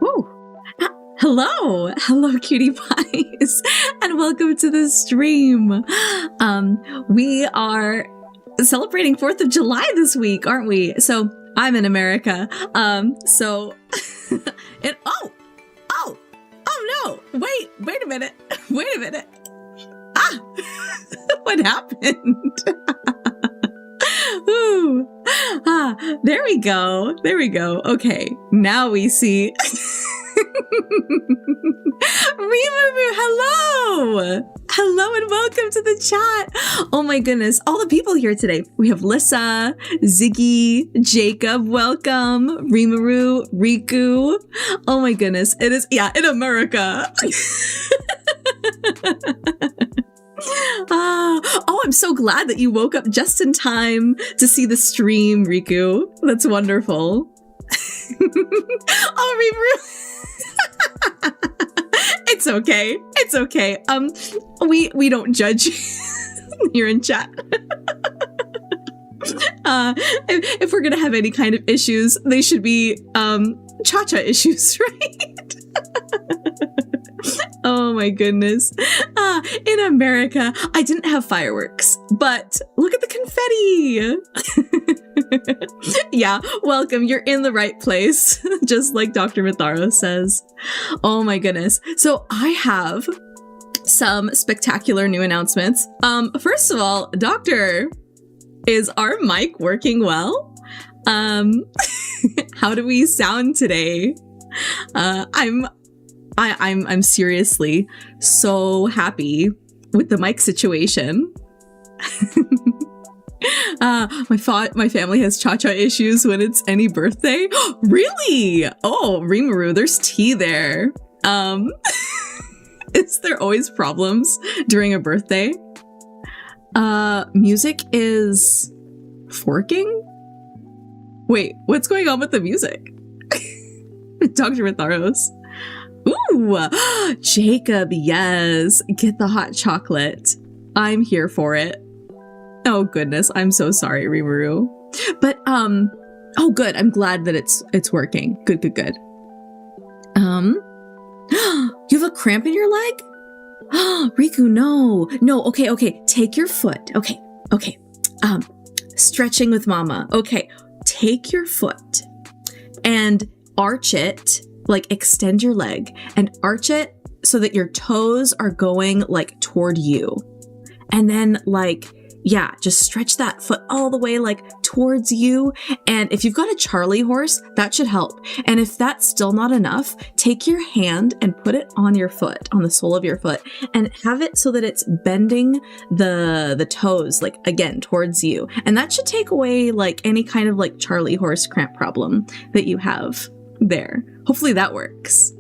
Woo. Hello, cutie pies, and welcome to the stream. We are celebrating 4th of July this week, aren't we? So I'm in America. Oh no! Wait a minute! Ah, what happened? Ooh. There we go. Okay, now we see. Rimaru, hello and welcome to the chat. Oh my goodness, all the people here today. We have Lissa, Ziggy, Jacob, welcome, Rimaru, Riku. Oh my goodness, it is, in America. I'm so glad that you woke up just in time to see the stream, Riku. That's wonderful. Oh, Rimaru. It's okay. We don't judge you're in chat. If we're gonna have any kind of issues, they should be cha-cha issues, right? Oh my goodness. In America, I didn't have fireworks, but look at the confetti. Yeah, welcome. You're in the right place, just like Dr. Mitharo says. Oh my goodness. So I have some spectacular new announcements. First of all, Doctor, is our mic working well? How do we sound today? I'm seriously so happy with the mic situation. My family has cha-cha issues when it's any birthday. Really? Oh, Rimaru, there's tea there. Is there always problems during a birthday? Music is forking? Wait, what's going on with the music? Dr. Mitharos. Ooh, Jacob, yes. Get the hot chocolate. I'm here for it. Oh goodness, I'm so sorry, Rimaru. But oh good, I'm glad that it's working. Good. You have a cramp in your leg? Riku, no. Okay. Take your foot. Okay. Stretching with mama. Okay. Take your foot and arch it. Like extend your leg and arch it so that your toes are going like toward you. And then just stretch that foot all the way like towards you. And if you've got a Charlie horse, that should help. And if that's still not enough, take your hand and put it on your foot, on the sole of your foot, and have it so that it's bending the toes, like again, towards you. And that should take away like any kind of like Charlie horse cramp problem that you have there. Hopefully that works.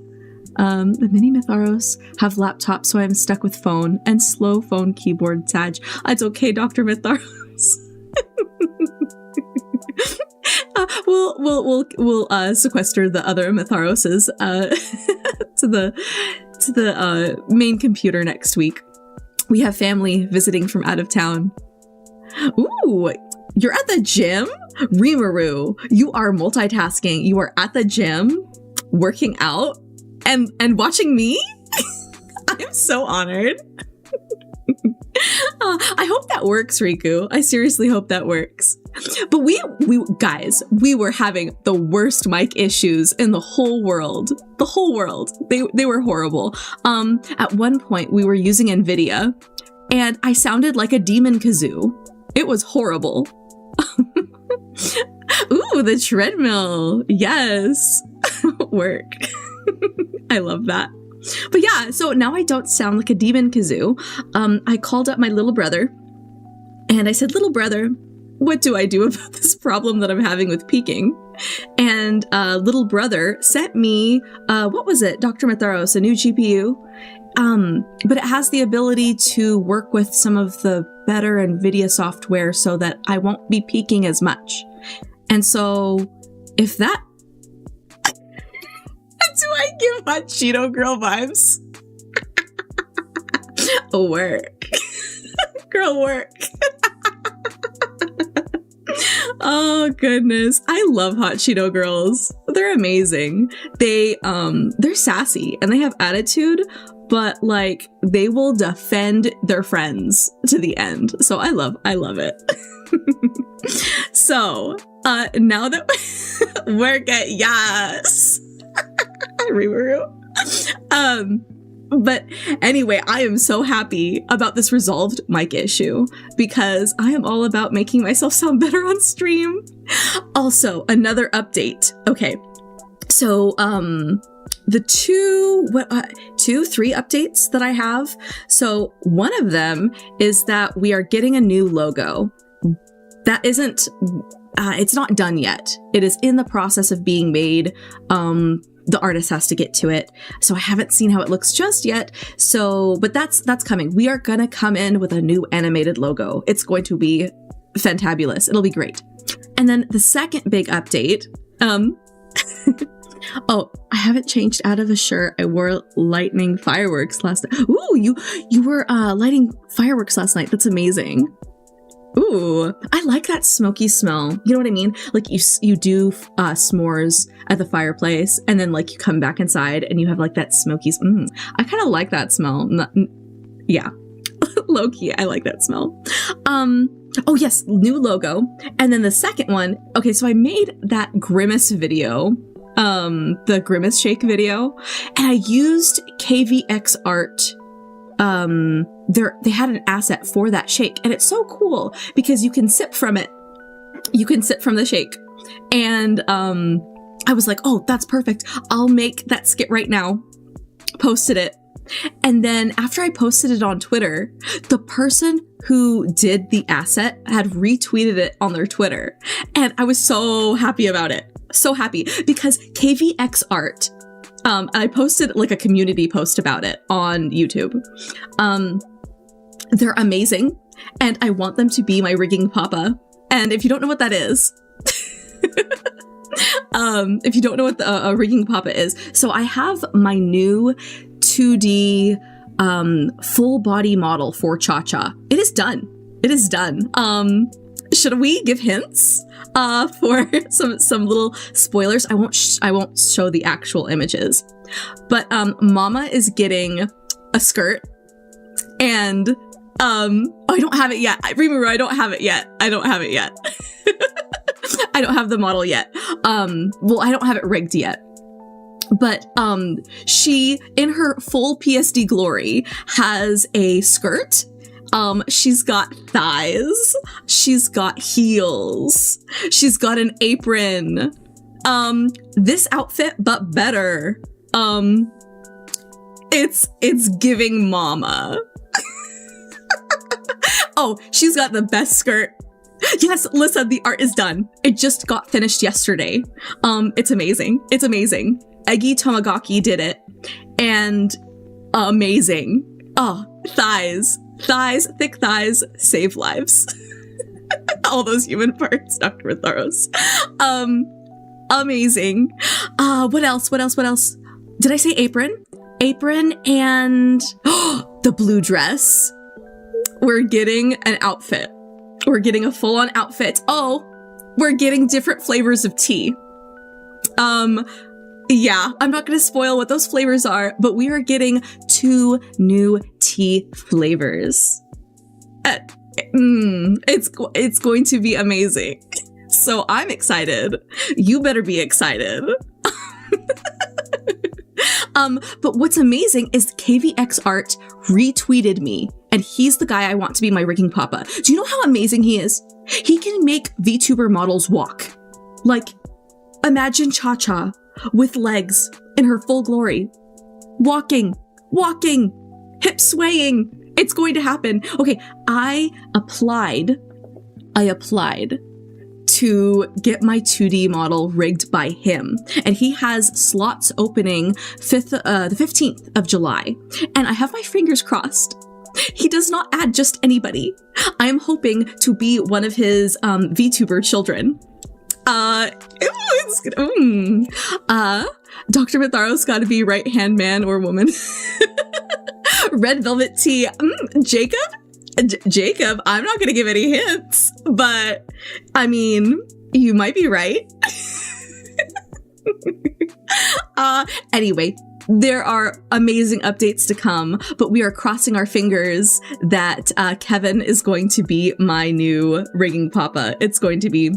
The mini Mitharos have laptops, so I'm stuck with phone and slow phone keyboard tag. It's okay, Dr. Mitharos. We'll sequester the other Mitharoses to the main computer next week. We have family visiting from out of town. Ooh, you're at the gym? Rimaru, you are multitasking. You are at the gym, working out, and watching me? I'm so honored. I hope that works, Riku. I seriously hope that works. But we guys, we were having the worst mic issues in the whole world. The whole world. They were horrible. At one point, we were using NVIDIA, and I sounded like a demon kazoo. It was horrible. Ooh, the treadmill. Yes. Work. I love that. But yeah, so now I don't sound like a demon kazoo. I called up my little brother and I said, little brother, what do I do about this problem that I'm having with peaking? And little brother sent me, what was it? Dr. Mitharos, a new GPU. But it has the ability to work with some of the better NVIDIA software so that I won't be peaking as much. And so if that... Do I give hot Cheeto girl vibes? Work. Girl, work. Oh goodness. I love Hot Cheeto girls. They're amazing. They're sassy and they have attitude, but like they will defend their friends to the end. So I love it. So, now that we're getting, yes. But anyway, I am so happy about this resolved mic issue because I am all about making myself sound better on stream. Also, another update. Okay. So, the three updates that I have. So one of them is that we are getting a new logo. That isn't, it's not done yet. It is in the process of being made. The artist has to get to it. So I haven't seen how it looks just yet. So, but that's coming. We are going to come in with a new animated logo. It's going to be fantabulous. It'll be great. And then the second big update, oh, I haven't changed out of a shirt. I wore lightning fireworks last night. Ooh, you were lighting fireworks last night. That's amazing. Ooh, I like that smoky smell. You know what I mean? Like you do s'mores at the fireplace and then like you come back inside and you have like that smoky, I kind of like that smell. Yeah, low key, I like that smell. Oh yes, new logo. And then the second one, okay, so I made that Grimace video, the Grimace Shake video, and I used KVX art. They had an asset for that shake and it's so cool because you can sip from it. You can sip from the shake. And, I was like, oh, that's perfect. I'll make that skit right now. Posted it. And then after I posted it on Twitter, the person who did the asset had retweeted it on their Twitter. And I was so happy about it. So happy because KVX art, I posted like a community post about it on YouTube. They're amazing and I want them to be my rigging papa. And if you don't know what that is, if you don't know what a rigging papa is, so I have my new 2D full body model for ChaCha. It is done. It is done. Should we give hints for some little spoilers? I won't show the actual images, but Mama is getting a skirt, and I don't have it yet. Remember, I don't have it yet. I don't have it yet. I don't have the model yet. Well, I don't have it rigged yet. But she, in her full PSD glory, has a skirt. She's got thighs. She's got heels. She's got an apron. This outfit, but better. It's giving Mama. Oh, she's got the best skirt. Yes, listen, the art is done. It just got finished yesterday. It's amazing. It's amazing. Eggy Tomagaki did it. And amazing. Oh, thighs. Thighs, thick thighs, save lives. All those human parts, Dr. Matharos. Amazing. What else? Did I say apron? Apron and the blue dress. We're getting an outfit. We're getting a full-on outfit. Oh, we're getting different flavors of tea. Yeah, I'm not going to spoil what those flavors are, but we are getting 2 new tea flavors. It's going to be amazing. So I'm excited. You better be excited. But what's amazing is KVX Art retweeted me, and he's the guy I want to be my rigging papa. Do you know how amazing he is? He can make VTuber models walk. Like, imagine ChaCha with legs in her full glory. Walking, hip swaying. It's going to happen. Okay, I applied to get my 2D model rigged by him. And he has slots opening the 15th of July. And I have my fingers crossed. He does not add just anybody. I am hoping to be one of his VTuber children. Dr. Matharos gotta be right-hand man or woman. Red velvet tea. Jacob, I'm not gonna give any hints, but I mean, You might be right. Anyway, there are amazing updates to come, but we are crossing our fingers that Kevin is going to be my new rigging papa. It's going to be,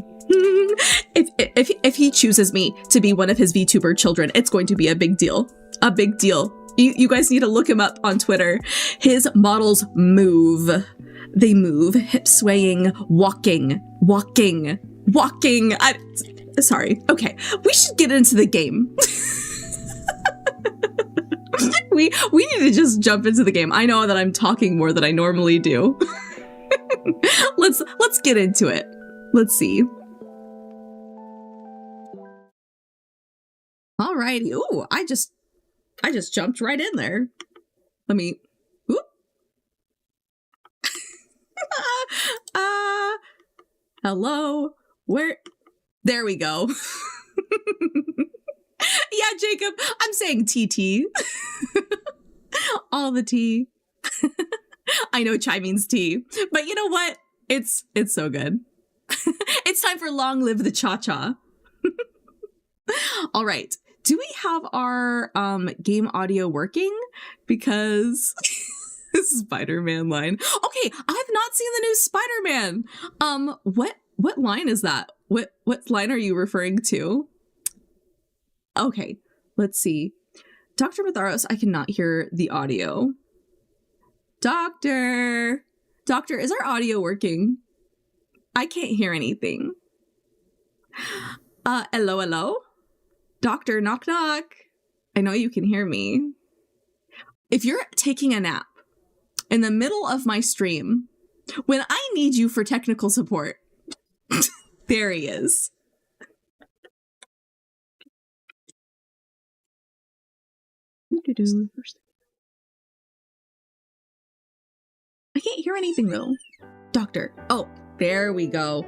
if he chooses me to be one of his VTuber children, it's going to be a big deal. A big deal. You guys need to look him up on Twitter. His models move. They move, hip swaying, walking. Sorry. Okay, we should get into the game. We need to just jump into the game. I know that I'm talking more than I normally do. Let's get into it. Let's see. Alrighty. Ooh, I just jumped right in there. Let me. Ooh. Hello. Where? There we go. Yeah, Jacob, I'm saying TT. All the tea. I know chai means tea, but you know what? It's so good. It's time for Long Live the Cha-Cha. All right. Do we have our game audio working? Because Spider-Man line. Okay, I have not seen the new Spider-Man. What line is that? What line are you referring to? Okay, let's see. Dr. Matharos, I cannot hear the audio. Doctor, is our audio working? I can't hear anything. Hello? Doctor, knock. I know you can hear me. If you're taking a nap in the middle of my stream, when I need you for technical support, there he is. I can't hear anything though. Doctor. Oh, there we go.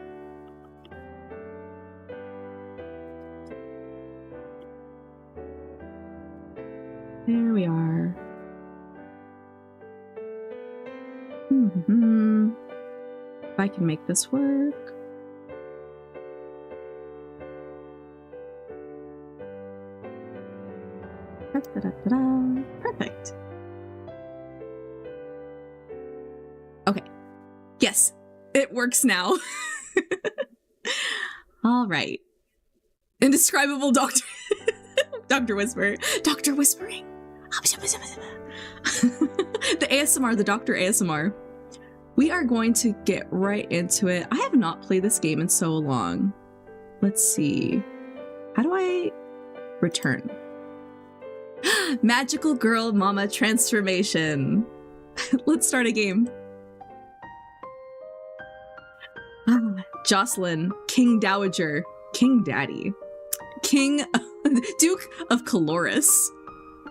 There we are. If I can make this work. Perfect. Okay. Yes, it works now. All right. Indescribable Doctor. Dr. Whisper. Dr. Whispering. The ASMR, the Dr. ASMR. We are going to get right into it. I have not played this game in so long. Let's see. How do I return? Magical Girl Mama Transformation. Let's start a game. Jocelyn, King Dowager, King Daddy, Duke of Caloris.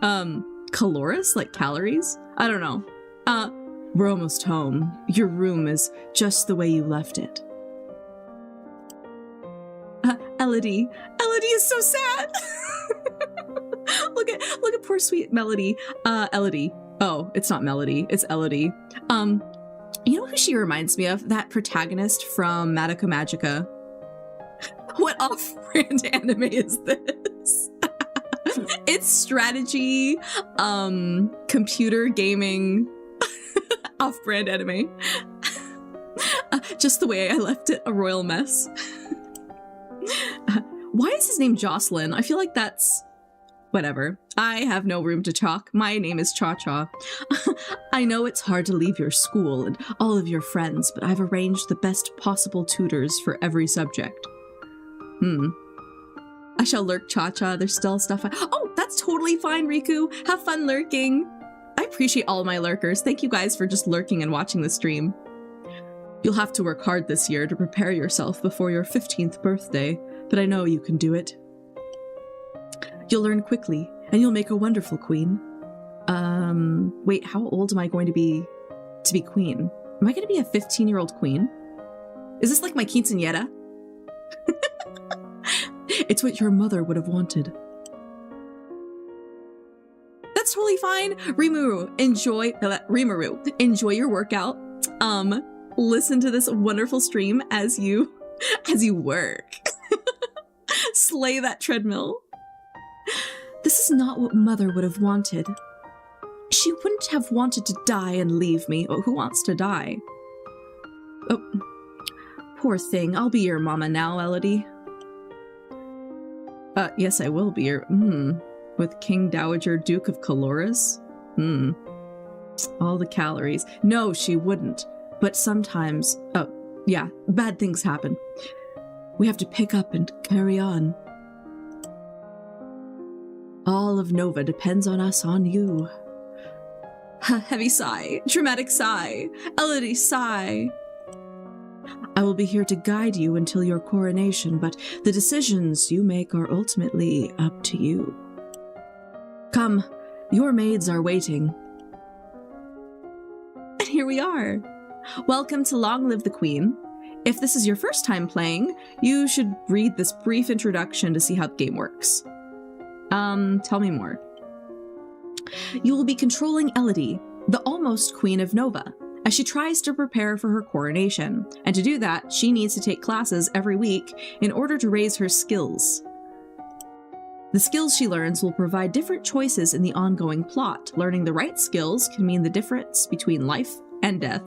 Caloris? Like calories? I don't know. We're almost home. Your room is just the way you left it. Elodie. Elodie is so sad. Look at poor sweet Melody. Elodie. Oh, it's not Melody. It's Elodie. You know who she reminds me of? That protagonist from Madoka Magica. What off-brand anime is this? It's strategy, computer gaming, off-brand anime. Just the way I left it, a royal mess. Why is his name Jocelyn? I feel like that's... Whatever. I have no room to talk. My name is Cha-Cha. I know it's hard to leave your school and all of your friends, but I've arranged the best possible tutors for every subject. I shall lurk, Cha-Cha. There's still stuff Oh, that's totally fine, Riku. Have fun lurking. I appreciate all of my lurkers. Thank you guys for just lurking and watching the stream. You'll have to work hard this year to prepare yourself before your 15th birthday, but I know you can do it. You'll learn quickly, and you'll make a wonderful queen. Wait, how old am I going to be queen? Am I going to be a 15-year-old queen? Is this like my quinceañera? It's what your mother would have wanted. That's totally fine. Rimuru, enjoy your workout. Listen to this wonderful stream as you work. Slay that treadmill. This is not what Mother would have wanted. She wouldn't have wanted to die and leave me. Oh, who wants to die? Oh, poor thing. I'll be your mama now, Elodie. Yes, I will be your... With King Dowager Duke of Caloris? All the calories. No, she wouldn't. But sometimes... Oh, yeah, bad things happen. We have to pick up and carry on. All of Nova depends on us, on you. Heavy sigh. Dramatic sigh. Elodie sigh. I will be here to guide you until your coronation, but the decisions you make are ultimately up to you. Come, your maids are waiting. And here we are. Welcome to Long Live the Queen. If this is your first time playing, you should read this brief introduction to see how the game works. Tell me more. You will be controlling Elodie, the almost Queen of Nova, as she tries to prepare for her coronation. And to do that, she needs to take classes every week in order to raise her skills. The skills she learns will provide different choices in the ongoing plot. Learning the right skills can mean the difference between life and death.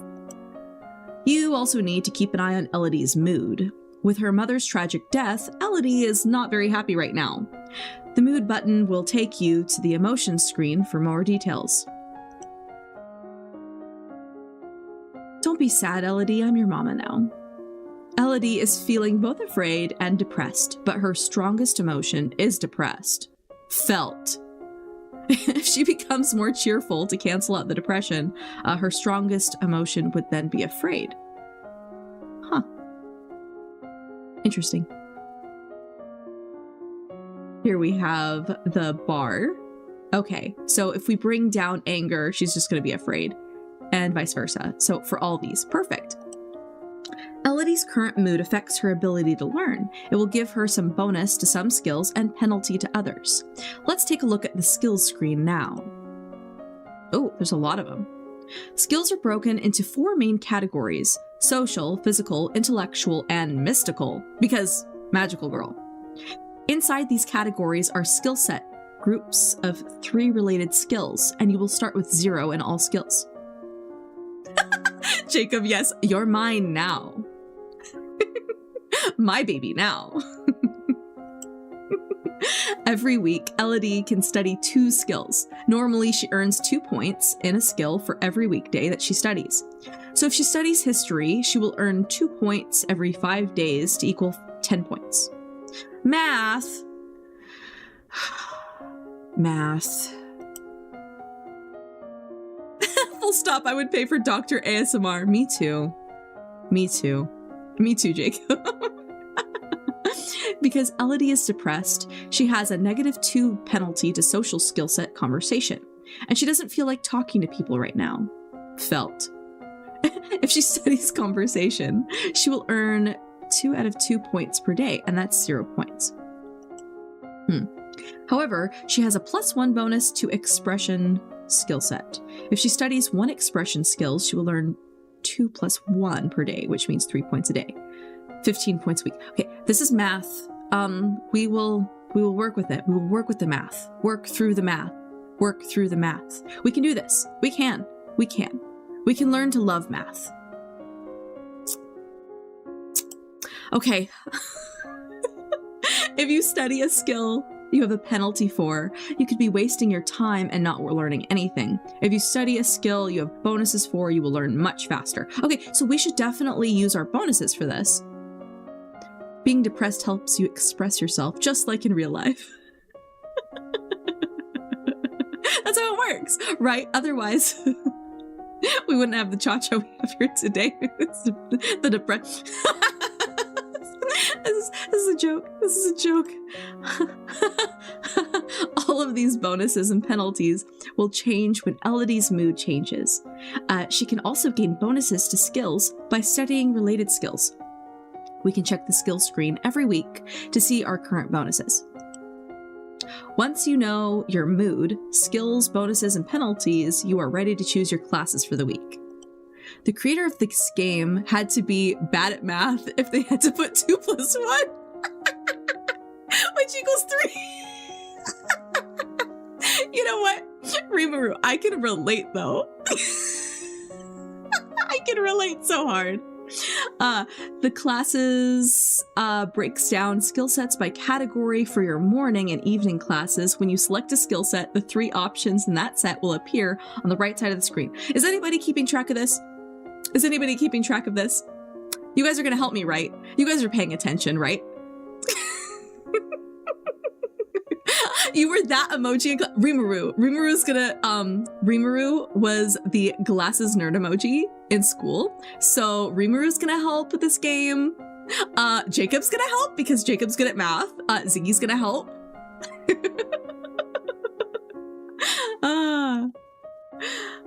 You also need to keep an eye on Elodie's mood. With her mother's tragic death, Elodie is not very happy right now. The mood button will take you to the emotions screen for more details. Don't be sad, Elodie. I'm your mama now. Elodie is feeling both afraid and depressed, but her strongest emotion is depressed. Felt. If she becomes more cheerful to cancel out the depression, her strongest emotion would then be afraid. Huh. Interesting. Here we have the bar. Okay, so if we bring down anger, she's just going to be afraid, and vice versa. So for all these, perfect. Elodie's current mood affects her ability to learn. It will give her some bonus to some skills and penalty to others. Let's take a look at the skills screen now. Oh, there's a lot of them. Skills are broken into 4 main categories: social, physical, intellectual, and mystical, because magical girl. Inside these categories are skill set groups of 3 related skills, and you will start with 0 in all skills. Jacob, yes, you're mine now. My baby now. Every week, Elodie can study 2 skills. Normally, she earns 2 points in a skill for every weekday that she studies. So if she studies history, she will earn 2 points every 5 days to equal 10 points. Math. Math. Full stop, I would pay for Dr. ASMR. Me too. Me too. Me too, Jacob. Because Elodie is depressed, she has a -2 penalty to social skill set conversation. And she doesn't feel like talking to people right now. Felt. If she studies conversation, she will earn 2 out of 2 points per day, and that's 0 points. However, she has a +1 bonus to expression skill set. If she studies 1 expression skill, she will learn 2 + 1 per day, which means 3 points a day. 15 points a week. Okay, this is math. We will work with it. We will work with the math. Work through the math. Work through the math. We can do this. We can. We can. We can learn to love math. Okay. If you study a skill you have a penalty for, you could be wasting your time and not learning anything. If you study a skill you have bonuses for, you will learn much faster. Okay, so we should definitely use our bonuses for this. Being depressed helps you express yourself, just like in real life. That's how it works, right? Otherwise, we wouldn't have the cha-cha we have here today. It's the depression. This is a joke. This is a joke. All of these bonuses and penalties will change when Elodie's mood changes. She can also gain bonuses to skills by studying related skills. We can check the skills screen every week to see our current bonuses. Once you know your mood, skills, bonuses, and penalties, you are ready to choose your classes for the week. The creator of this game had to be bad at math if they had to put 2 + 1. which equals 3. You know what? Rimuru, I can relate though. I can relate so hard. The classes breaks down skill sets by category for your morning and evening classes. When you select a skill set, the 3 options in that set will appear on the right side of the screen. Is anybody keeping track of this? Is anybody keeping track of this? You guys are going to help me, right? You guys are paying attention, right? You were that emoji in Rimuru. Rimuru was the glasses nerd emoji in school. So Rimuru's gonna help with this game. Jacob's gonna help because Jacob's good at math. Ziggy's gonna help.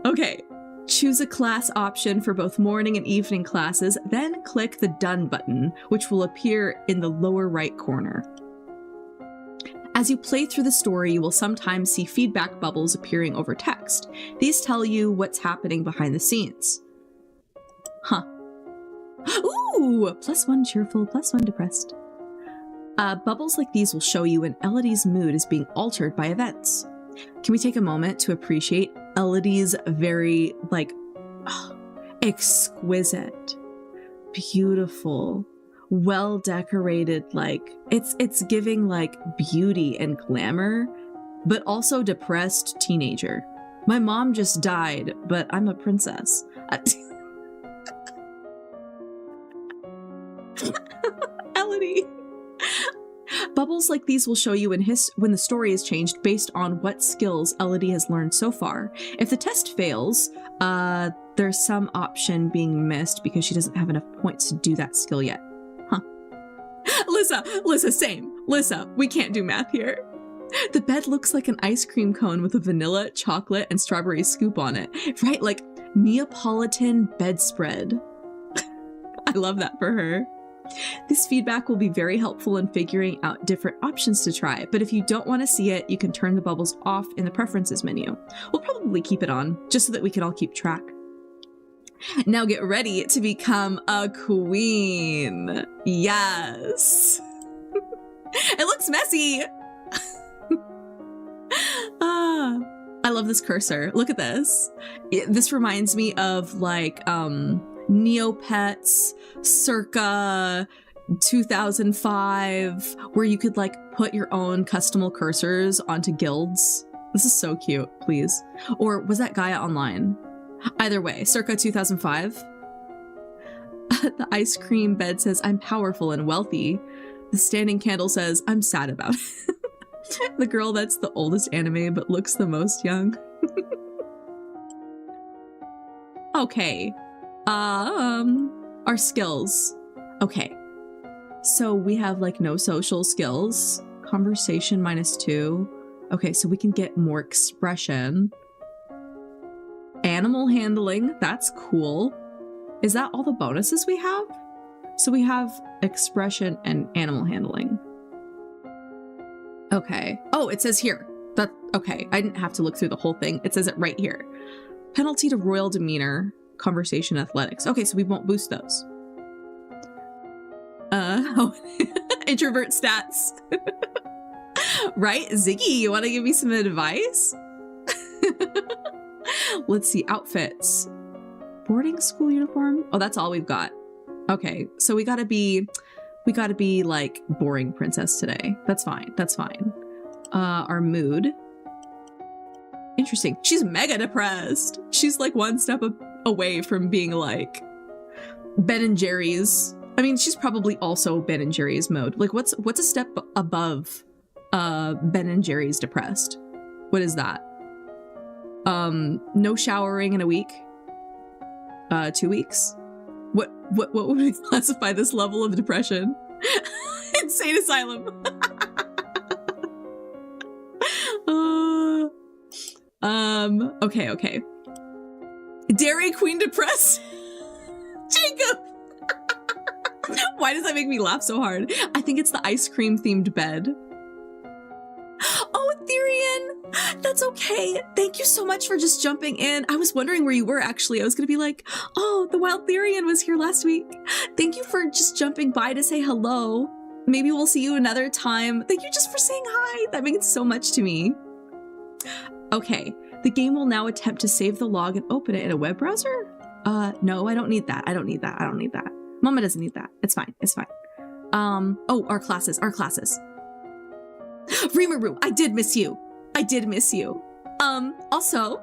Okay. Choose a class option for both morning and evening classes, then click the Done button, which will appear in the lower right corner. As you play through the story, you will sometimes see feedback bubbles appearing over text. These tell you what's happening behind the scenes. Huh. Ooh! +1 cheerful, +1 depressed. Bubbles like these will show you when Elodie's mood is being altered by events. Can we take a moment to appreciate Elodie's very, exquisite, beautiful, well-decorated, it's giving, beauty and glamour, but also depressed teenager. My mom just died, but I'm a princess. Elodie. Bubbles like these will show you when the story is changed based on what skills Elodie has learned so far. If the test fails, there's some option being missed because she doesn't have enough points to do that skill yet. Huh. Lissa, same. Lissa, we can't do math here. The bed looks like an ice cream cone with a vanilla, chocolate, and strawberry scoop on it. Right? Like Neapolitan bedspread. I love that for her. This feedback will be very helpful in figuring out different options to try, but if you don't want to see it, you can turn the bubbles off in the preferences menu. We'll probably keep it on, just so that we can all keep track. Now get ready to become a queen. Yes. It looks messy. I love this cursor. Look at this. This reminds me of Neopets circa 2005, where you could put your own custom cursors onto guilds. This is so cute, please. Or was that Gaia Online? Either way, circa 2005. The ice cream bed says, I'm powerful and wealthy. The standing candle says, I'm sad about it. The girl that's the oldest anime but looks the most young. Okay. Our skills. Okay. So we have no social skills. Conversation -2. Okay, so we can get more expression. Animal handling, that's cool. Is that all the bonuses we have? So we have expression and animal handling. Okay. Oh, it says here. Okay, I didn't have to look through the whole thing. It says it right here. Penalty to royal demeanor. Conversation athletics. Okay, so we won't boost those. Introvert stats. Right? Ziggy, you want to give me some advice? Let's see, outfits. Boarding school uniform? Oh, that's all we've got. Okay, so we gotta be boring princess today. That's fine, that's fine. Our mood. Interesting. She's mega depressed. She's one step away from being Ben and Jerry's. I mean, she's probably also Ben and Jerry's mode. What's a step above Ben and Jerry's depressed? What is that? No showering in a week. 2 weeks. What would we classify this level of depression? Insane asylum. Okay. Dairy Queen depressed. Jacob. Why does that make me laugh so hard? I think it's the ice cream themed bed. Oh, Therian, that's okay. Thank you so much for just jumping in. I was wondering where you were, actually. I was gonna be oh, the wild Therian was here last week. Thank you for just jumping by to say hello. maybe we'll see you another time. Thank you just for saying hi. That means so much to me. Okay, the game will now attempt to save the log and open it in a web browser. No, I don't need that. I don't need that. I don't need that. Mama doesn't need that. It's fine. It's fine. Oh, our classes. Rimuru, I did miss you. I did miss you. Also,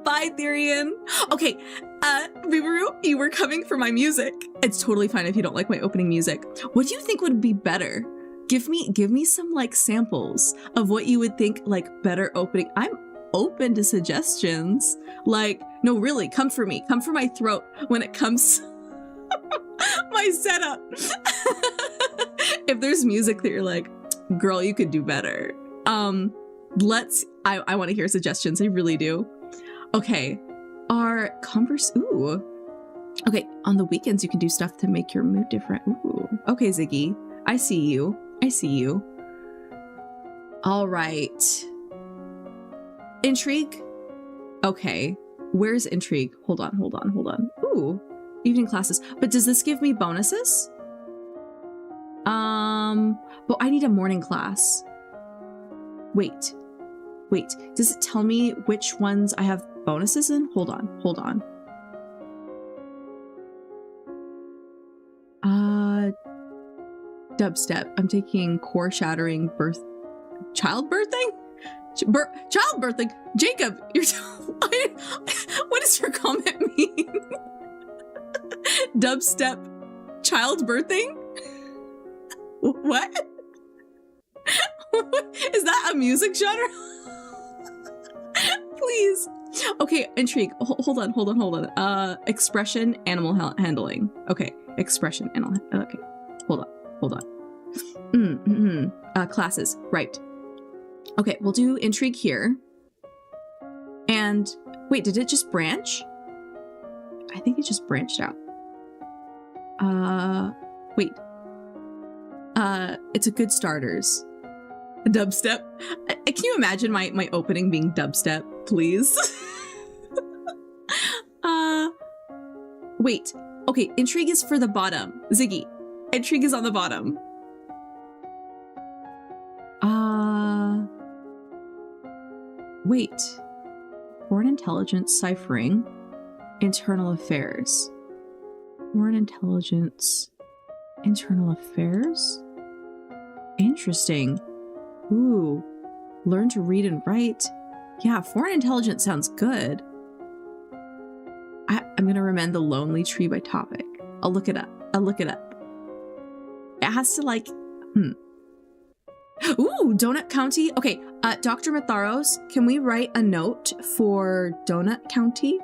bye, Therian. Okay, Rimuru, you were coming for my music. It's totally fine if you don't like my opening music. What do you think would be better? Give me some like samples of what you would think like better opening. I'm open to suggestions. Like, no, really, come for me. Come for my throat when it comes my setup. If there's music that you're like, girl, you could do better. I want to hear suggestions. I really do. Okay. Ooh. Okay. On the weekends, you can do stuff to make your mood different. Ooh. Okay, Ziggy. I see you. All right. Intrigue. Okay. Where's intrigue? Hold on. Ooh. Evening classes. But does this give me bonuses? But I need a morning class. Wait. Does it tell me which ones I have bonuses in? Hold on. Dubstep. I'm taking core shattering childbirthing? Childbirthing? Jacob, what does your comment mean? Dubstep childbirthing? What? Is that a music genre? Please. Okay, intrigue. Hold on. Expression, animal handling. Okay, expression, animal. Okay, hold on. Classes, right. Okay, we'll do intrigue here. And wait, did it just branch? I think it just branched out. Wait. It's a good starters. Dubstep. Can you imagine my opening being dubstep, please? Wait. Okay, intrigue is for the bottom. Ziggy, intrigue is on the bottom. Wait. Foreign intelligence ciphering. Internal affairs. Foreign intelligence. Internal affairs? Interesting. Ooh. Learn to read and write. Yeah, foreign intelligence sounds good. I'm gonna recommend The Lonely Tree by topic. I'll look it up. It has to like, Ooh, Donut County. Okay, Dr. Matharos, can we write a note for Donut County?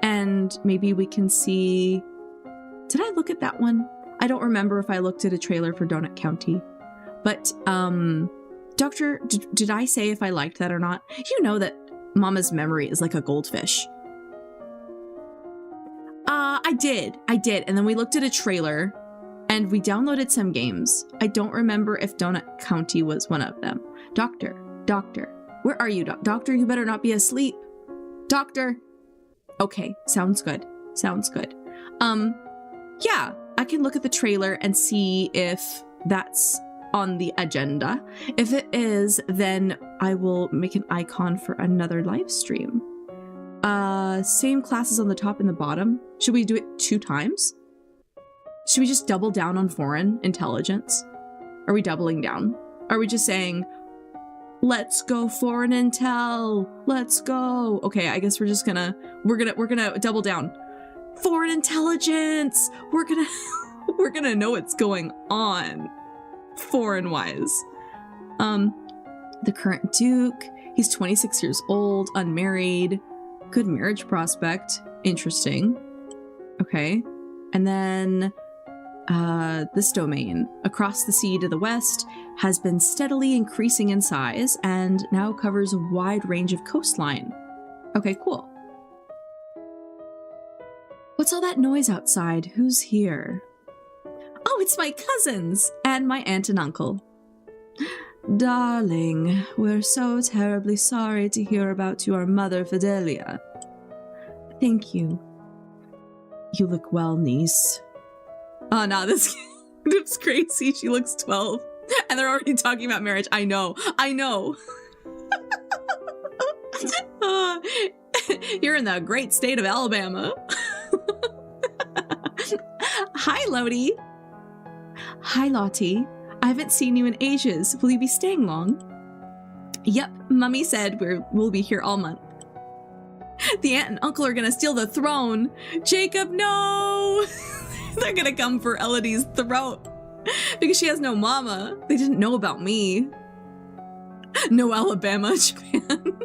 And maybe we can see... Did I look at that one? I don't remember if I looked at a trailer for Donut County. But, Doctor, did I say if I liked that or not? You know that Mama's memory is like a goldfish. I did. And then we looked at a trailer and we downloaded some games. I don't remember if Donut County was one of them. Doctor, where are you? Doctor, you better not be asleep. Doctor. Okay, sounds good. Yeah, I can look at the trailer and see if that's on the agenda. If it is, then I will make an icon for another live stream. Same classes on the top and the bottom. Should we do it 2 times? Should we just double down on foreign intelligence? Are we doubling down? Are we just saying, let's go foreign intel, let's go? Okay, I guess we're gonna double down. Foreign intelligence! We're gonna know what's going on, foreign-wise. The current Duke, he's 26 years old, unmarried, good marriage prospect, interesting. Okay, and then this domain, across the sea to the west, has been steadily increasing in size and now covers a wide range of coastline. Okay, cool. What's all that noise outside? Who's here? Oh, it's my cousins and my aunt and uncle. Darling, we're so terribly sorry to hear about your mother, Fidelia. Thank you. You look well, niece. Oh, no, this It's crazy. She looks 12 and they're already talking about marriage. I know. You're in the great state of Alabama. Hi, Lodi. Hi, Lottie. I haven't seen you in ages. Will you be staying long? Yep, Mummy said we'll be here all month. The aunt and uncle are gonna steal the throne. Jacob, no! They're gonna come for Elodie's throat because she has no mama. They didn't know about me. No Alabama, Japan.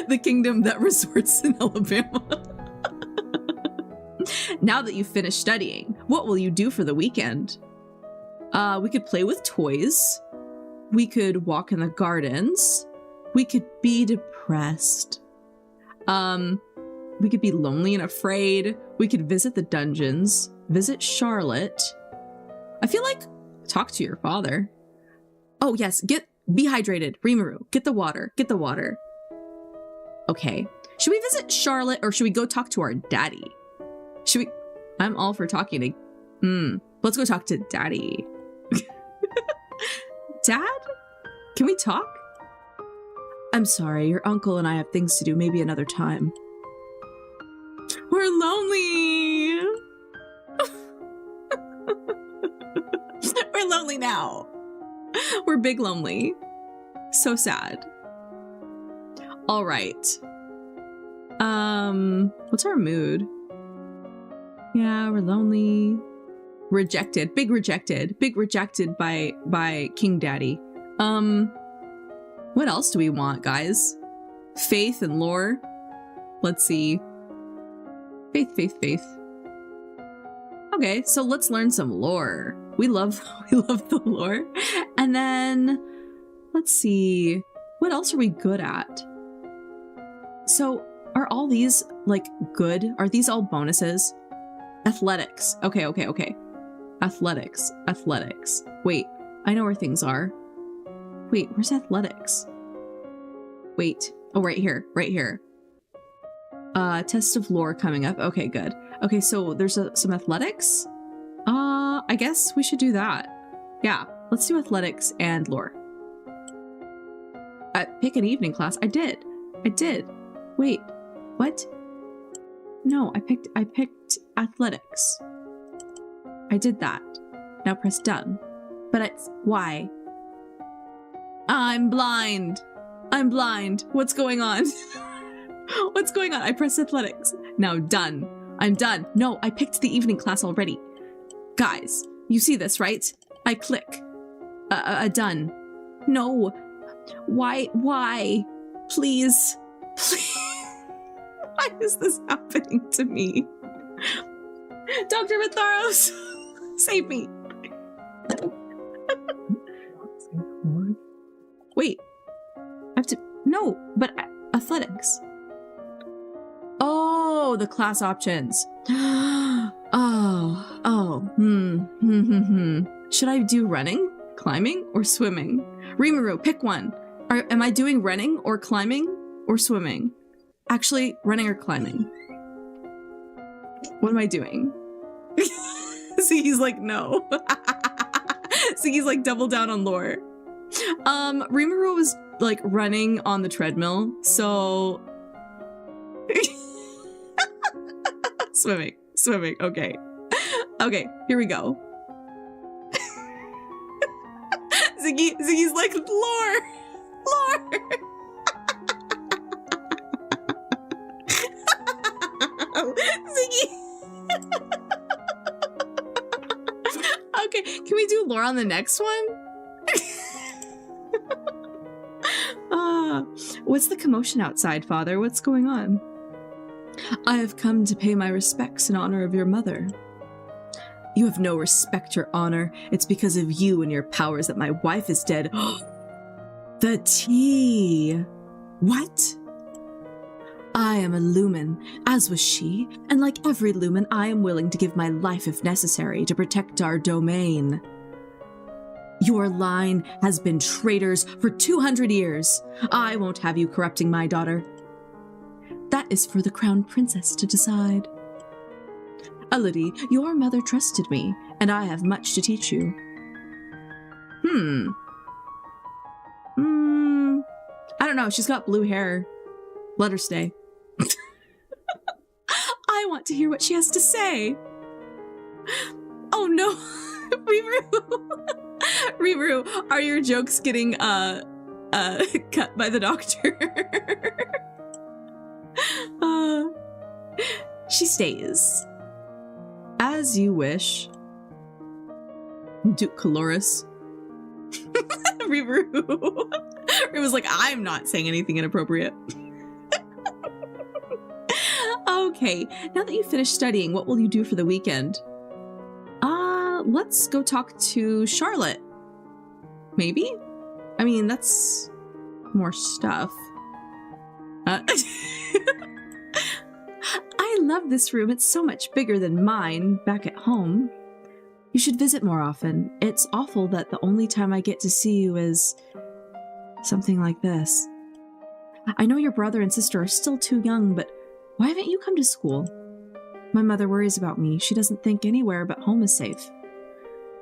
The kingdom that resorts in Alabama. Now that you've finished studying, what will you do for the weekend? We could play with toys. We could walk in the gardens. We could be depressed. We could be lonely and afraid. We could visit the dungeons. Visit Charlotte. I feel like talk to your father. Oh yes, be hydrated. Rimuru, get the water. Get the water. Okay. Should we visit Charlotte or should we go talk to our daddy? Should we? I'm all for talking to... Let's go talk to Daddy. Dad? Can we talk? I'm sorry, your uncle and I have things to do. Maybe another time. We're lonely. We're lonely now. We're big lonely. So sad. All right. What's our mood? Yeah, we're lonely. Rejected. Big rejected. Big rejected by King Daddy. What else do we want, guys? Faith and lore. Let's see. Faith. Okay, so let's learn some lore. We love the lore. And then let's see. What else are we good at? So are all these like good? Are these all bonuses? Athletics. Okay. Athletics. Wait, I know where things are. Wait, where's athletics? Wait. Oh, right here. Test of lore coming up. Okay, good. Okay, so there's some athletics. I guess we should do that. Yeah, let's do athletics and lore. Pick an evening class. I did. Wait, what? No, I picked athletics. I did that. Now press done. But why? I'm blind. What's going on? What's going on? I pressed athletics. Now done. I'm done. No, I picked the evening class already. Guys, you see this, right? I click. Done. No. Why? Please. Why is this happening to me? Dr. Matharos, save me. Wait. I have to... No, but athletics. Oh, the class options. Should I do running, climbing, or swimming? Rimuru, pick one. Am I doing running or climbing or swimming? Actually, running or climbing. What am I doing? See, he's like, no. See, he's like double down on lore. Rimuru was like running on the treadmill, so... Swimming, okay. Okay, here we go. Ziggy's like, lore! Ziggy! Okay, can we do lore on the next one? What's the commotion outside, Father? What's going on? I have come to pay my respects in honor of your mother. You have no respect, your honor. It's because of you and your powers that my wife is dead. The tea. What? I am a lumen, as was she, and like every lumen, I am willing to give my life if necessary to protect our domain. Your line has been traitors for 200 years. I won't have you corrupting my daughter. That is for the crown princess to decide. Elodie, your mother trusted me, and I have much to teach you. I don't know. She's got blue hair. Let her stay. I want to hear what she has to say. Oh no. Rimuru, are your jokes getting cut by the doctor? She stays. As you wish. Duke Caloris. Rimuru. It was like, I'm not saying anything inappropriate. Okay, now that you've finished studying, what will you do for the weekend? Let's go talk to Charlotte. Maybe? I mean, that's more stuff. I love this room. It's so much bigger than mine back at home. You should visit more often. It's awful that the only time I get to see you is something like this. I know your brother and sister are still too young, but why haven't you come to school? My mother worries about me. She doesn't think anywhere but home is safe.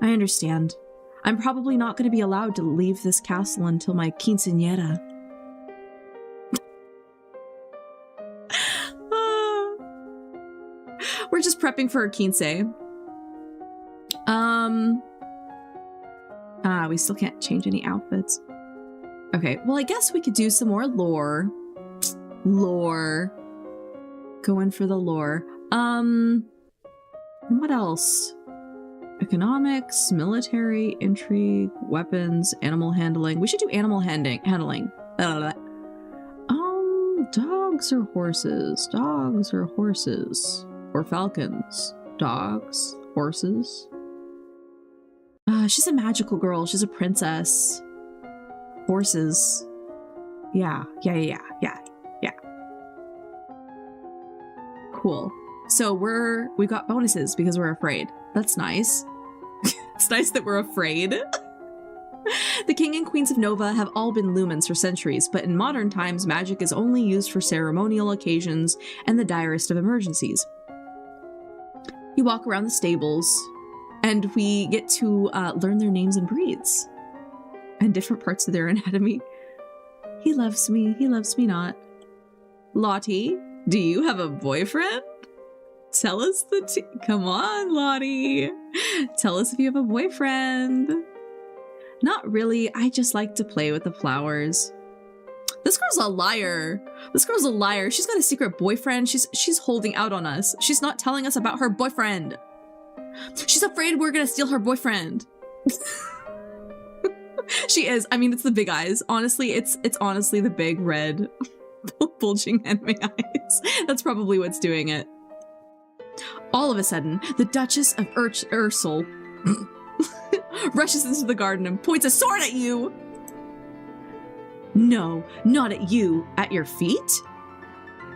I understand. I'm probably not going to be allowed to leave this castle until my quinceañera. We're just prepping for her quince. We still can't change any outfits. Okay, well, I guess we could do some more lore. Go in for the lore. What else? Economics, military, intrigue, weapons, animal handling. We should do animal handling. Dogs or horses? Dogs or horses? Or falcons? Dogs? Horses? She's a magical girl. She's a princess. Horses. Yeah. Cool. So we got bonuses because we're afraid. That's nice. It's nice that we're afraid. The king and queens of Nova have all been lumens for centuries, but in modern times, magic is only used for ceremonial occasions and the direst of emergencies. You walk around the stables, and we get to learn their names and breeds, and different parts of their anatomy. He loves me not. Lottie, do you have a boyfriend? Tell us come on, Lottie. Tell us if you have a boyfriend. Not really. I just like to play with the flowers. This girl's a liar. She's got a secret boyfriend. She's holding out on us. She's not telling us about her boyfriend. She's afraid we're gonna steal her boyfriend. She is. I mean, it's the big eyes. Honestly, it's honestly the big red bulging anime eyes. That's probably what's doing it. All of a sudden, the Duchess of Ursel rushes into the garden and points a sword at you. No, not at you. At your feet?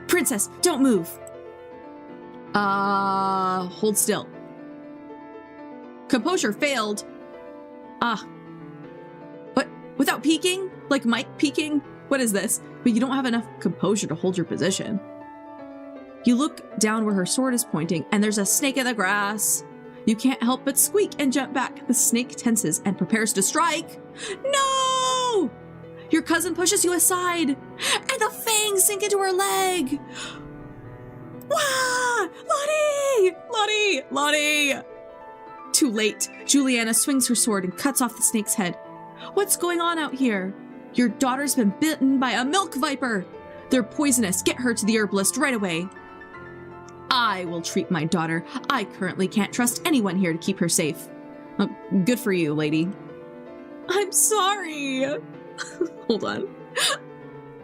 Princess, don't move. Hold still. Composure failed. What? Without peeking? Like Mike peeking? What is this? But you don't have enough composure to hold your position. You look down where her sword is pointing, and there's a snake in the grass. You can't help but squeak and jump back. The snake tenses and prepares to strike. No! Your cousin pushes you aside, and the fangs sink into her leg. Wah! Lottie! Too late. Juliana swings her sword and cuts off the snake's head. What's going on out here? Your daughter's been bitten by a milk viper. They're poisonous. Get her to the herbalist right away. I will treat my daughter. I currently can't trust anyone here to keep her safe. Good for you, lady. I'm sorry. Hold on.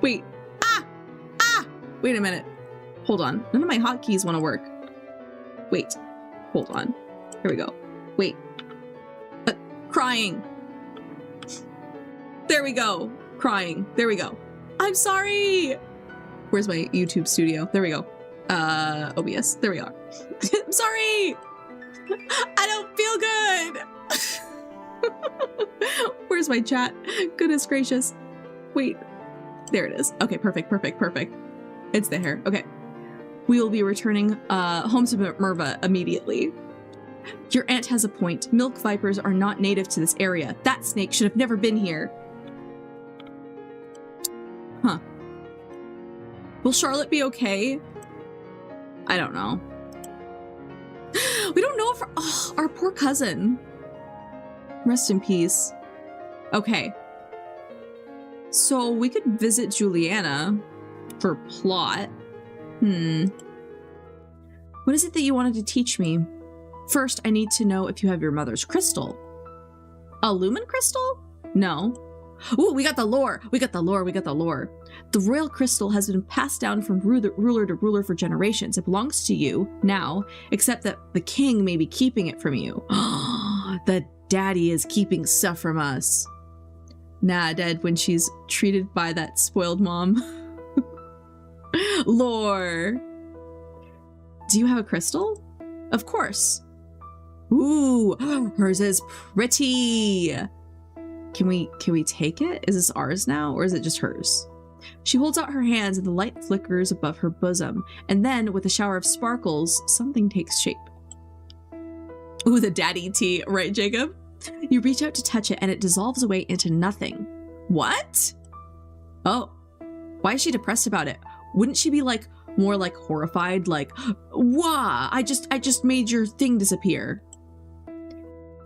Wait. Wait a minute. Hold on. None of my hotkeys want to work. Wait. Hold on. Here we go. Wait. Crying. There we go. Crying. There we go. I'm sorry. Where's my YouTube studio? There we go. OBS. There we are. I'm sorry. I don't feel good. Where's my chat? Goodness gracious. Wait. There it is. Okay, perfect. It's there. Okay. We will be returning home to Merva immediately. Your aunt has a point. Milk vipers are not native to this area. That snake should have never been here. Huh. Will Charlotte be okay? I don't know. We don't know if our poor cousin. Rest in peace. Okay. So we could visit Juliana for plot. What is it that you wanted to teach me? First, I need to know if you have your mother's crystal. A lumen crystal? No. Ooh, we got the lore. We got the lore. We got the lore. The royal crystal has been passed down from ruler to ruler for generations. It belongs to you now, except that the king may be keeping it from you. The daddy is keeping stuff from us. Nah, dead when she's treated by that spoiled mom. Lore. Do you have a crystal? Of course. Ooh, hers is pretty. Can we take it? Is this ours now, or is it just hers? She holds out her hands and the light flickers above her bosom, and then with a shower of sparkles, something takes shape. Ooh, the daddy tea, right, Jacob? You reach out to touch it and it dissolves away into nothing. What? Oh, why is she depressed about it? Wouldn't she be like more like horrified, like, wah, I just made your thing disappear.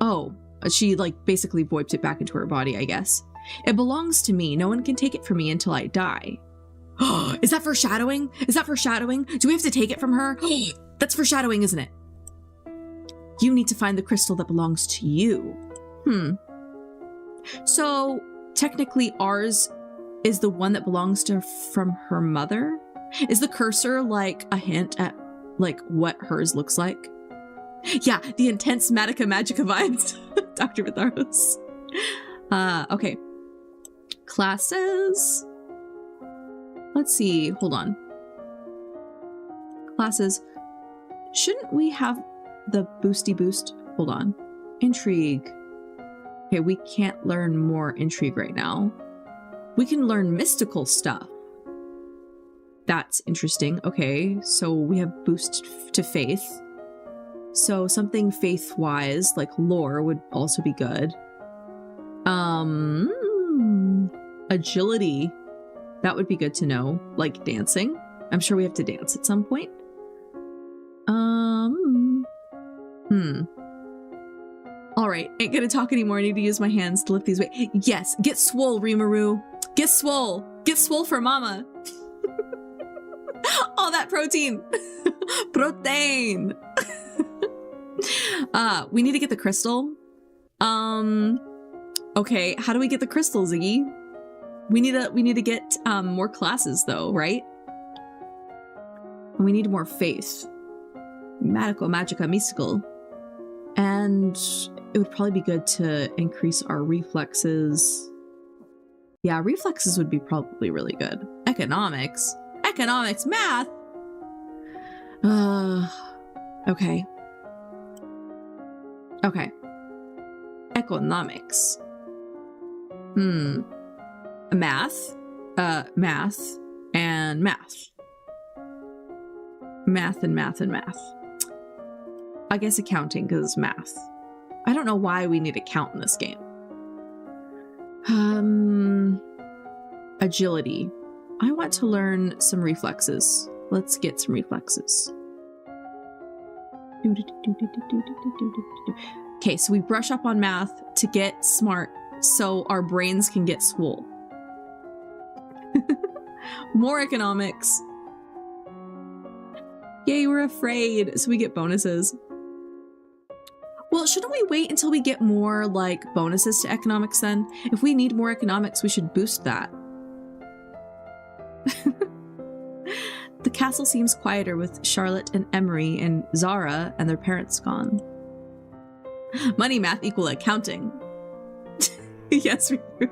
Oh, she like basically voiped it back into her body, I guess. It belongs to me. No one can take it from me until I die. Is that foreshadowing? Is that foreshadowing? Do we have to take it from her? That's foreshadowing, isn't it? You need to find the crystal that belongs to you. So technically ours is the one that belongs to from her mother? Is the cursor like a hint at like what hers looks like? Yeah, the intense Madoka Magica vibes. Dr. Vitharos. Okay. Classes. Let's see. Hold on. Classes. Shouldn't we have the boosty boost? Hold on. Intrigue. Okay, we can't learn more intrigue right now. We can learn mystical stuff. That's interesting. Okay, so we have boost to faith. So something faith-wise, like lore, would also be good. Agility. That would be good to know. Like dancing. I'm sure we have to dance at some point. Alright, ain't gonna talk anymore. I need to use my hands to lift these weights. Yes, get swole, Rimuru. Get swole. Get swole for mama. All that protein. Protein. We need to get the crystal. Okay, how do we get the crystal, Ziggy? We need to get more classes though, right? We need more faith. Magica, mystical. And it would probably be good to increase our reflexes. Yeah, reflexes would be probably really good. Economics, math. Okay. Okay. Economics. Math. Math and math. Math and math and math. I guess accounting because math. I don't know why we need to count in this game. Agility. I want to learn some reflexes. Let's get some reflexes. Okay, so we brush up on math to get smart so our brains can get swole. More economics. Yay, we're afraid, so we get bonuses. Well, shouldn't we wait until we get more, like, bonuses to economics then? If we need more economics, we should boost that. The castle seems quieter with Charlotte and Emery and Zara and their parents gone. Money math equal accounting. Yes, we do.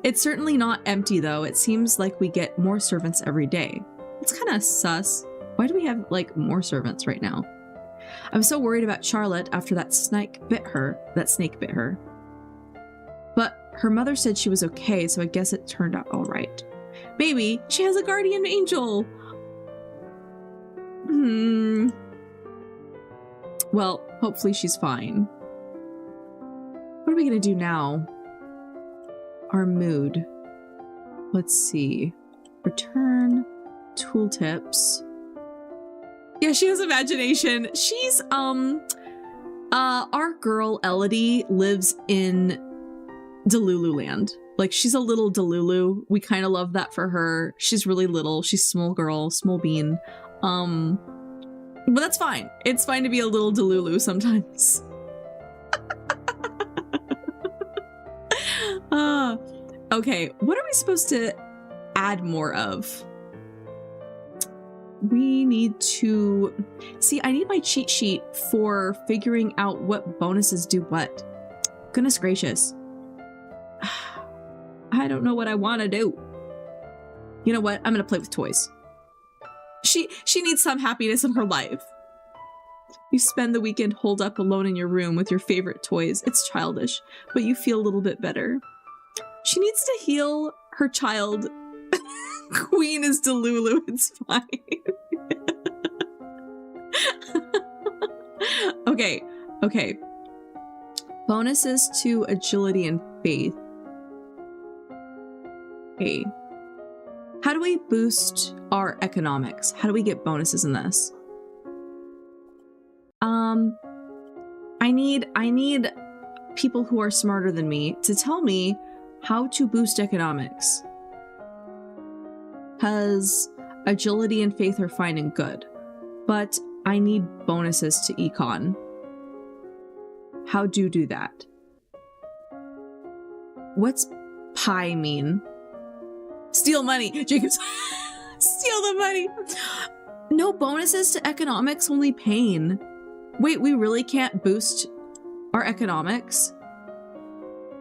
It's certainly not empty, though. It seems like we get more servants every day. It's kind of sus. Why do we have, like, more servants right now? I was so worried about Charlotte after that snake bit her. But her mother said she was okay, so I guess it turned out all right. Maybe she has a guardian angel. Well, Hopefully she's fine. What are we gonna do now? Our mood. Let's see. Return tooltips. Yeah, she has imagination. She's, our girl Elodie lives in Delulu land. Like, she's a little Delulu. We kind of love that for her. She's really little. She's small girl, small bean. But that's fine. It's fine to be a little Delulu sometimes. Okay, what are we supposed to add more of? We need to... See, I need my cheat sheet for figuring out what bonuses do what. Goodness gracious. I don't know what I want to do. You know what? I'm going to play with toys. She needs some happiness in her life. You spend the weekend holed up alone in your room with your favorite toys. It's childish, but you feel a little bit better. She needs to heal her child. Queen is Delulu. It's fine. Okay. Bonuses to agility and faith. Okay. How do we boost our economics? How do we get bonuses in this? I need people who are smarter than me to tell me how to boost economics. Because agility and faith are fine and good, but I need bonuses to econ. How do you do that? What's pi mean? Steal money, Jacobs. Steal the money. No bonuses to economics, only pain. Wait, we really can't boost our economics?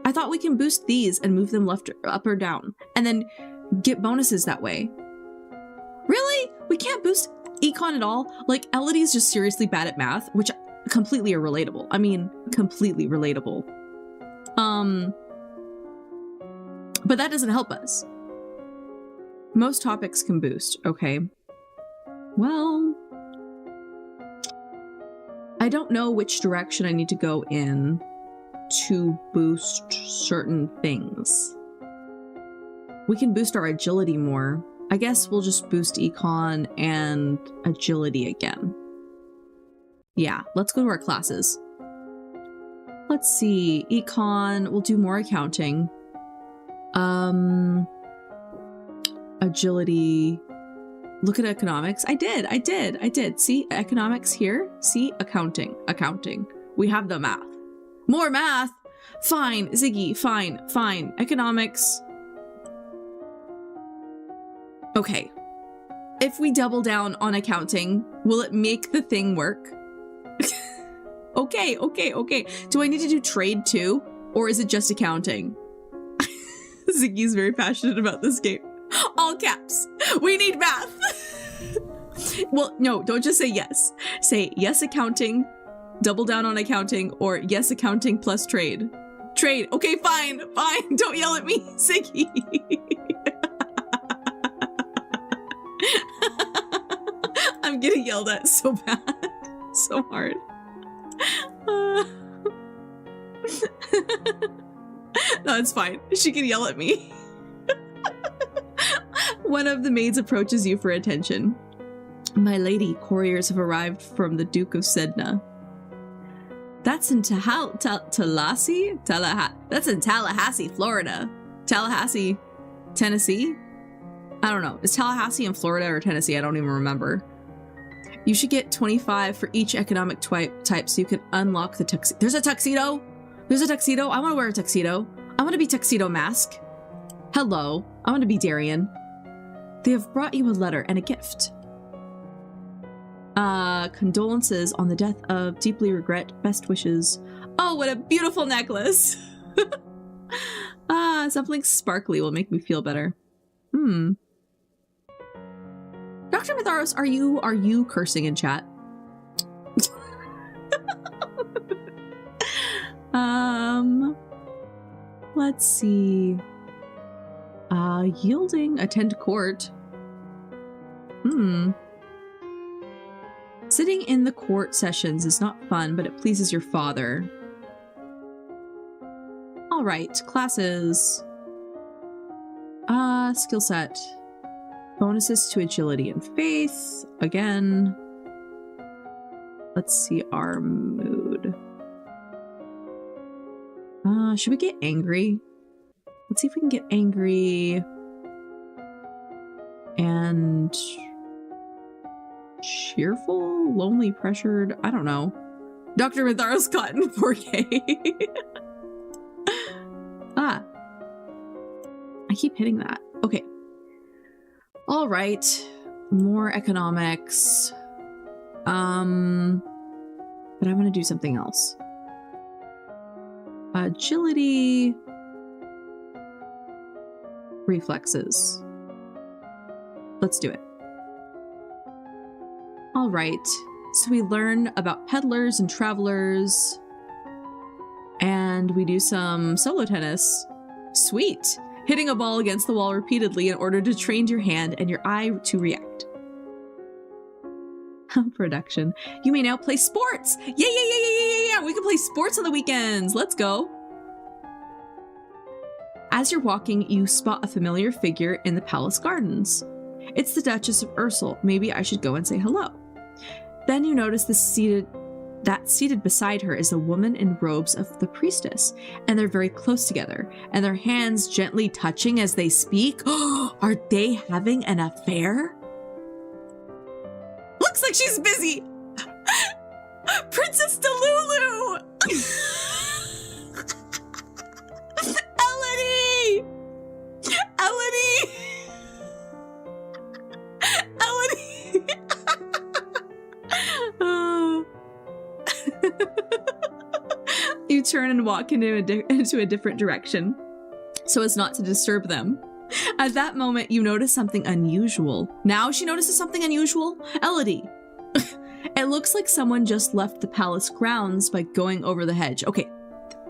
I thought we can boost these and move them left, up or down, and then get bonuses that way. Really? We can't boost econ at all? Like, Elodie's just seriously bad at math, which completely are relatable. I mean, completely relatable. But that doesn't help us. Most topics can boost. Okay. Well, I don't know which direction I need to go in to boost certain things. We can boost our agility more. I guess we'll just boost econ and agility again. Yeah, let's go to our classes. Let's see, econ, we'll do more accounting. Agility, look at economics. I did. See, economics here. See, accounting. We have the math. More math. Fine, Ziggy, fine. Economics. Okay. If we double down on accounting, will it make the thing work? Okay. Do I need to do trade too? Or is it just accounting? Ziggy's very passionate about this game. All caps. We need math. Well, no, don't just say yes. Say yes accounting, double down on accounting, or yes accounting plus trade. Trade. Okay, fine. Don't yell at me, Ziggy. I'm getting yelled at so bad. So hard. No, it's fine. She can yell at me. One of the maids approaches you for attention. My lady, couriers have arrived from the Duke of Sedna. That's in Tallahassee? That's in Tallahassee, Florida. Tallahassee, Tennessee? I don't know. Is Tallahassee in Florida or Tennessee? I don't even remember. You should get 25 for each economic type so you can unlock the tuxedo. There's a tuxedo? There's a tuxedo? I want to wear a tuxedo. I want to be Tuxedo Mask. Hello. I want to be Darian. They have brought you a letter and a gift. Condolences on the death of deeply regret. Best wishes. Oh, what a beautiful necklace. Something sparkly will make me feel better. Dr. Mitharos, are you cursing in chat? Let's see. Yielding, attend court. Sitting in the court sessions is not fun, but it pleases your father. All right, classes. Skill set. Bonuses to agility and faith. Again. Let's see our mood. Should we get angry? Let's see if we can get angry. And cheerful, lonely, pressured. I don't know. Dr. Mitharo's cotton 4K. I keep hitting that. Okay. All right. More economics. But I'm gonna do something else. Agility. Reflexes. Let's do it. All right. So we learn about peddlers and travelers. And we do some solo tennis. Sweet. Hitting a ball against the wall repeatedly in order to train your hand and your eye to react. Production. You may now play sports. Yeah. We can play sports on the weekends. Let's go. As you're walking, you spot a familiar figure in the palace gardens. It's the Duchess of Ursel. Maybe I should go and say hello. Then you notice that seated beside her is a woman in robes of the priestess, and they're very close together, and their hands gently touching as they speak. Are they having an affair? Looks like she's busy. Princess Delulu! Elodie! Elodie! You turn and walk into a different direction so as not to disturb them. At that moment, you notice something unusual. Now she notices something unusual? Elodie. It looks like someone just left the palace grounds by going over the hedge. Okay,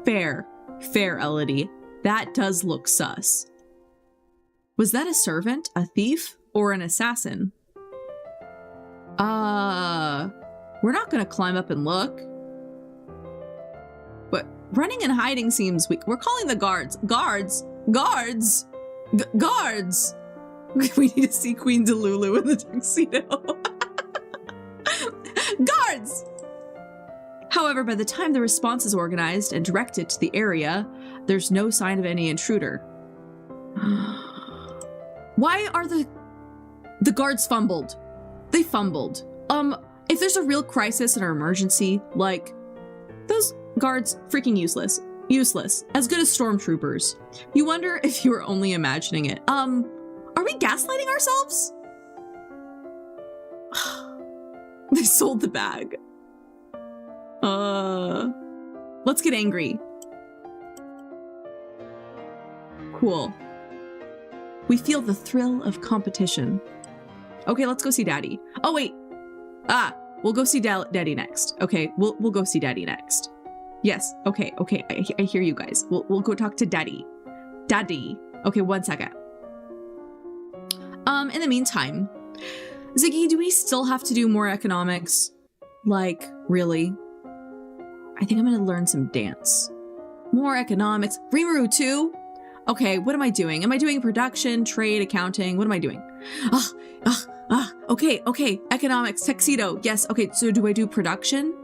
fair, Elodie. That does look sus. Was that a servant, a thief, or an assassin? We're not gonna climb up and look. But running and hiding seems weak. We're calling the guards. Guards! We need to see Queen Delulu in the tuxedo. Guards! However, by the time the response is organized and directed to the area, there's no sign of any intruder. Why are the guards fumbled? They fumbled. If there's a real crisis or emergency, like, those guards freaking useless. Useless. As good as stormtroopers. You wonder if you were only imagining it. Are we gaslighting ourselves? They sold the bag. Let's get angry. Cool. We feel the thrill of competition. Okay, let's go see Daddy. Oh, wait. We'll go see Daddy next. Okay, we'll go see Daddy next. Yes, okay. I hear you guys. We'll go talk to Daddy. Daddy. Okay, 1 second. In the meantime, Ziggy, do we still have to do more economics? Like, really? I think I'm gonna learn some dance. More economics. Rimuru too? Okay, what am I doing? Am I doing production, trade, accounting? What am I doing? Okay. Economics, tuxedo. Yes, okay, so do I do production?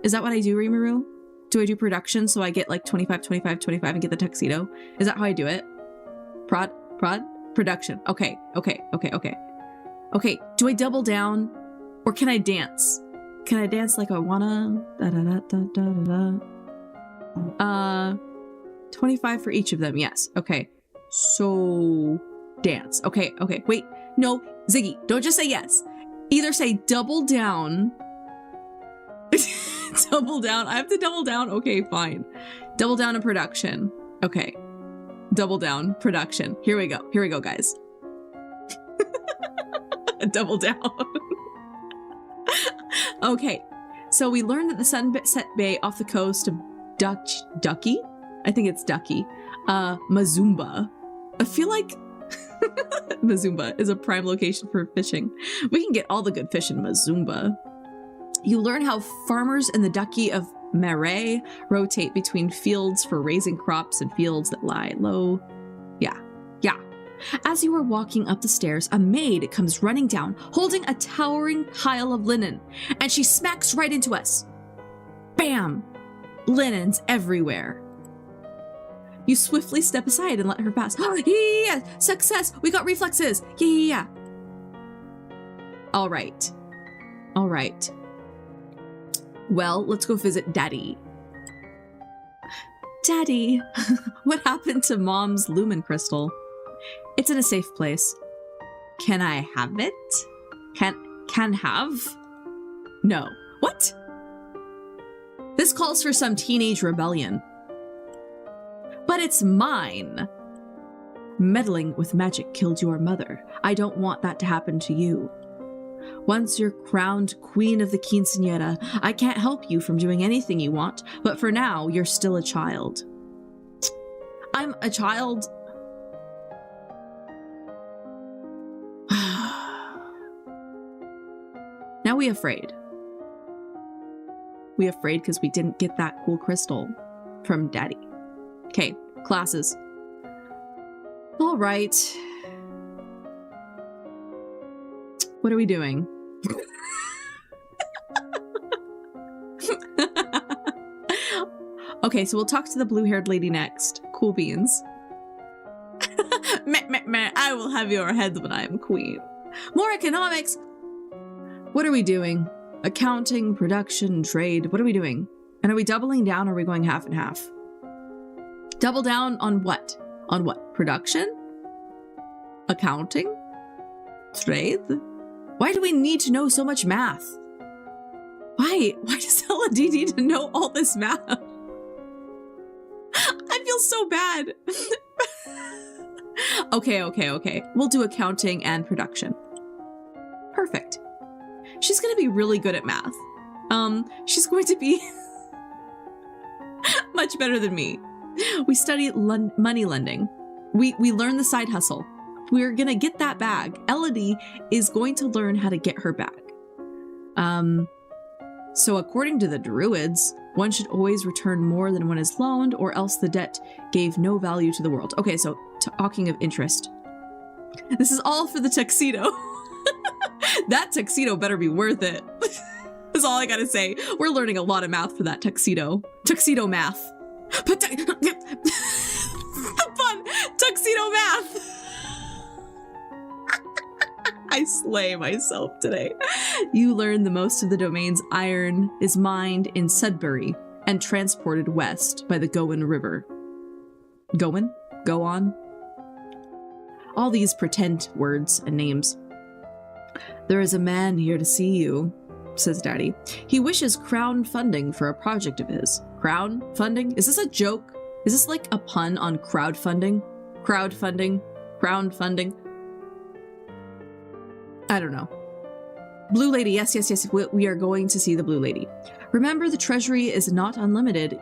Is that what I do, Rimuru? Do I do production so I get like 25, 25, 25 and get the tuxedo? Is that how I do it? Prod? Production. Okay. Okay, do I double down? Or can I dance? Can I dance like I wanna? 25 for each of them, yes. Okay, so dance. Okay, wait. No, Ziggy, don't just say yes. Either say double down. Double down. I have to double down. Okay, fine. Double down in production. Okay. Double down production. Here we go, guys. Double down. Okay. So we learned that the Sunset Bay off the coast of Ducky? I think it's Ducky. Mazumba. I feel like Mazumba is a prime location for fishing. We can get all the good fish in Mazumba. You learn how farmers in the Duchy of Marais rotate between fields for raising crops and fields that lie low. Yeah. As you are walking up the stairs, a maid comes running down, holding a towering pile of linen, and she smacks right into us. Bam! Linens everywhere. You swiftly step aside and let her pass. Oh, yeah. Success! We got reflexes! Yeah. All right. Well, let's go visit Daddy. Daddy, what happened to Mom's lumen crystal? It's in a safe place. Can I have it? Can have? No. What? This calls for some teenage rebellion. But it's mine. Meddling with magic killed your mother. I don't want that to happen to you. Once you're crowned queen of the quinceañera, I can't help you from doing anything you want, but for now, you're still a child. I'm a child. Now we afraid. We afraid because we didn't get that cool crystal from Daddy. Okay, classes. All right. What are we doing? Okay, so we'll talk to the blue-haired lady next. Cool beans. Meh, I will have your head when I am queen. More economics. What are we doing? Accounting, production, trade. What are we doing? And are we doubling down or are we going half and half? Double down on what? On what? Production? Accounting? Trade? Why do we need to know so much math? Why does LD need to know all this math? I feel so bad. Okay. We'll do accounting and production. Perfect. She's going to be really good at math. She's going to be much better than me. We study money lending. We learn the side hustle. We're going to get that bag. Elodie is going to learn how to get her bag. So according to the druids, one should always return more than one is loaned, or else the debt gave no value to the world. Okay, so talking of interest. This is all for the tuxedo. That tuxedo better be worth it. That's all I gotta say. We're learning a lot of math for that tuxedo. Tuxedo math. The fun tuxedo math. I slay myself today. You learn the most of the domain's iron is mined in Sudbury and transported west by the Gowan River. Gowan? Go on? All these pretend words and names. There is a man here to see you, says Daddy. He wishes crown funding for a project of his. Crown funding? Is this a joke? Is this like a pun on crowdfunding? Crowdfunding? Crowdfunding? I don't know. Blue Lady, yes. We are going to see the Blue Lady. Remember, the treasury is not unlimited.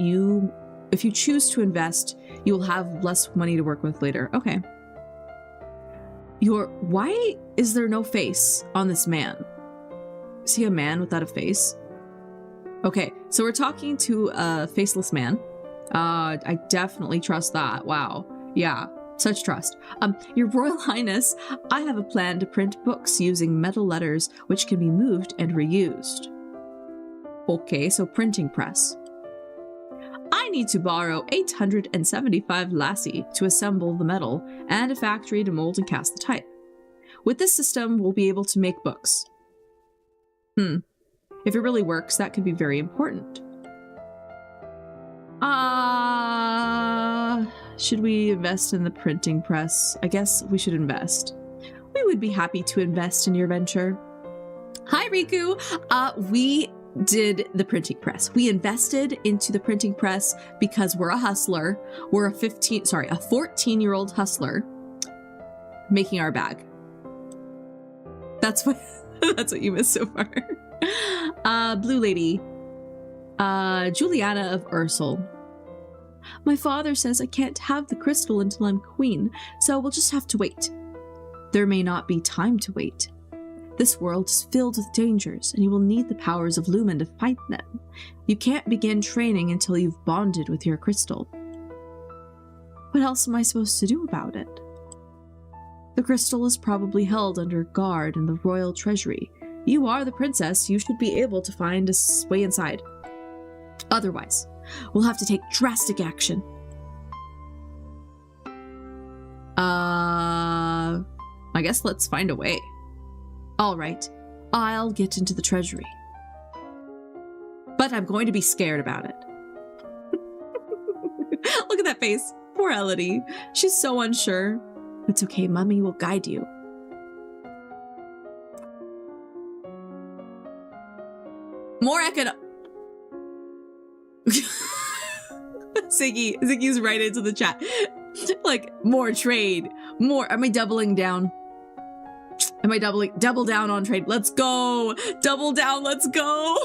If you choose to invest, you will have less money to work with later. Okay. Why is there no face on this man? Is he a man without a face? Okay, so we're talking to a faceless man. I definitely trust that. Wow. Yeah. Such trust. Your Royal Highness, I have a plan to print books using metal letters which can be moved and reused. Okay, so printing press. I need to borrow 875 lassie to assemble the metal and a factory to mold and cast the type. With this system, we'll be able to make books. If it really works, that could be very important. Should we invest in the printing press? I guess we should invest. We would be happy to invest in your venture. Hi, Riku. We did the printing press. We invested into the printing press because we're a hustler. We're a 14-year-old hustler making our bag. That's what you missed so far. Blue Lady. Juliana of Ursel. My father says I can't have the crystal until I'm queen, so we'll just have to wait. There may not be time to wait. This world is filled with dangers, and you will need the powers of Lumen to fight them. You can't begin training until you've bonded with your crystal. What else am I supposed to do about it? The crystal is probably held under guard in the royal treasury. You are the princess. You should be able to find a way inside. Otherwise, we'll have to take drastic action. I guess let's find a way. All right, I'll get into the treasury. But I'm going to be scared about it. Look at that face. Poor Elodie. She's so unsure. It's okay, Mummy will guide you. More Ziggy's right into the chat. Like, more trade. More. Am I doubling down? Am I double down on trade? Let's go. Double down. Let's go.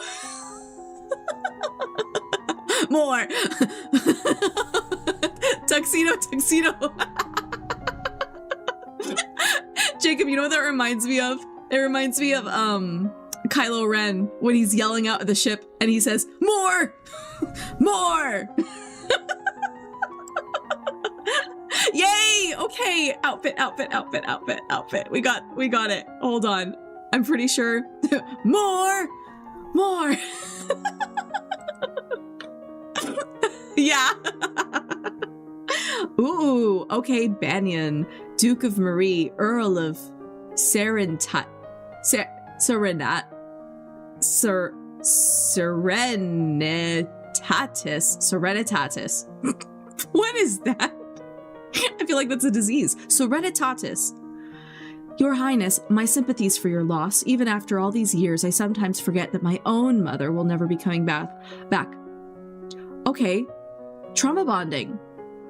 More. Tuxedo. Jacob, you know what that reminds me of? It reminds me of Kylo Ren when he's yelling out at the ship and he says, "More! More!" Yay! Okay, outfit. We got it. Hold on. I'm pretty sure. More! Yeah. Ooh, okay, Banyan, Duke of Marie, Earl of Serenitatis. What is that? I feel like that's a disease. Serenitatis. Your Highness, my sympathies for your loss. Even after all these years, I sometimes forget that my own mother will never be coming back. Okay, trauma bonding.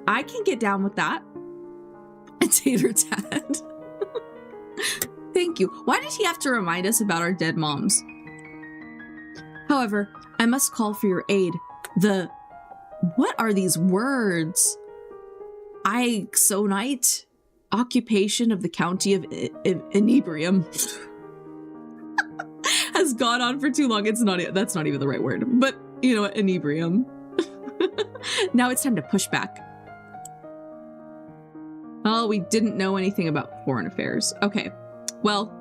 I can get down with that. Tater tat. Thank you. Why did he have to remind us about our dead moms? However, I must call for your aid. What are these words? Ixonite? Occupation of the county of Inebrium. Has gone on for too long. That's not even the right word. But, you know what, Inebrium. Now it's time to push back. Oh, we didn't know anything about foreign affairs. Okay, well,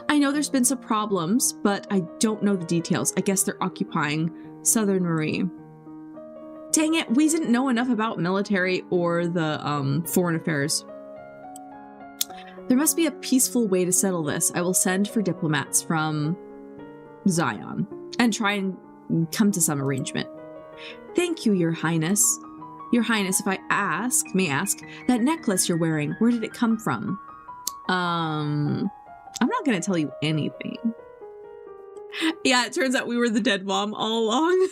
I know there's been some problems, but I don't know the details. I guess they're occupying Southern Marie. Dang it, we didn't know enough about military or the foreign affairs. There must be a peaceful way to settle this. I will send for diplomats from Zion and try and come to some arrangement. Thank you, Your Highness. Your Highness, if I may ask, that necklace you're wearing, where did it come from? I'm not gonna tell you anything. Yeah, it turns out we were the dead mom all along.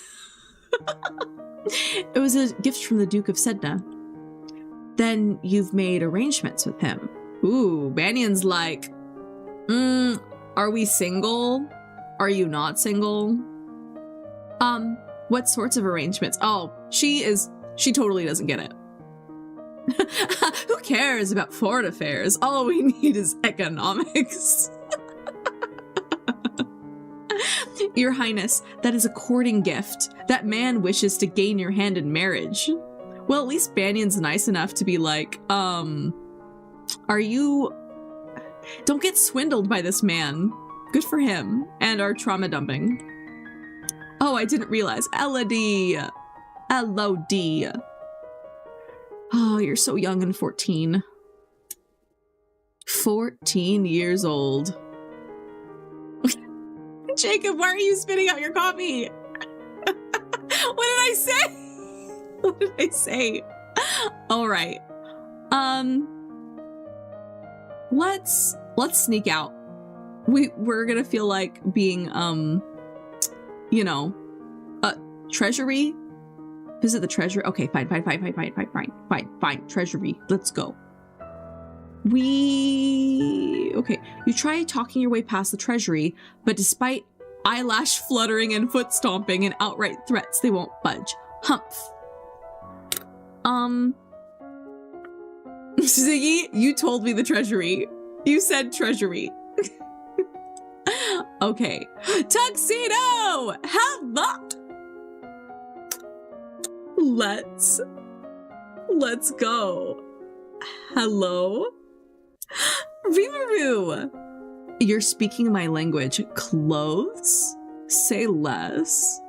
It was a gift from the Duke of Sedna. Then you've made arrangements with him. Ooh, Banyan's like, are we single? Are you not single? What sorts of arrangements? Oh, she totally doesn't get it. Who cares about foreign affairs? All we need is economics. Your Highness, that is a courting gift. That man wishes to gain your hand in marriage. Well, at least Banyan's nice enough to be like, are you... Don't get swindled by this man. Good for him. And our trauma dumping. Oh, I didn't realize. Elodie. Elodie. Oh, you're so young and 14. 14 years old. Jacob, why are you spitting out your coffee? What did I say? What did I say? All right. Let's sneak out. We're gonna feel like being, you know, treasury. Visit the treasury. Okay, fine. Treasury. Let's go. Okay. You try talking your way past the treasury, but despite eyelash fluttering and foot stomping and outright threats, they won't budge. Humph. Ziggy, you told me the treasury. You said treasury. Okay. Tuxedo! Hello! Let's go. Hello? Rimuru! You're speaking my language. Clothes? Say less.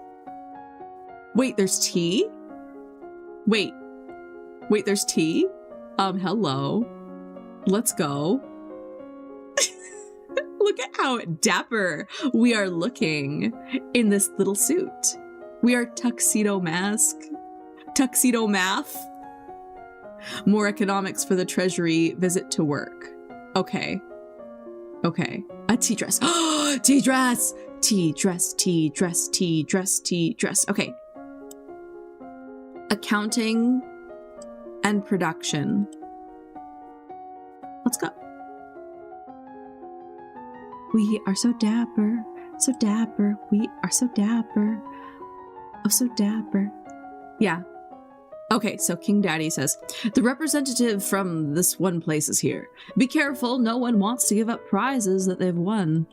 Wait, there's tea? Wait, there's tea? Hello. Let's go. Look at how dapper we are looking in this little suit. We are tuxedo mask. Tuxedo math. More economics for the treasury. Visit to work. Okay. Okay. A tea dress. Tea dress! Tea dress, tea dress, tea dress, tea dress. Okay. Accounting and production. Let's go. We are so dapper, so dapper. We are so dapper. Oh, so dapper. Yeah. Okay, so King Daddy says, the representative from this one place is here. Be careful, no one wants to give up prizes that they've won.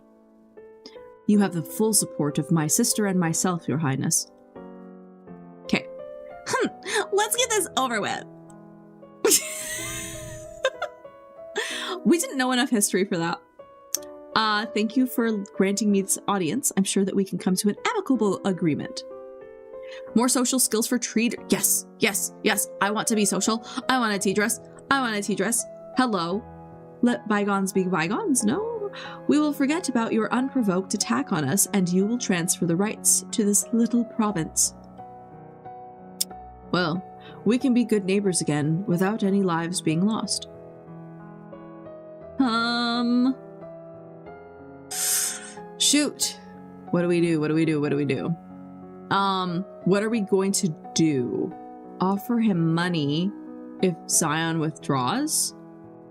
You have the full support of my sister and myself, Your Highness. Okay. Let's get this over with. We didn't know enough history for that. Thank you for granting me this audience. I'm sure that we can come to an amicable agreement. More social skills for treat. Yes, yes, yes. I want to be social. I want a tea dress. I want a tea dress. Hello. Let bygones be bygones. No, we will forget about your unprovoked attack on us and you will transfer the rights to this little province. Well, we can be good neighbors again without any lives being lost. Shoot. What do we do? What do we do? What do we do? What are we going to do? Offer him money if Zion withdraws?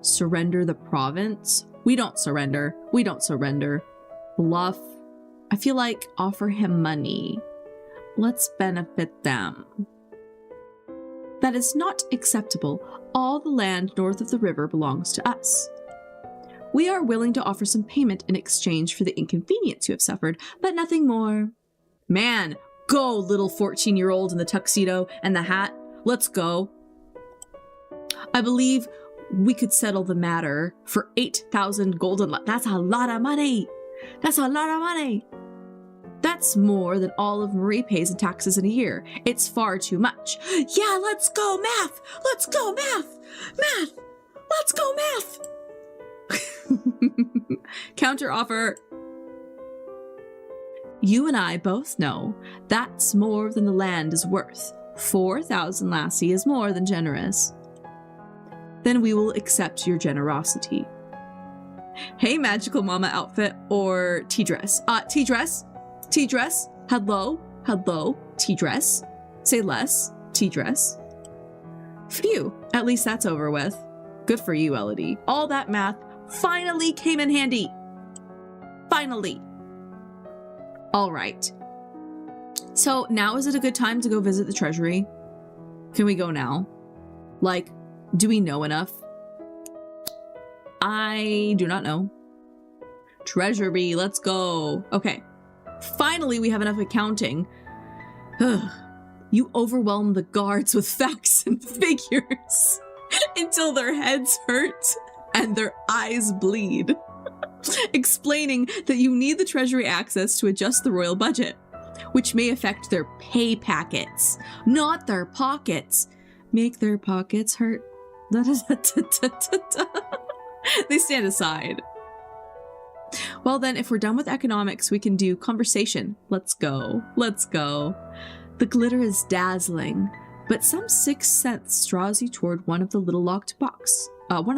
Surrender the province? We don't surrender. We don't surrender. Bluff. I feel like offer him money. Let's benefit them. That is not acceptable. All the land north of the river belongs to us. We are willing to offer some payment in exchange for the inconvenience you have suffered, but nothing more. Man, go, little 14-year-old in the tuxedo and the hat. Let's go. I believe we could settle the matter for 8,000 golden. That's a lot of money. That's a lot of money. That's more than all of Marie pays in taxes in a year. It's far too much. Yeah, let's go math. Let's go math. Math. Let's go math. Counter offer. You and I both know that's more than the land is worth. 4,000 lassie is more than generous. Then we will accept your generosity. Hey, magical mama outfit or tea dress? Tea dress. Tea dress. Hello. Hello. Tea dress. Say less. Tea dress. Phew. At least that's over with. Good for you, Elodie. All that math finally came in handy. Finally. All right. So now is it a good time to go visit the treasury? Can we go now? Like, do we know enough? I do not know. Treasury, let's go. Okay. Finally, we have enough accounting. You overwhelm the guards with facts and figures until their heads hurt and their eyes bleed. Explaining that you need the treasury access to adjust the royal budget, which may affect their pay packets, not their pockets. Make their pockets hurt. They stand aside. Well then, if we're done with economics, we can do conversation. Let's go. Let's go. The glitter is dazzling, but some sixth sense draws you toward one of the little locked box. One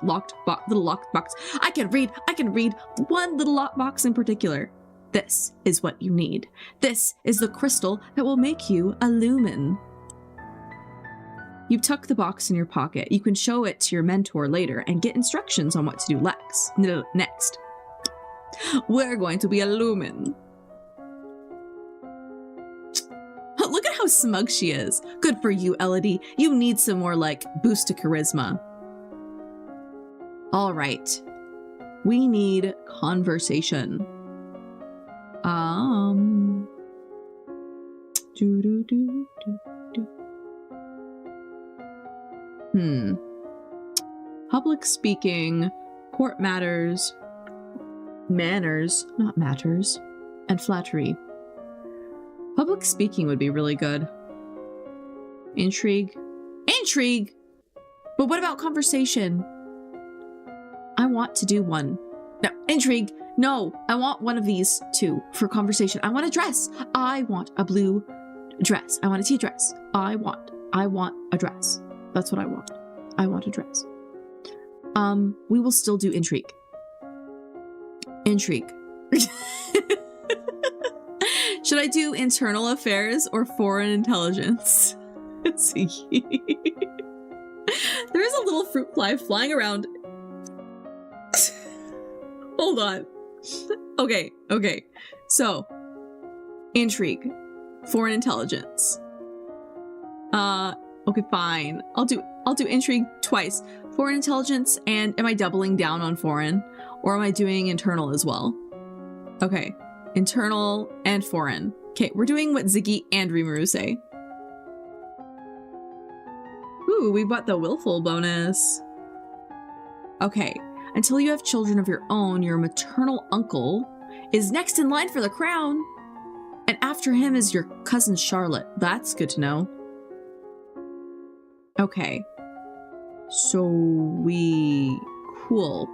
locked little locked box. I can read one little locked box in particular. This is what you need. This is the crystal that will make you a lumen. You tuck the box in your pocket. You can show it to your mentor later and get instructions on what to do next. We're going to be a lumen. Look at how smug she is. Good for you, Elodie. You need some more, like, boost to charisma. All right. We need conversation. Do, do, do, do, do. Public speaking, court matters, manners, not matters, and flattery. Public speaking would be really good. Intrigue. Intrigue! But what about conversation? I want to do one. No, intrigue. No, I want one of these two for conversation. I want a dress. I want a blue dress. I want a tea dress. I want a dress. That's what I want. I want a dress. We will still do intrigue. Intrigue. Should I do internal affairs or foreign intelligence? Let's see. There is a little fruit fly flying around. Hold on. Okay. So, intrigue, foreign intelligence. Okay, fine. I'll do intrigue twice. Foreign intelligence, and am I doubling down on foreign? Or am I doing internal as well? Okay, internal and foreign. Okay, we're doing what Ziggy and Rimuru say. Ooh, we got the willful bonus. Okay, until you have children of your own, your maternal uncle is next in line for the crown. And after him is your cousin Charlotte. That's good to know. Okay. So cool.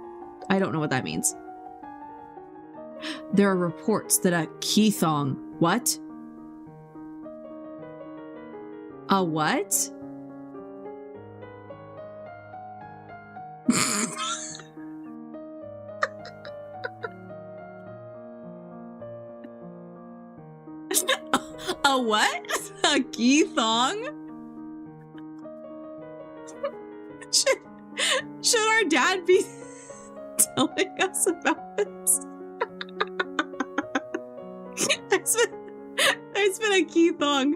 I don't know what that means. There are reports that a Keithong. What? A what? A what? A Keithong? Should our dad be telling us about this? There's been a Keithong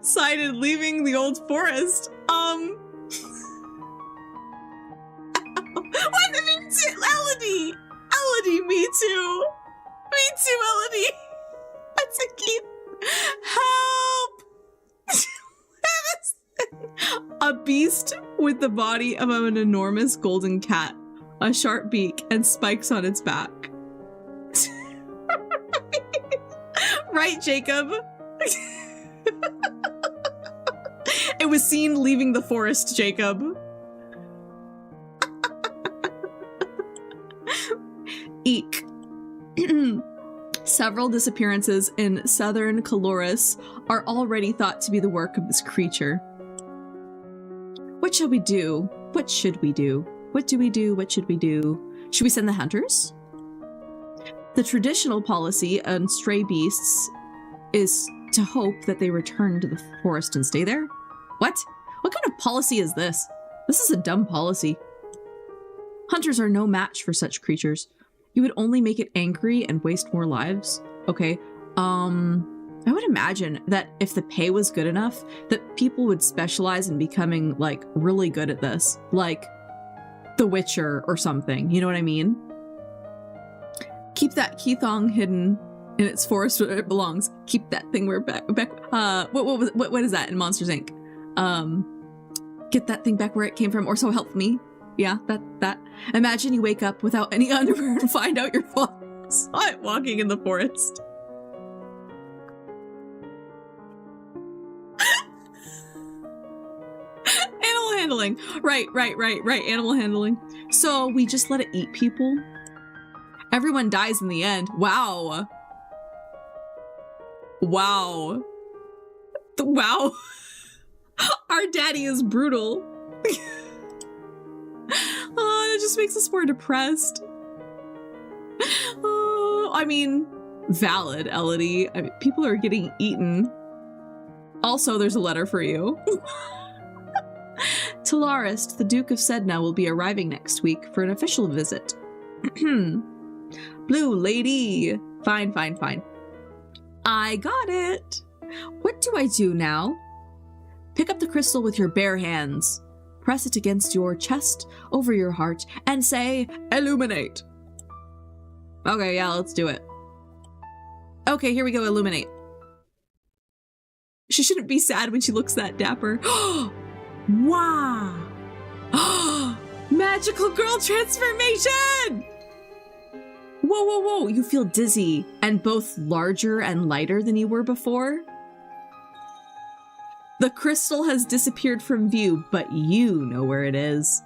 sighted leaving the old forest. What? Me too, Elodie! Elodie, me too! Me too, Elodie! That's a Keith. Help! A beast with the body of an enormous golden cat, a sharp beak, and spikes on its back. Right, Jacob? It was seen leaving the forest, Jacob. Eek. Several disappearances in southern Caloris are already thought to be the work of this creature. What shall we do? What should we do? What do we do? What should we do? Should we send the hunters? The traditional policy on stray beasts is to hope that they return to the forest and stay there. What? What kind of policy is this? This is a dumb policy. Hunters are no match for such creatures. You would only make it angry and waste more lives. Okay, I would imagine that if the pay was good enough, that people would specialize in becoming, like, really good at this. Like, The Witcher or something, you know what I mean? Keep that Keithong hidden in its forest where it belongs. Keep that thing where what is that in Monsters, Inc? Get that thing back where it came from, or so help me. Yeah, that. Imagine you wake up without any underwear and find out your father saw it walking in the forest. Animal handling. Right. Animal handling. So we just let it eat people? Everyone dies in the end. Wow. Wow. Wow. Our daddy is brutal. Oh, that just makes us more depressed. Oh, I mean, valid, Elodie. I mean, people are getting eaten. Also, there's a letter for you. Talarist, the Duke of Sedna, will be arriving next week for an official visit. Blue lady. Fine. I got it. What do I do now? Pick up the crystal with your bare hands. Press it against your chest, over your heart, and say, illuminate. Okay, yeah, let's do it. Okay, here we go, illuminate. She shouldn't be sad when she looks that dapper. Wow. Magical girl transformation! Whoa, whoa, whoa. You feel dizzy and both larger and lighter than you were before. The crystal has disappeared from view, but you know where it is.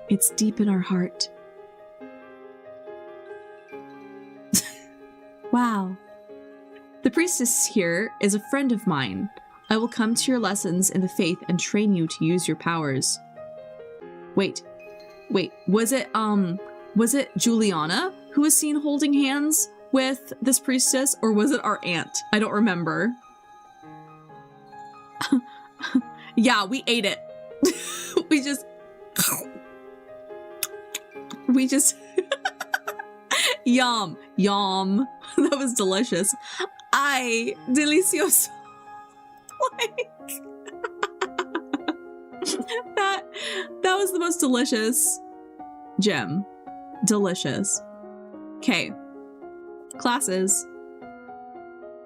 It's deep in our heart. Wow. The priestess here is a friend of mine. I will come to your lessons in the faith and train you to use your powers. Wait, was it Juliana who was seen holding hands with this priestess, or was it our aunt? I don't remember. Yeah, we ate it. we just Yum. That was delicious. Ay, delicioso. Like, that was the most delicious gem. Delicious. Okay. Classes.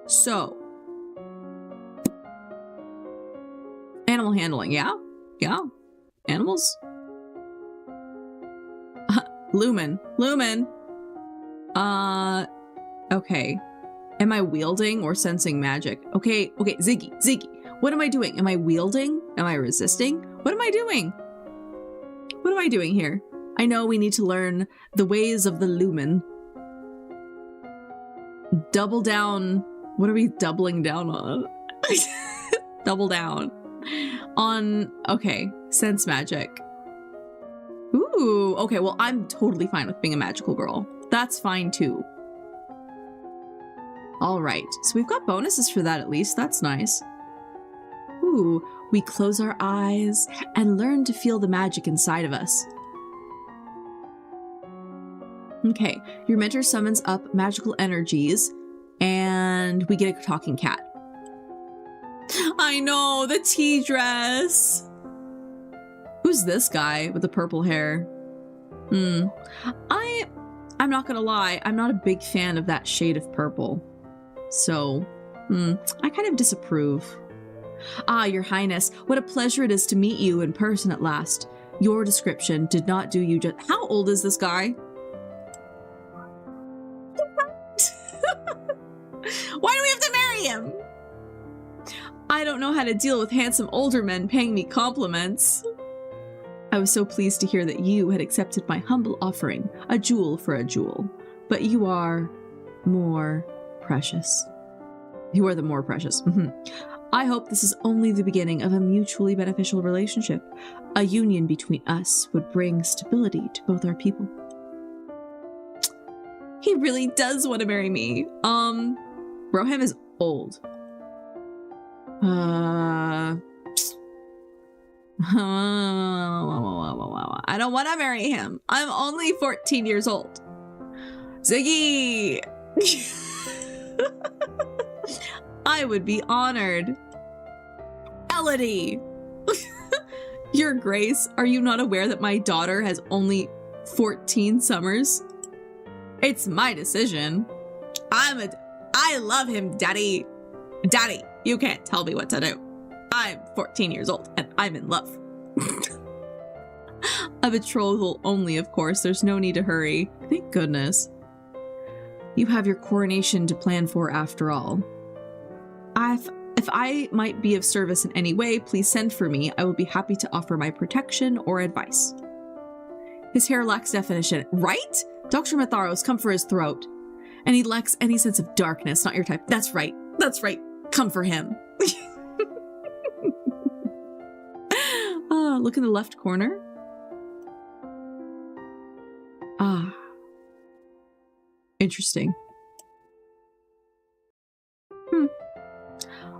So. Animal handling, yeah? Yeah. Animals? Lumen. Okay. Am I wielding or sensing magic? Okay, Ziggy. What am I doing? Am I wielding? Am I resisting? What am I doing? What am I doing here? I know we need to learn the ways of the lumen. Double down. What are we doubling down on? Double down. On, okay, sense magic. Ooh, okay, well, I'm totally fine with being a magical girl. That's fine too. All right, so we've got bonuses for that at least. That's nice. Ooh, we close our eyes and learn to feel the magic inside of us. Okay, your mentor summons up magical energies and we get a talking cat. I know, the tea dress. Who's this guy with the purple hair? I'm not gonna lie, I'm not a big fan of that shade of purple. So, I kind of disapprove. Ah, Your Highness, what a pleasure it is to meet you in person at last. Your description did not do you How old is this guy? Why do we have to marry him? I don't know how to deal with handsome older men paying me compliments. I was so pleased to hear that you had accepted my humble offering, a jewel for a jewel. But you are more precious. You are the more precious. I hope this is only the beginning of a mutually beneficial relationship. A union between us would bring stability to both our people. He really does want to marry me. Roham is old. I don't want to marry him. I'm only 14 years old. Ziggy! I would be honored. Elodie! Your Grace, are you not aware that my daughter has only 14 summers? It's my decision. I love him, Daddy. Daddy, you can't tell me what to do. I'm 14 years old and I'm in love. A betrothal only, of course. There's no need to hurry. Thank goodness. You have your coronation to plan for after all. If I might be of service in any way, please send for me. I will be happy to offer my protection or advice. His hair lacks definition, right? Dr. Matharos, come for his throat. And he lacks any sense of darkness, not your type. That's right. That's right. Come for him. Look in the left corner. Ah. Interesting.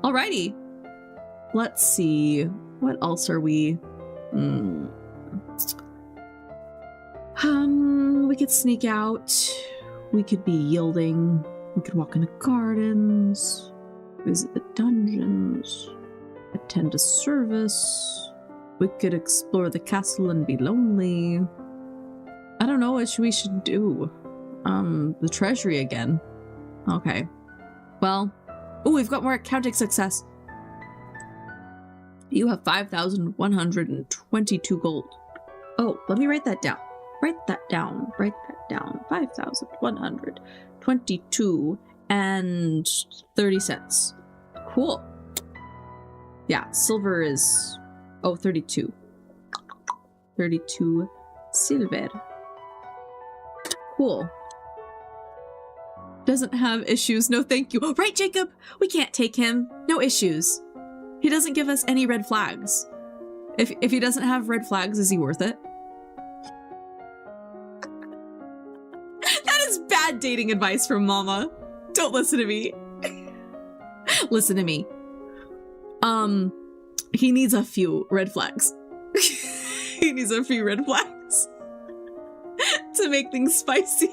Alrighty. Let's see. What else are we? We could sneak out. We could be yielding. We could walk in the gardens. Visit the dungeons. Attend a service. We could explore the castle and be lonely. I don't know what we should do. The treasury again. Okay. Well. Oh, we've got more accounting success. You have 5,122 gold. Oh, let me write that down. Write that down. 5,122 and 30 cents. Cool. Yeah, silver is... Oh, 32. 32 silver. Cool. Doesn't have issues. No, thank you. Oh, right, Jacob? We can't take him. No issues. He doesn't give us any red flags. If he doesn't have red flags, is he worth it? That is bad dating advice from Mama. Don't listen to me. Listen to me. He needs a few red flags. He needs a few red flags to make things spicy.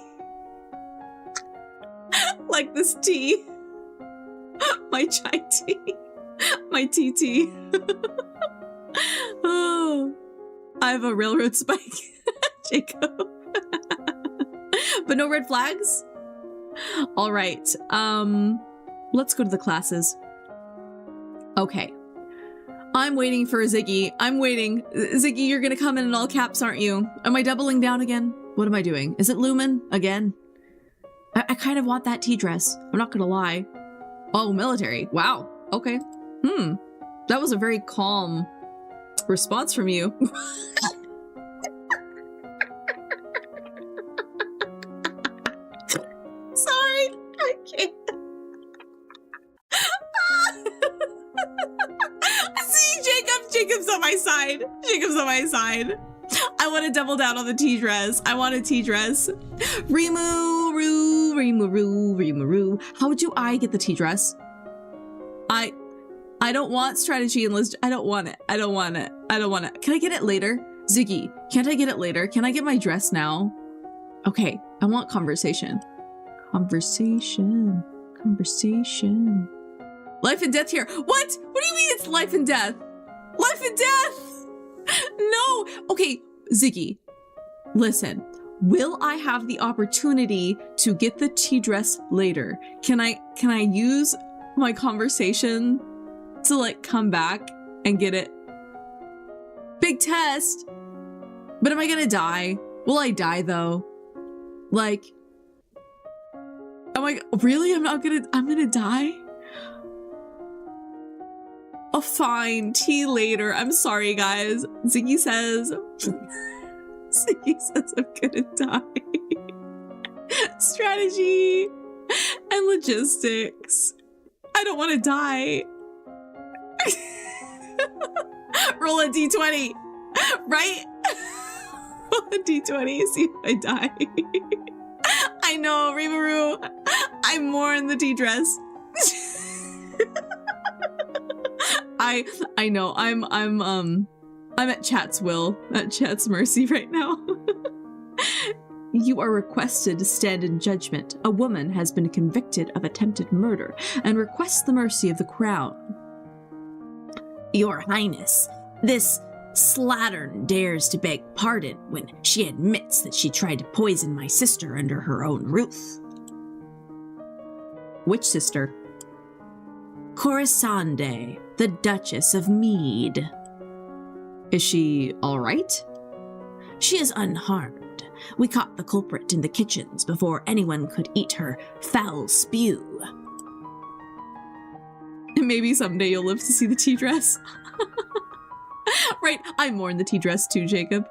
Like this tea. My chai tea. My TT. Oh, I have a railroad spike, Jacob. But no red flags? All right. Let's go to the classes. Okay. I'm waiting for Ziggy. I'm waiting. Ziggy, you're gonna come in all caps, aren't you? Am I doubling down again? What am I doing? Is it Lumen again? I kind of want that tea dress. I'm not gonna lie. Oh, military. Wow. Okay. That was a very calm response from you. Sorry, I can't. See, Jacob's on my side. Jacob's on my side. I want to double down on the tea dress. I want a tea dress. Rimu. How would I get the tea dress? I don't want strategy and list. I don't want it. I don't want it. I don't want it. Can I get it later? Ziggy, can't I get it later? Can I get my dress now? Okay, I want conversation. Conversation. Life and death here. What? What do you mean it's life and death? Life and death! No! Okay, Ziggy, listen. Will I have the opportunity to get the tea dress later? Can I use my conversation to like come back and get it? Big test. But am I gonna die? Will I die though? Like, am I really? I'm gonna die? Oh, fine. Tea later. I'm sorry, guys. Ziggy says I'm gonna die. Strategy and logistics. I don't want to die. Roll a d20, right? Roll a d20, see if I die. I know, Rimuru. I'm more in the tea dress. I know. I'm at Chat's will, at Chat's mercy right now. You are requested to stand in judgment. A woman has been convicted of attempted murder and requests the mercy of the crown. Your Highness, this slattern dares to beg pardon when she admits that she tried to poison my sister under her own roof. Which sister? Corisande, the Duchess of Mead. Is she all right? She is unharmed. We caught the culprit in the kitchens before anyone could eat her foul spew. Maybe someday you'll live to see the tea dress. Right, I'm more in the tea dress too, Jacob.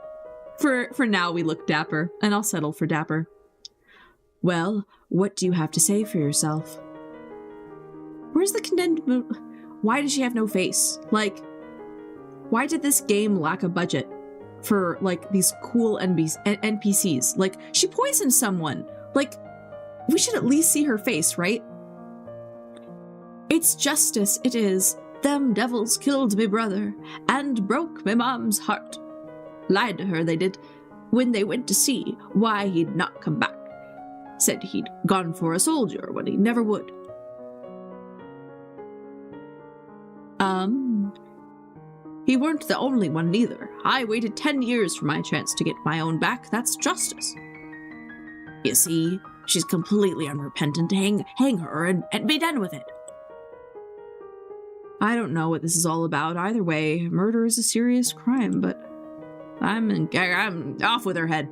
For now, we look dapper, and I'll settle for dapper. Well, what do you have to say for yourself? Where's the condemned? Why does she have no face? Like, why did this game lack a budget for, like, these cool NPCs? Like, she poisoned someone. Like, we should at least see her face, right? It's justice, it is. Them devils killed me brother and broke me mom's heart. Lied to her, they did, when they went to see why he'd not come back. Said he'd gone for a soldier when he never would. He weren't the only one neither. I waited 10 years for my chance to get my own back. That's justice. You see, she's completely unrepentant. Hang her and be done with it. I don't know what this is all about. Either way, murder is a serious crime, but I'm off with her head.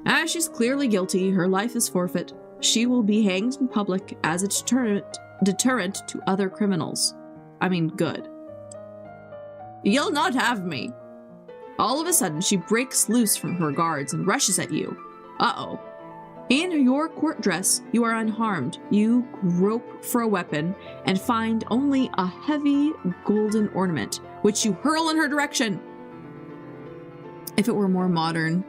As she's clearly guilty, her life is forfeit. She will be hanged in public as a deterrent to other criminals. I mean, good. You'll not have me. All of a sudden, she breaks loose from her guards and rushes at you. Uh-oh. In your court dress, you are unharmed. You grope for a weapon and find only a heavy golden ornament, which you hurl in her direction. If it were more modern,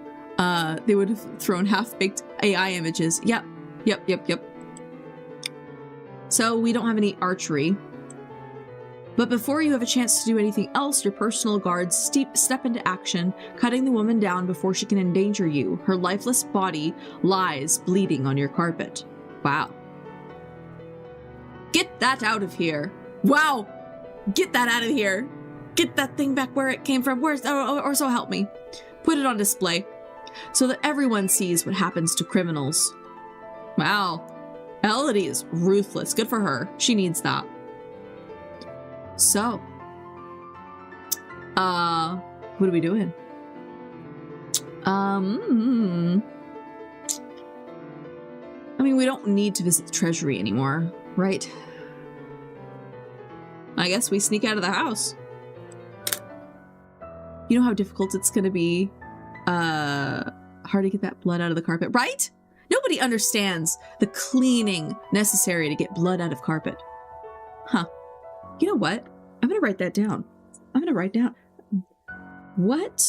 they would have thrown half-baked AI images. Yep. So we don't have any archery. But before you have a chance to do anything else, your personal guards step into action, cutting the woman down before she can endanger you. Her lifeless body lies bleeding on your carpet. Wow. Get that out of here. Wow. Get that out of here. Get that thing back where it came from. Or so help me. Put it on display so that everyone sees what happens to criminals. Wow. Elodie is ruthless. Good for her. She needs that. So, what are we doing? I mean, we don't need to visit the treasury anymore, right? I guess we sneak out of the house. You know how difficult it's gonna be, hard to get that blood out of the carpet, right? Nobody understands the cleaning necessary to get blood out of carpet. Huh. You know what? I'm going to write that down. I'm going to write down what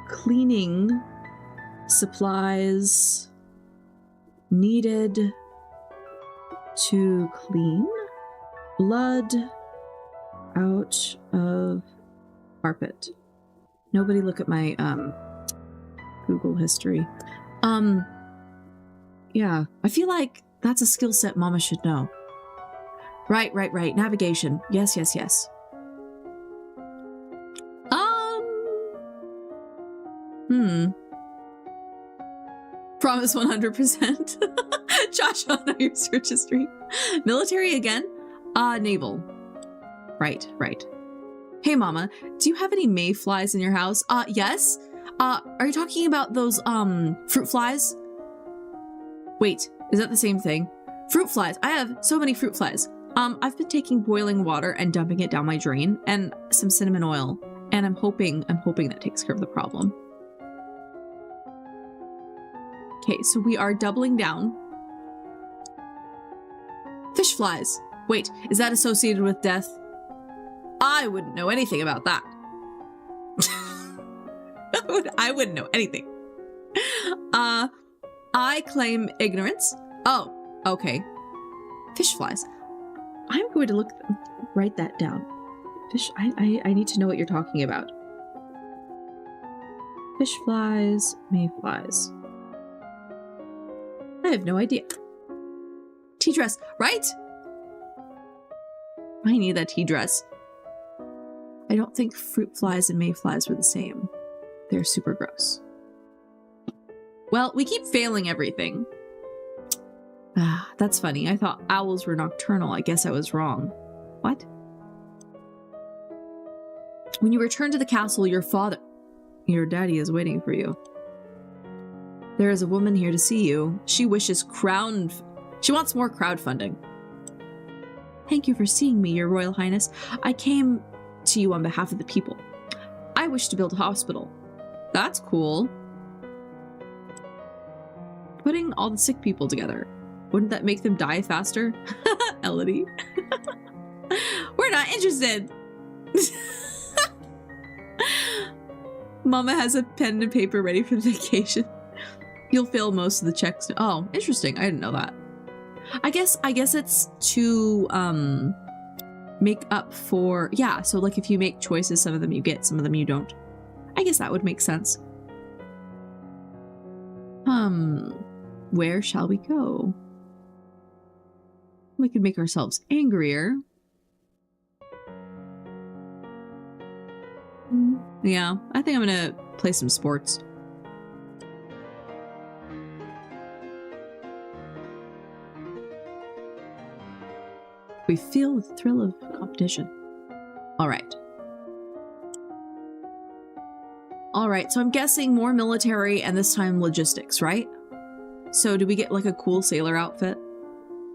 cleaning supplies needed to clean blood out of carpet. Nobody look at my Google history. Yeah, I feel like that's a skill set Mama should know. Right. Navigation. Yes. Promise 100%. Josh, on your search history. Military again? Naval. Right. Hey, Mama, do you have any mayflies in your house? Yes. Are you talking about those, fruit flies? Wait, is that the same thing? Fruit flies. I have so many fruit flies. I've been taking boiling water and dumping it down my drain and some cinnamon oil, and I'm hoping that takes care of the problem. Okay, so we are doubling down. Fish flies. Wait, is that associated with death? I wouldn't know anything about that. I wouldn't know anything. I claim ignorance. Oh, okay. Fish flies. I'm going to write that down. Fish, I need to know what you're talking about. Fish flies, mayflies. I have no idea. Tea dress, right? I need that tea dress. I don't think fruit flies and mayflies were the same. They're super gross. Well, we keep failing everything. Ah, that's funny. I thought owls were nocturnal. I guess I was wrong. What? When you return to the castle, your daddy is waiting for you. There is a woman here to see you. She wants more crowdfunding. Thank you for seeing me, Your Royal Highness. I came to you on behalf of the people. I wish to build a hospital. That's cool. Putting all the sick people together. Wouldn't that make them die faster? Elodie. We're not interested. Mama has a pen and paper ready for the vacation. You'll fail most of the checks. Oh, interesting. I didn't know that. I guess it's to make up for, yeah, so like if you make choices, some of them you get, some of them you don't. I guess that would make sense. Where shall we go? We could make ourselves angrier. Yeah, I think I'm gonna play some sports. We feel the thrill of competition. All right. All right, so I'm guessing more military and this time logistics, right? So do we get like a cool sailor outfit?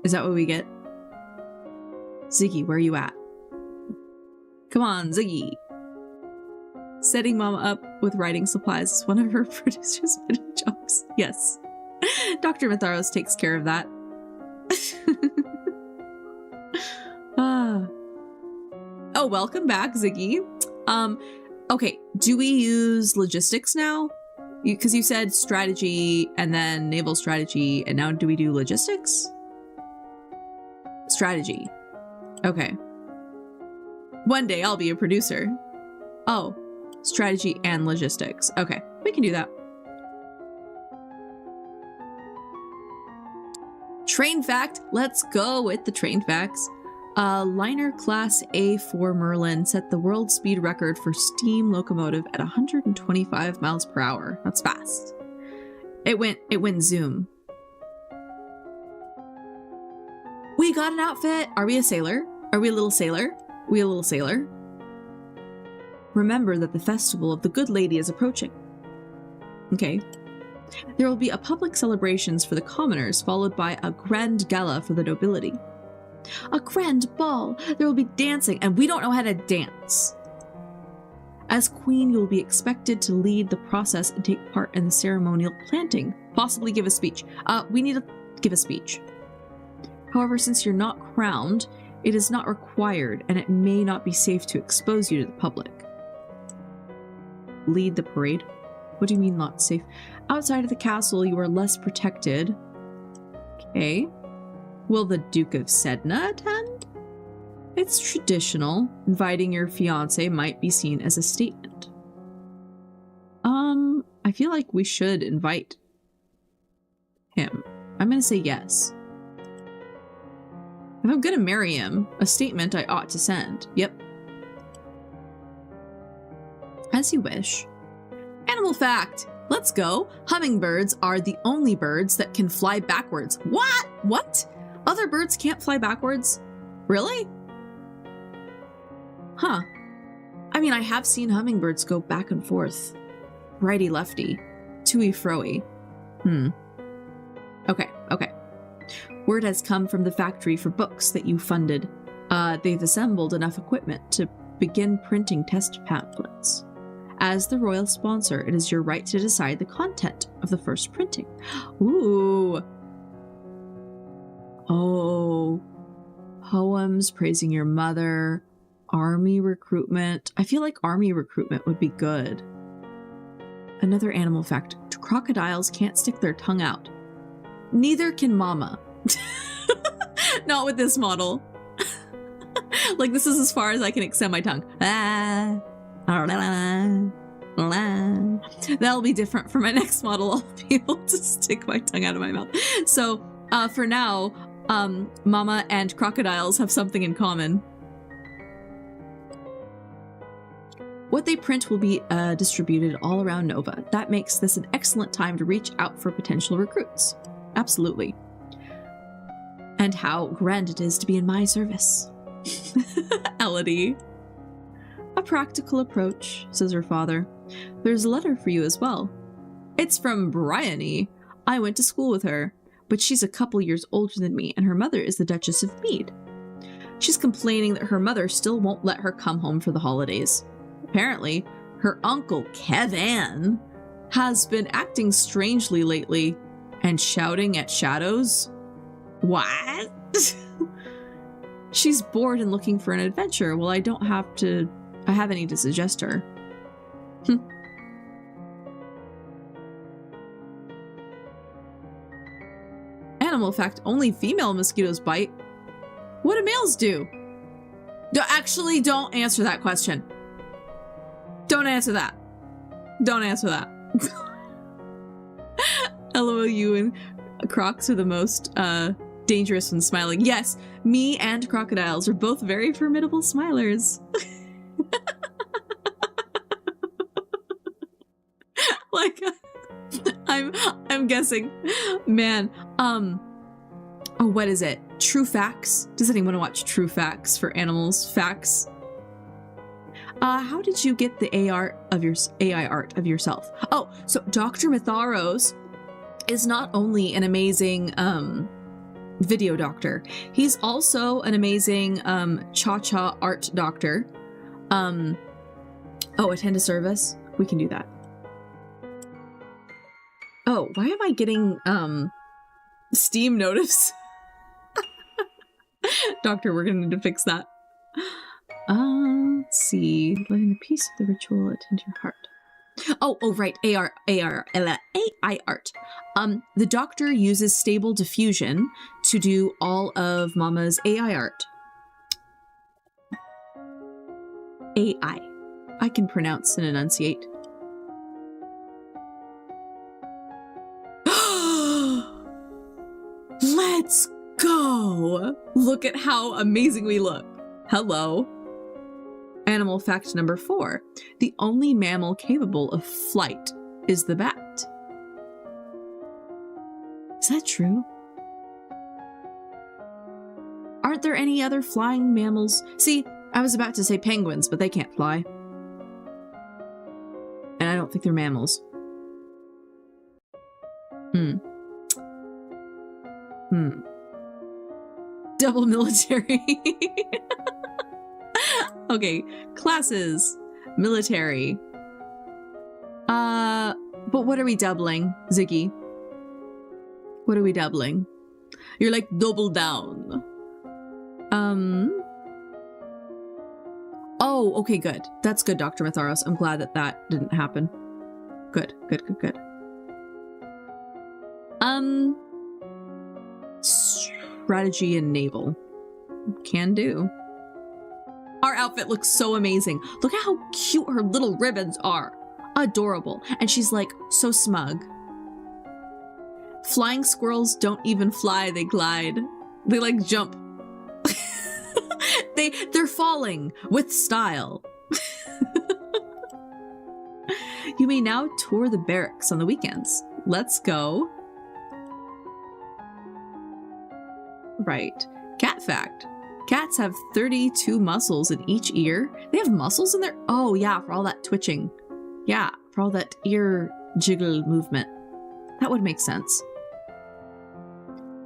Is that what we get? Ziggy, where are you at? Come on, Ziggy. Setting Mama up with writing supplies is one of her producer's many jobs. Yes. Dr. Matharos takes care of that. Oh, welcome back, Ziggy. Okay, do we use logistics now? Because you said strategy and then naval strategy, and now do we do logistics? Strategy. Okay. One day I'll be a producer. Oh, strategy and logistics. Okay, we can do that. Train fact. Let's go with the train facts. Liner class A4 Merlin set the world speed record for steam locomotive at 125 miles per hour. That's fast. It went zoom. We got an outfit. Are we a sailor? Are we a little sailor? We a little sailor? Remember that the festival of the Good Lady is approaching. Okay. There will be a public celebrations for the commoners, followed by a grand gala for the nobility. A grand ball. There will be dancing, and we don't know how to dance. As queen, you'll be expected to lead the process and take part in the ceremonial planting. Possibly give a speech. We need to give a speech. However, since you're not crowned, it is not required, and it may not be safe to expose you to the public. Lead the parade. What do you mean not safe? Outside of the castle, you are less protected. Okay. Will the Duke of Sedna attend? It's traditional. Inviting your fiancé might be seen as a statement. I feel like we should invite him. I'm gonna say yes. If I'm gonna marry him, a statement I ought to send. Yep. As you wish. Animal fact. Let's go. Hummingbirds are the only birds that can fly backwards. What? What? Other birds can't fly backwards? Really? Huh. I mean, I have seen hummingbirds go back and forth. Righty-lefty. To-y-fro-y. Okay. Word has come from the factory for books that you funded. They've assembled enough equipment to begin printing test pamphlets. As the royal sponsor, it is your right to decide the content of the first printing. Ooh. Oh. Poems praising your mother. Army recruitment. I feel like army recruitment would be good. Another animal fact. Crocodiles can't stick their tongue out. Neither can Mama. Not with this model. Like, this is as far as I can extend my tongue. That'll be different for my next model. I'll be able to stick my tongue out of my mouth. So, for now, Mama and crocodiles have something in common. What they print will be distributed all around Nova. That makes this an excellent time to reach out for potential recruits. Absolutely. And how grand it is to be in my service. Elodie. A practical approach, says her father. There's a letter for you as well. It's from Bryony. I went to school with her, but she's a couple years older than me, and her mother is the Duchess of Mead. She's complaining that her mother still won't let her come home for the holidays. Apparently, her uncle, Kevin, has been acting strangely lately and shouting at shadows. What? She's bored and looking for an adventure. Well, I have any to suggest her. Animal fact, only female mosquitoes bite. What do males do? Actually, don't answer that question. Don't answer that. Don't answer that. LOL, you and crocs are the most dangerous when smiling. Yes, me and crocodiles are both very formidable smilers. Like, I'm guessing. Man, Oh, what is it? True Facts? Does anyone want to watch True Facts for animals? Facts? How did you get the AI art of yourself? Oh, so Dr. Matharos is not only an amazing video doctor, he's also an amazing cha-cha art doctor. Oh, attend a service? We can do that. Oh, why am I getting Steam notice? Doctor, we're gonna need to fix that. Let's see. Letting the peace of the ritual attend to your heart. Oh, right. AI art. The doctor uses stable diffusion to do all of Mama's AI art. AI. I can pronounce and enunciate. Let's go! Look at how amazing we look. Hello. Animal fact number 4. The only mammal capable of flight is the bat. Is that true? Aren't there any other flying mammals? See, I was about to say penguins, but they can't fly. And I don't think they're mammals. Double military. Okay, classes. Military. But what are we doubling, Ziggy? What are we doubling? You're like double down. Oh, okay, good. That's good, Dr. Matharos. I'm glad that that didn't happen. Good. Strategy and naval. Can do. Our outfit looks so amazing. Look at how cute her little ribbons are. Adorable. And she's like so smug. Flying squirrels don't even fly, they glide. They like jump. They're falling with style. You may now tour the barracks on the weekends. Let's go. Right. Cat fact. Cats have 32 muscles in each ear. They have muscles in their... Oh, yeah, for all that twitching. Yeah, for all that ear jiggle movement. That would make sense.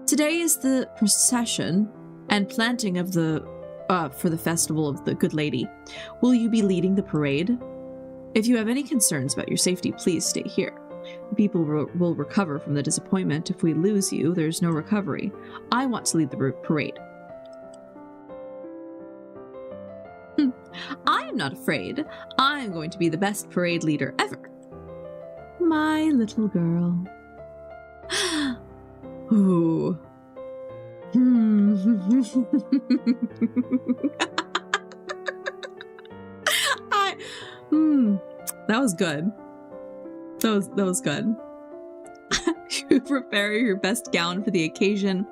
Today is the procession and planting of the... for the festival of the Good Lady. Will you be leading the parade? If you have any concerns about your safety, please stay here. The people will recover from the disappointment. If we lose you, there's no recovery. I want to lead the parade. I am not afraid. I'm going to be the best parade leader ever. My little girl. Ooh. That was good. That was good. You prepare your best gown for the occasion,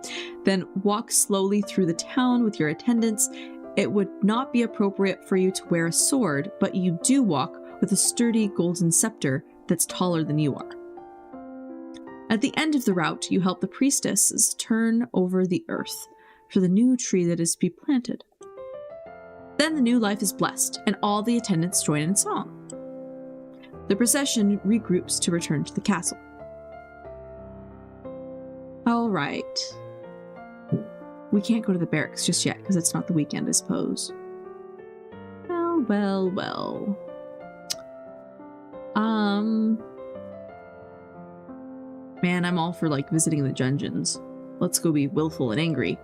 then walk slowly through the town with your attendants. It would not be appropriate for you to wear a sword, but you do walk with a sturdy golden scepter that's taller than you are. At the end of the route, you help the priestesses turn over the earth for the new tree that is to be planted. Then the new life is blessed, and all the attendants join in song. The procession regroups to return to the castle. All right. We can't go to the barracks just yet because it's not the weekend, I suppose. Well. Man, I'm all for like visiting the dungeons. Let's go be willful and angry.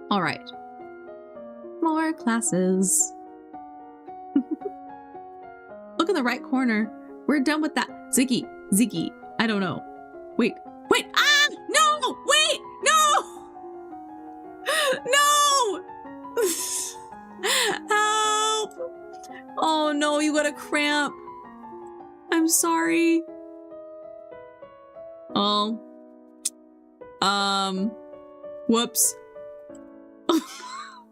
All right. More classes. Look in the right corner. We're done with that. Ziggy. I don't know. Wait. Ah! No! Wait! No! No! Help! Oh no, you got a cramp. I'm sorry. Oh. Whoops.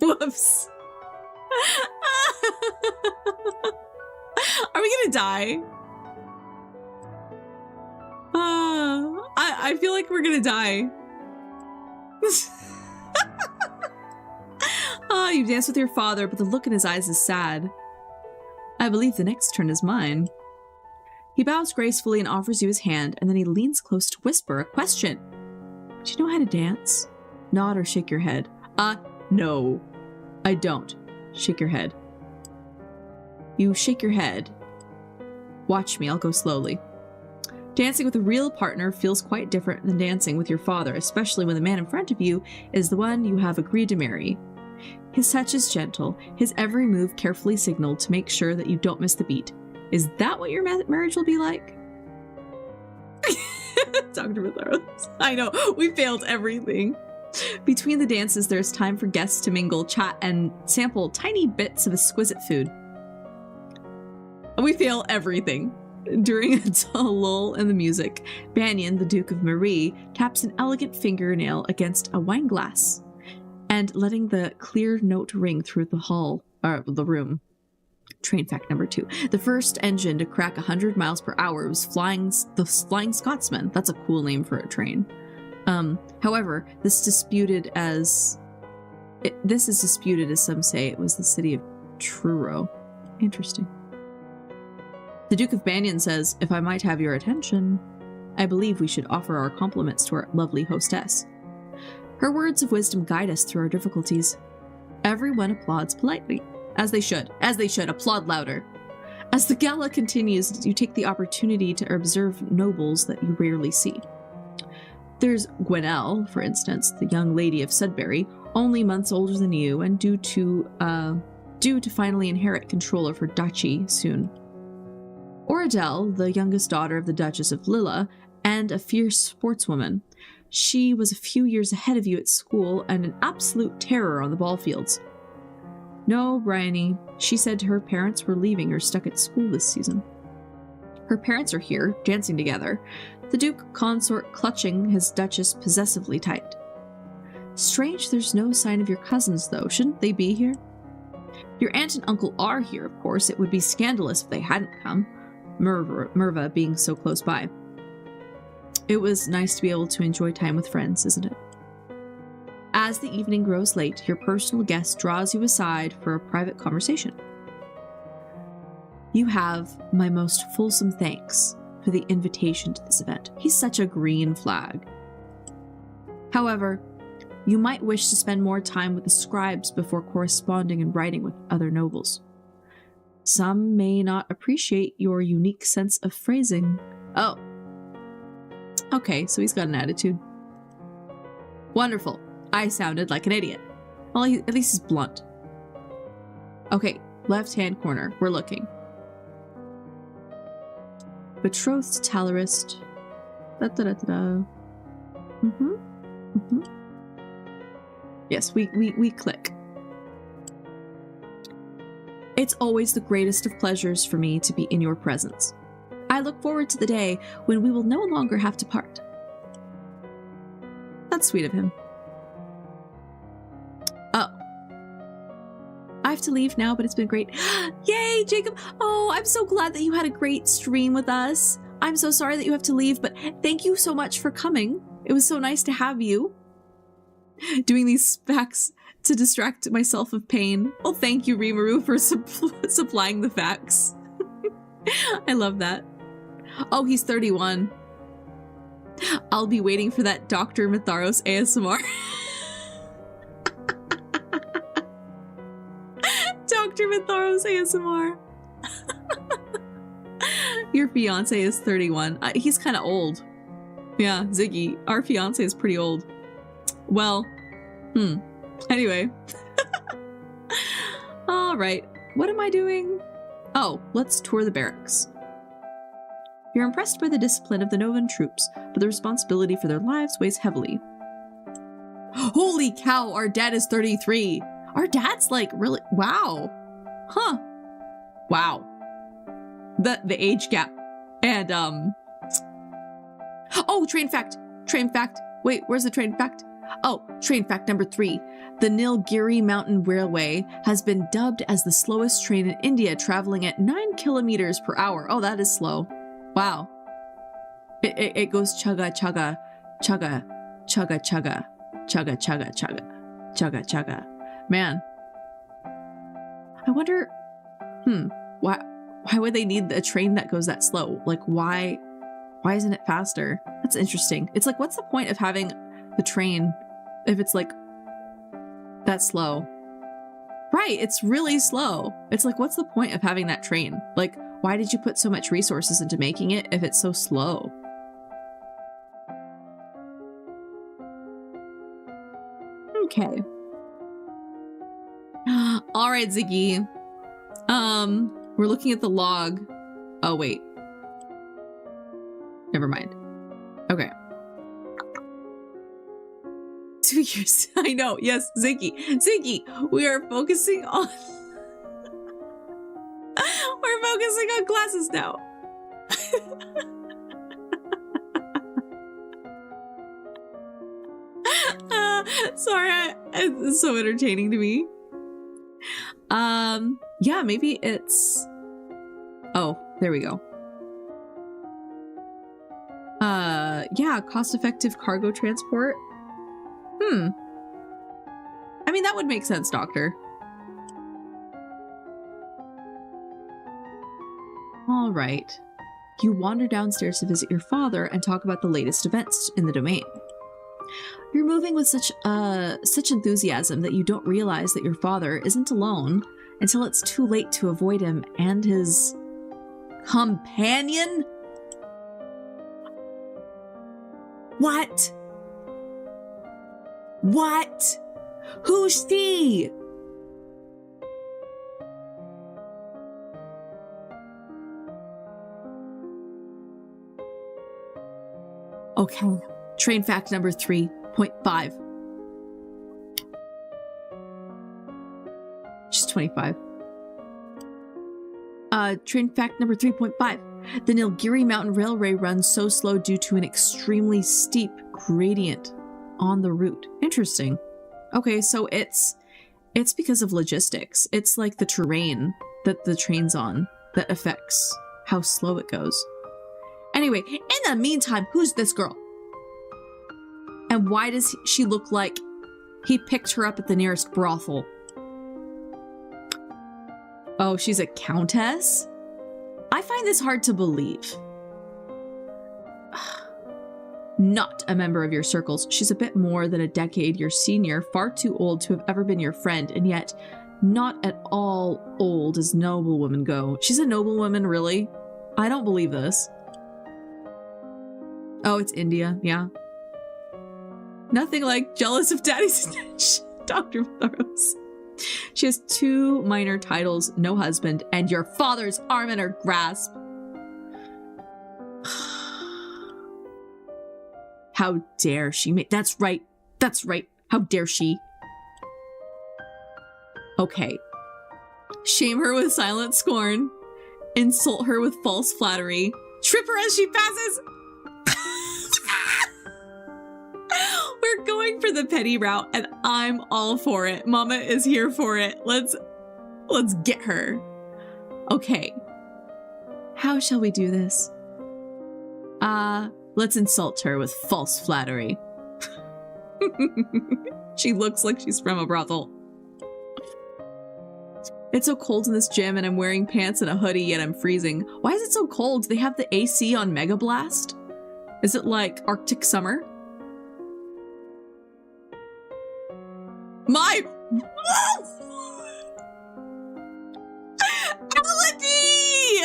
Whoops. Are we gonna die? I feel like we're gonna die. You dance with your father, but the look in his eyes is sad. I believe the next turn is mine. He bows gracefully and offers you his hand, and then he leans close to whisper a question. Do you know how to dance? Nod or shake your head. No, I don't. Shake your head. You shake your head. Watch me, I'll go slowly. Dancing with a real partner feels quite different than dancing with your father, especially when the man in front of you is the one you have agreed to marry. His touch is gentle, his every move carefully signaled to make sure that you don't miss the beat. Is that what your marriage will be like? Dr. Matharos. I know, we failed everything. Between the dances, there's time for guests to mingle, chat, and sample tiny bits of exquisite food. We fail everything. During a lull in the music, Banyan, the Duke of Marie, taps an elegant fingernail against a wine glass, and letting the clear note ring through the room. Train fact number 2. The first engine to crack 100 miles per hour was the Flying Scotsman. That's a cool name for a train. However, this is disputed as some say it was the city of Truro. Interesting. The Duke of Banyan says, if I might have your attention, I believe we should offer our compliments to our lovely hostess. Her words of wisdom guide us through our difficulties. Everyone applauds politely. As they should. Applaud louder. As the gala continues, you take the opportunity to observe nobles that you rarely see. There's Gwenelle, for instance, the young lady of Sudbury, only months older than you and due to finally inherit control of her duchy soon. Or Adele, the youngest daughter of the Duchess of Lilla, and a fierce sportswoman. She was a few years ahead of you at school and an absolute terror on the ball fields. No, Bryony, she said her parents were leaving her stuck at school this season. Her parents are here, dancing together, the Duke consort clutching his Duchess possessively tight. Strange there's no sign of your cousins, though. Shouldn't they be here? Your aunt and uncle are here, of course. It would be scandalous if they hadn't come, Merva being so close by. It was nice to be able to enjoy time with friends, isn't it? As the evening grows late, your personal guest draws you aside for a private conversation. You have my most fulsome thanks for the invitation to this event. He's such a green flag. However, you might wish to spend more time with the scribes before corresponding and writing with other nobles. Some may not appreciate your unique sense of phrasing. Oh. Okay, so he's got an attitude. Wonderful. I sounded like an idiot. Well, at least he's blunt. Okay, left-hand corner. We're looking. Betrothed Talarist. Da-da-da-da-da. Yes, we click. It's always the greatest of pleasures for me to be in your presence. I look forward to the day when we will no longer have to part. That's sweet of him. Oh. I have to leave now, but it's been great. Yay, Jacob! Oh, I'm so glad that you had a great stream with us. I'm so sorry that you have to leave, but thank you so much for coming. It was so nice to have you. Doing these facts to distract myself of pain. Oh, thank you, Rimuru, for supplying the facts. I love that. Oh, he's 31. I'll be waiting for that Dr. Matharos ASMR. Dr. Matharos ASMR. Your fiance is 31. He's kind of old. Yeah, Ziggy, our fiance is pretty old. Well, anyway. All right, what am I doing? Oh, let's tour the barracks. You're impressed by the discipline of the Novan troops, but the responsibility for their lives weighs heavily. Holy cow, our dad is 33. Our dad's like really, wow. Huh. Wow. The age gap. And, oh, train fact. Wait, where's the train fact? Oh, train fact number 3. The Nilgiri Mountain Railway has been dubbed as the slowest train in India, traveling at 9 kilometers per hour. Oh, that is slow. Wow. It goes chugga, chugga, chugga, chugga, chugga, chugga, chugga, chugga, chugga, chugga. Man. I wonder, why would they need a train that goes that slow? Like, why isn't it faster? That's interesting. It's like, what's the point of having the train if it's like that slow? Right, it's really slow. It's like, what's the point of having that train? Like, why did you put so much resources into making it if it's so slow? Okay. All right, Ziggy. We're looking at the log. Oh, wait. Never mind. Okay. 2 years. I know. Yes, Ziggy. Ziggy, we are focusing on... We're focusing on classes now. Sorry, it's so entertaining to me. Yeah, maybe it's... Oh, there we go. Yeah, cost-effective cargo transport. I mean, that would make sense, Doctor. All right. You wander downstairs to visit your father and talk about the latest events in the domain. You're moving with such enthusiasm that you don't realize that your father isn't alone until it's too late to avoid him and his companion? What? What? Who's she? Okay. Train fact number 3.5. She's 25. Train fact number 3.5. The Nilgiri Mountain Railway runs so slow due to an extremely steep gradient on the route. Interesting. Okay, so it's because of logistics. It's like the terrain that the train's on that affects how slow it goes. Anyway, in the meantime, who's this girl? And why does she look like he picked her up at the nearest brothel? Oh, she's a countess? I find this hard to believe. Not a member of your circles. She's a bit more than a decade your senior, far too old to have ever been your friend, and yet not at all old as noblewomen go. She's a noblewoman, really? I don't believe this. Oh, it's India, yeah. Nothing like jealous of daddy's snitch, Dr. Burroughs. She has 2 minor titles, no husband, and your father's arm in her grasp. How dare she make— That's right. That's right. How dare she? Okay. Shame her with silent scorn. Insult her with false flattery. Trip her as she passes. We're going for the petty route, and I'm all for it. Mama is here for it. Let's get her. Okay. How shall we do this? Let's insult her with false flattery. She looks like she's from a brothel. It's so cold in this gym, and I'm wearing pants and a hoodie, yet I'm freezing. Why is it so cold? They have the AC on Mega Blast? Is it like Arctic summer? My— Elodie!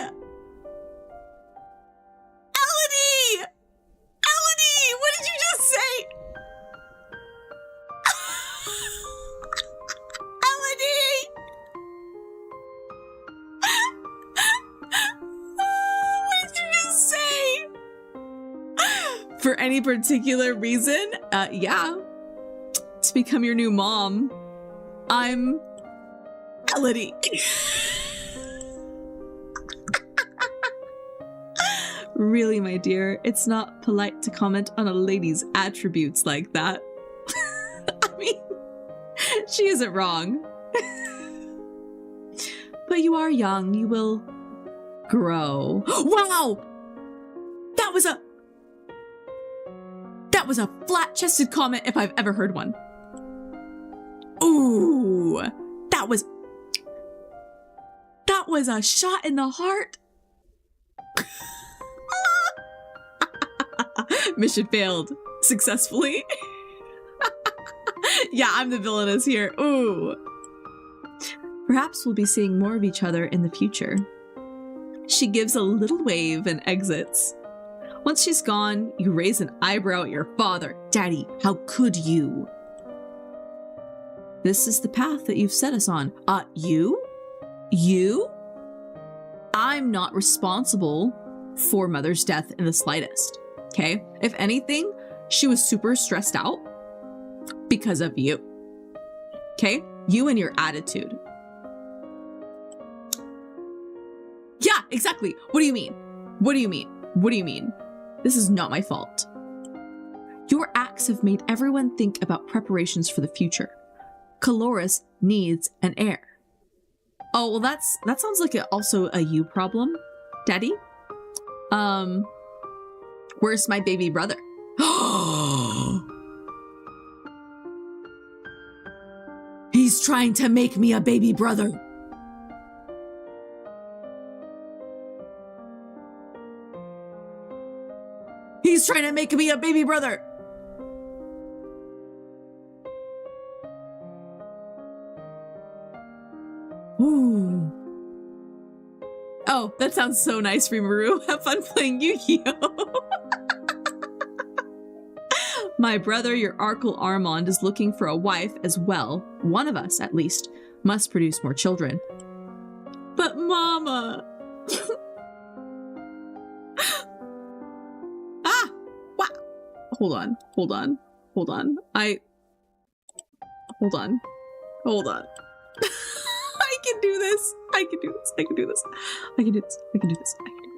Elodie! Elodie! What did you just say? Elodie! What did you just say? For any particular reason? Yeah. To become your new mom. I'm Elodie. Really, my dear, it's not polite to comment on a lady's attributes like that. I mean, she isn't wrong. But you are young, you will grow. Wow! That was a— That was a flat-chested comment if I've ever heard one. Ooh, that was a shot in the heart. Mission failed successfully. Yeah, I'm the villainess here. Ooh. Perhaps we'll be seeing more of each other in the future. She gives a little wave and exits. Once she's gone, you raise an eyebrow at your father. Daddy, how could you? This is the path that you've set us on. You? You? I'm not responsible for Mother's death in the slightest. Okay? If anything, she was super stressed out because of you. Okay? You and your attitude. Yeah, exactly. What do you mean? What do you mean? What do you mean? This is not my fault. Your acts have made everyone think about preparations for the future. Caloris needs an heir. Oh, well, that sounds like also a you problem, Daddy. Where's my baby brother? He's trying to make me a baby brother. He's trying to make me a baby brother. Ooh. Oh, that sounds so nice, Rimuru. Have fun playing Yu-Gi-Oh! My brother, your Arkle Armand, is looking for a wife as well. One of us, at least, must produce more children. But Mama... Ah! Wow! Hold on. Hold on. Hold on. Hold on. Hold on. I can do this. I can do this. I can do this. I can do this. I can do this. I can do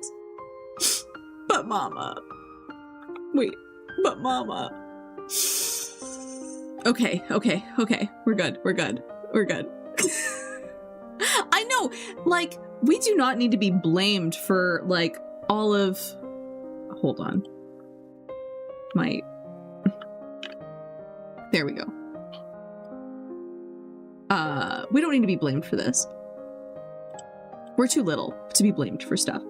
this. But Mama. Wait. But Mama. Okay. Okay. Okay. We're good. We're good. We're good. I know. Like, we do not need to be blamed for, like, all of... Hold on. There we go. We don't need to be blamed for this. We're too little to be blamed for stuff.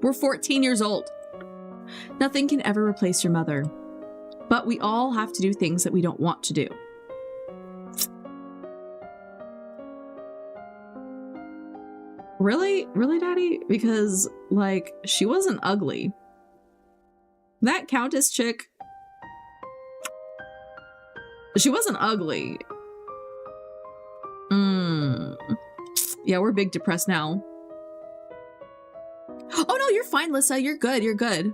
We're 14 years old. Nothing can ever replace your mother, but we all have to do things that we don't want to do. Really? Really, Daddy? Because, like, she wasn't ugly. That Countess chick, she wasn't ugly. Yeah, we're big depressed now. Oh no, you're fine, Lissa. You're good. You're good.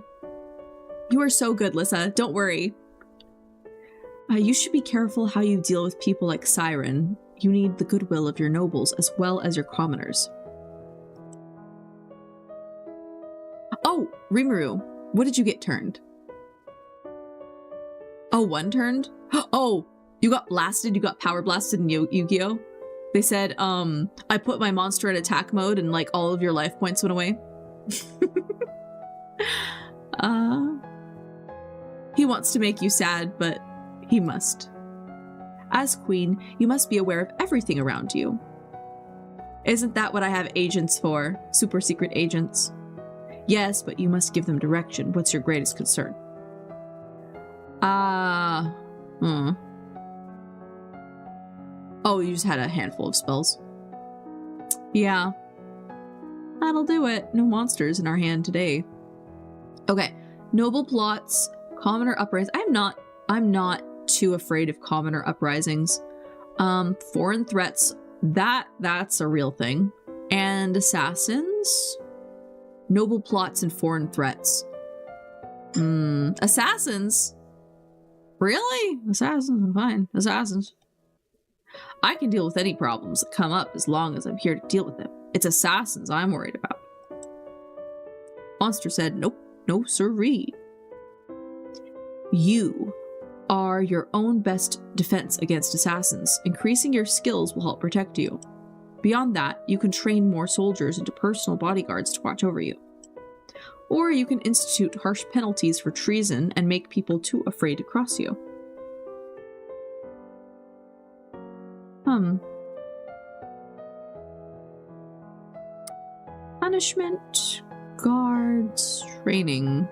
You are so good, Lissa. Don't worry. You should be careful how you deal with people like Siren. You need the goodwill of your nobles as well as your commoners. Oh, Rimuru, what did you get turned? Oh, one turned? Oh, you got blasted? You got power blasted in Yu-Gi-Oh? They said, I put my monster in attack mode and, like, all of your life points went away. He wants to make you sad, but he must. As queen, you must be aware of everything around you. Isn't that what I have agents for? Super secret agents? Yes, but you must give them direction. What's your greatest concern? Oh, you just had a handful of spells. Yeah. That'll do it. No monsters in our hand today. Okay. Noble plots, commoner uprisings. I'm not too afraid of commoner uprisings. Foreign threats, that's a real thing. And assassins? Noble plots and foreign threats. Assassins? Really? Assassins, I'm fine. Assassins. I can deal with any problems that come up as long as I'm here to deal with them. It's assassins I'm worried about. Monster said, nope, no siree. You are your own best defense against assassins. Increasing your skills will help protect you. Beyond that, you can train more soldiers into personal bodyguards to watch over you. Or you can institute harsh penalties for treason and make people too afraid to cross you. Punishment, guards, training.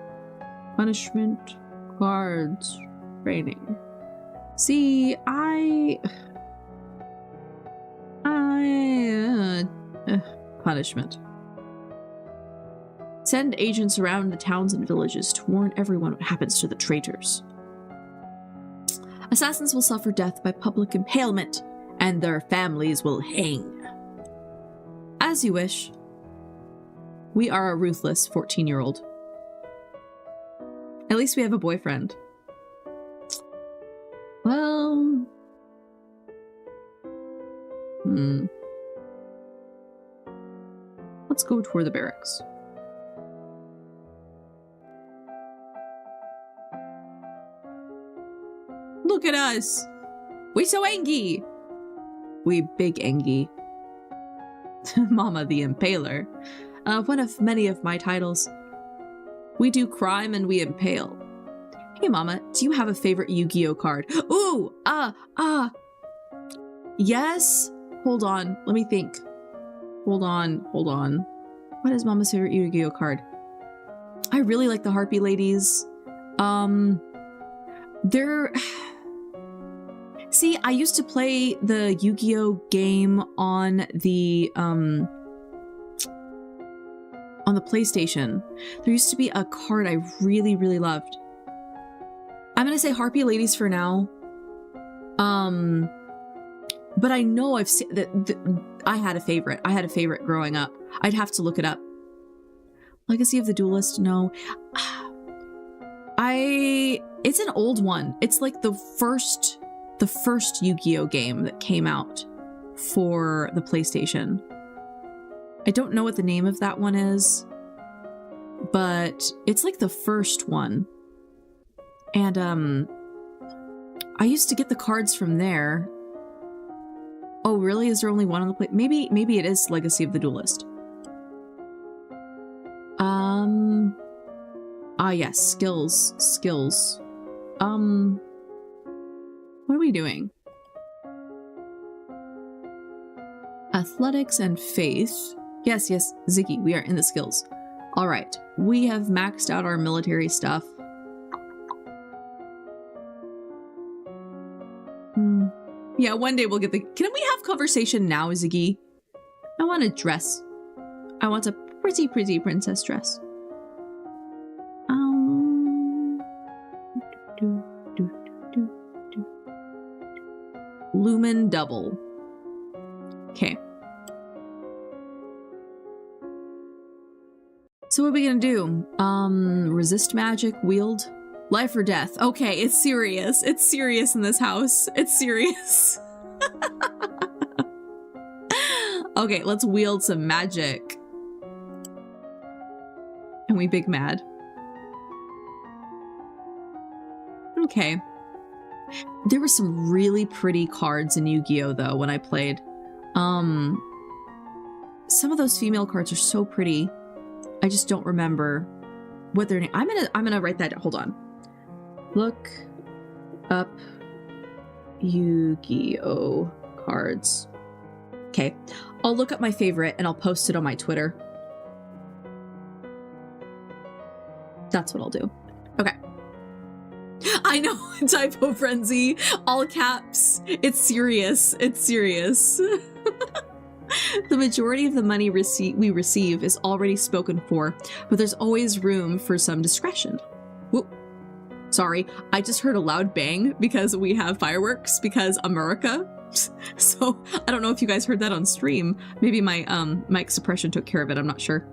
Punishment, guards, training. See, punishment. Send agents around the towns and villages to warn everyone what happens to the traitors. Assassins will suffer death by public impalement, and their families will hang. As you wish. We are a ruthless 14-year-old. At least we have a boyfriend. Well... Let's go toward the barracks. Look at us! We so angry! We big angry. Mama the Impaler. One of many of my titles. We do crime and we impale. Hey Mama, do you have a favorite Yu-Gi-Oh card? Ooh! Yes? Hold on, let me think. Hold on. What is Mama's favorite Yu-Gi-Oh card? I really like the Harpy Ladies. See, I used to play the Yu-Gi-Oh game on the PlayStation. There used to be a card I really, really loved. I'm gonna say Harpy Ladies for now. But I know I've seen that I had a favorite. I had a favorite growing up. I'd have to look it up. Legacy of the Duelist? No. It's an old one. It's like the first Yu-Gi-Oh game that came out for the PlayStation. I don't know what the name of that one is, but it's like the first one. And I used to get the cards from there. Oh, really? Is there only one on the play? Maybe it is Legacy of the Duelist. Yes, skills. What are we doing? Athletics and faith. Yes, Ziggy, we are in the skills. All right, we have maxed out our military stuff. Yeah, one day we'll get the... Can we have conversation now, Ziggy? I want a dress. I want a pretty, pretty princess dress. Lumen double. Okay. So what are we gonna do? Resist magic, wield, life or death. Okay, it's serious. It's serious in this house. It's serious. Okay, let's wield some magic. And we big mad. Okay. There were some really pretty cards in Yu-Gi-Oh though when I played. Some of those female cards are so pretty. I just don't remember what their name. I'm gonna write that down. Hold on. Look up Yu-Gi-Oh cards. Okay. I'll look up my favorite and I'll post it on my Twitter. That's what I'll do. Okay. I know, typo frenzy, all caps. It's serious. It's serious. The majority of the money we receive is already spoken for, but there's always room for some discretion. Whoop. Sorry, I just heard a loud bang because we have fireworks because America. So I don't know if you guys heard that on stream. Maybe my mic suppression took care of it. I'm not sure.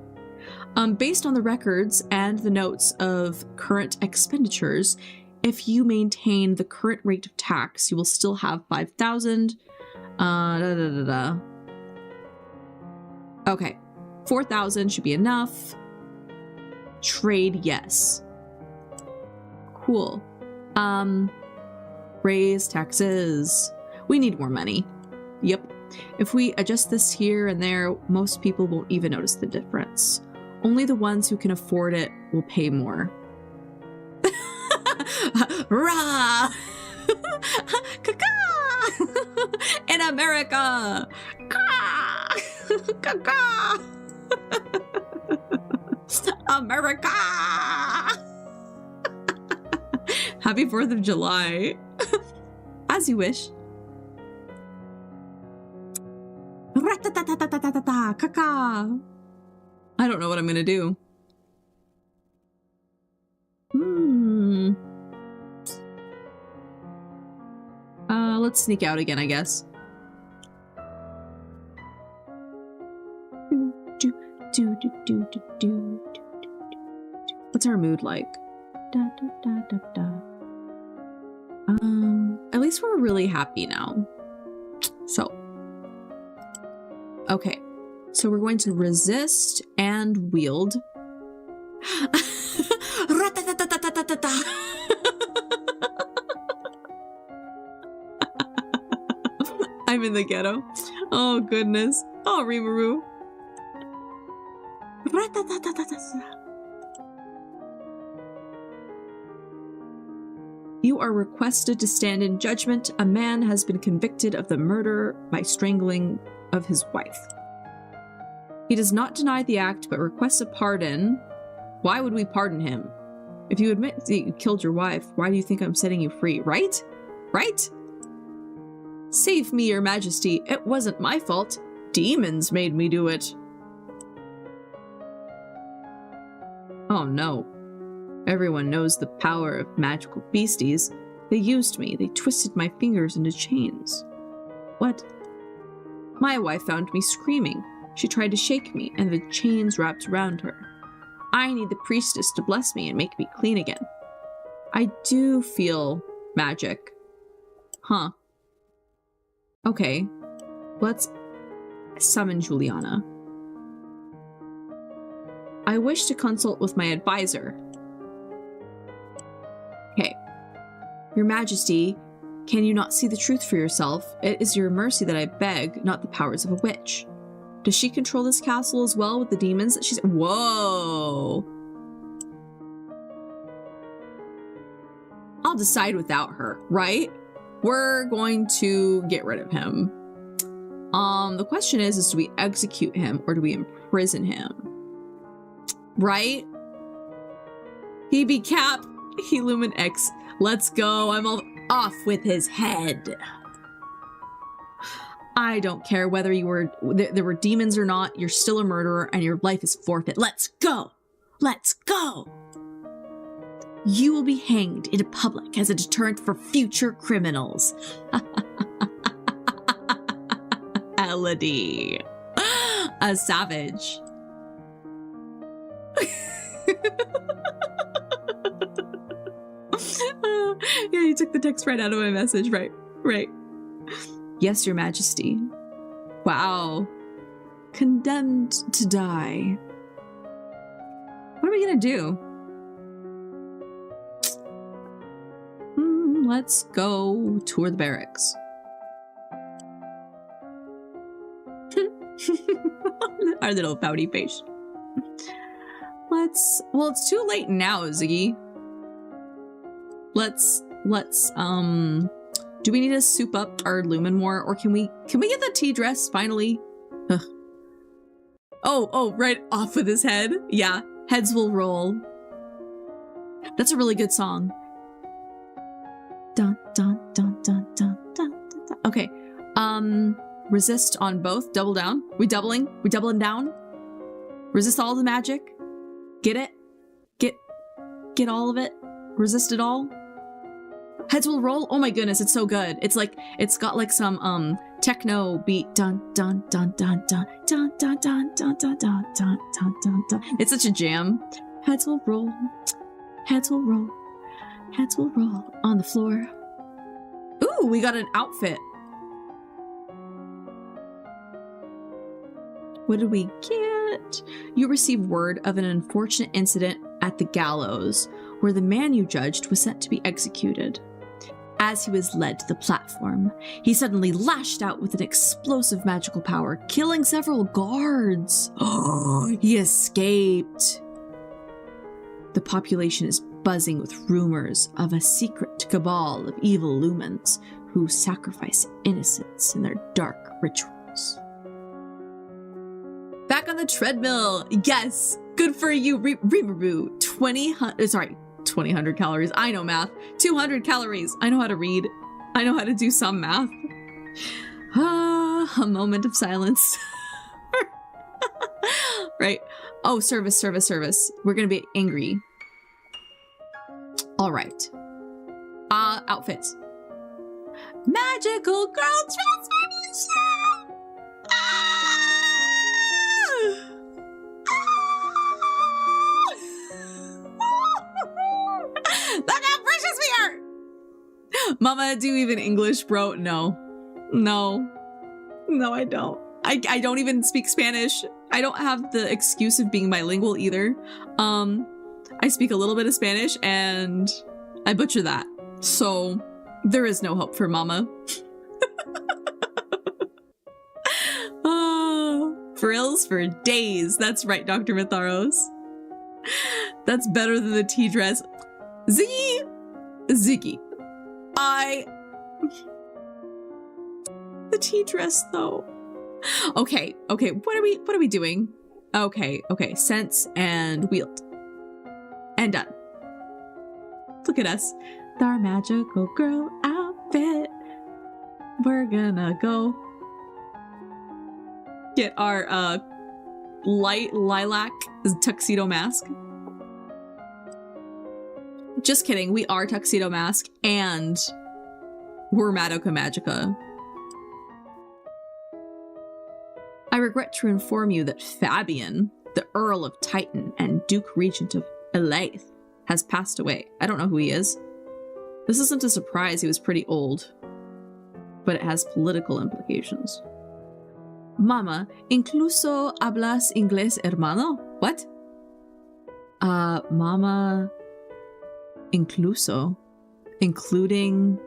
Based on the records and the notes of current expenditures, if you maintain the current rate of tax, you will still have 5,000. Okay, 4,000 should be enough. Trade, yes. Cool. Raise taxes. We need more money. Yep. If we adjust this here and there, most people won't even notice the difference. Only the ones who can afford it will pay more. Rah! Caca! In America! Caw! Caca! America! Happy 4th of July. As you wish. Caca! I don't know what I'm gonna do. Let's sneak out again, I guess. What's our mood like? At least we're really happy now. So, okay. So we're going to resist and wield. I'm in the ghetto. Oh, goodness. Oh, Rimuru. You are requested to stand in judgment. A man has been convicted of the murder by strangling of his wife. He does not deny the act, but requests a pardon. Why would we pardon him? If you admit that you killed your wife, why do you think I'm setting you free? Right? Right? Save me, Your Majesty. It wasn't my fault. Demons made me do it. Oh no. Everyone knows the power of magical beasties. They used me. They twisted my fingers into chains. What? My wife found me screaming. She tried to shake me, and the chains wrapped around her. I need the priestess to bless me and make me clean again. I do feel magic. Huh. Okay. Let's summon Juliana. I wish to consult with my advisor. Okay. Your Majesty, can you not see the truth for yourself? It is your mercy that I beg, not the powers of a witch. Does she control this castle as well with the demons that she's— Whoa! I'll decide without her, right? We're going to get rid of him. The question is do we execute him or do we imprison him? Right? He be Cap, he Lumen X. Let's go. I'm all off with his head. I don't care whether you were there were demons or not. You're still a murderer and your life is forfeit. Let's go. Let's go. You will be hanged in public as a deterrent for future criminals. Elodie. A savage. Yeah, you took the text right out of my message. Right. Yes, Your Majesty. Wow. Condemned to die. What are we gonna do? Let's go tour the barracks. Our little pouty face. Well, it's too late now, Ziggy. Let's do we need to soup up our lumen more, or can we get the tea dress finally? Ugh. Oh, right off with his head. Yeah, heads will roll. That's a really good song. Dun dun dun dun dun dun dun. Okay. Resist on both. Double down. We doubling down. Resist all the magic. Get it? Get all of it. Resist it all. Heads will roll. Oh my goodness, it's so good. It's like it's got like some techno beat. Dun dun dun dun dun dun dun dun dun dun dun dun dun dun dun. It's such a jam. Heads will roll. Heads will roll. Heads will roll on the floor. Ooh, we got an outfit. What did we get? You received word of an unfortunate incident at the gallows, where the man you judged was sent to be executed. As he was led to the platform, he suddenly lashed out with an explosive magical power, killing several guards. Oh, he escaped. The population is buzzing with rumors of a secret cabal of evil lumens who sacrifice innocents in their dark rituals. Back on the treadmill. Yes, good for you, Rimuru. 200 calories. I know math. 200 calories. I know how to read. I know how to do some math. A moment of silence. Right. Oh, service. We're gonna be angry. All right. Outfits. Magical girl transformation! Look how precious we are! Mama, do you even English, bro? No, I don't. I don't even speak Spanish. I don't have the excuse of being bilingual either. I speak a little bit of Spanish and I butcher that. So there is no hope for Mama. Frills for days. That's right, Dr. Mitharos. That's better than the tea dress. Ziggy. The tea dress though. Okay. What are we doing? Okay. Sense and wield. And done. Look at us. Our magical girl outfit. We're gonna go get our light lilac tuxedo mask. Just kidding, we are Tuxedo Mask and we're Madoka Magica. I regret to inform you that Fabian, the Earl of Titan and Duke Regent of Elaith, has passed away. I don't know who he is. This isn't a surprise, he was pretty old, but it has political implications. Mama, incluso hablas inglés, hermano? What? Mama... Incluso? Including,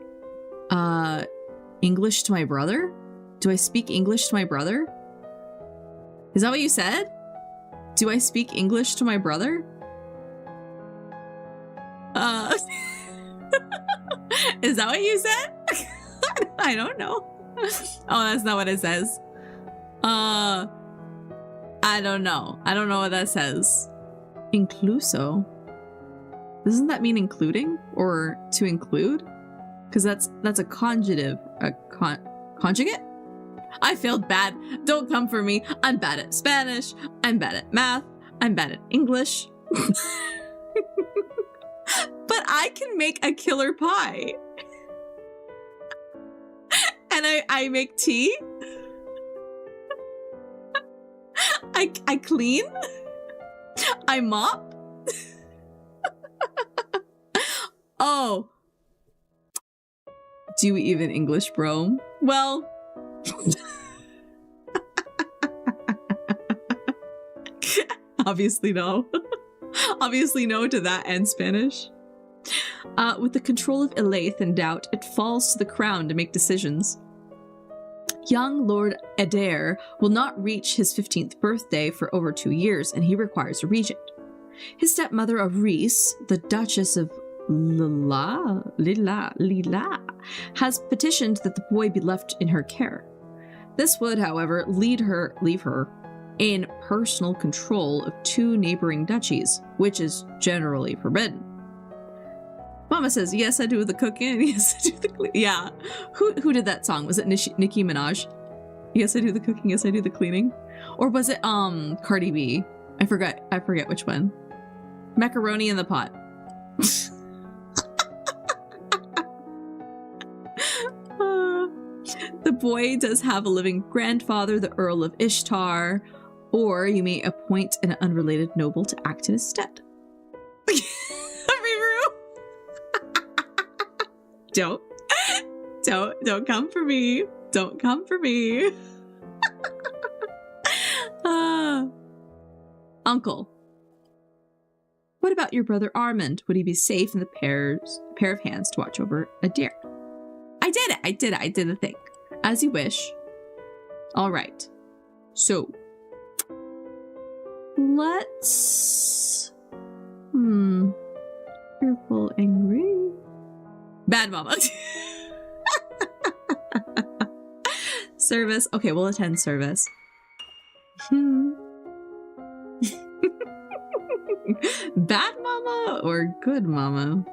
English to my brother? Do I speak English to my brother? Is that what you said? Do I speak English to my brother? Is that what you said? I don't know. Oh, that's not what it says. I don't know. I don't know what that says. Incluso? Doesn't that mean including or to include? Because that's a conjugative. Conjugate? I failed bad. Don't come for me. I'm bad at Spanish. I'm bad at math. I'm bad at English. But I can make a killer pie. And I make tea. I clean. I mop. Oh. Do you even English, bro? Well. Obviously no. Obviously no to that and Spanish. With the control of Elaith in doubt, it falls to the crown to make decisions. Young Lord Adair will not reach his 15th birthday for over 2 years, and he requires a regent. His stepmother Aris, the Duchess of Lila, has petitioned that the boy be left in her care. This would, however, leave her in personal control of 2 neighboring duchies, which is generally forbidden. Mama says, yes, I do the cooking. Yes, I do the cleaning. Yeah. Who did that song? Was it Nicki Minaj? Yes, I do the cooking. Yes, I do the cleaning. Or was it Cardi B? I forget which one. Macaroni in the pot. The boy does have a living grandfather, the Earl of Ishtar, or you may appoint an unrelated noble to act in his stead. Don't come for me. Don't come for me. Uncle. What about your brother Armand? Would he be safe in the pair of hands to watch over Adair? I did it. I did it. I did the thing. As you wish. All right. So let's fearful, angry, bad mama. Service. Okay, we'll attend service. Bad mama or good mama?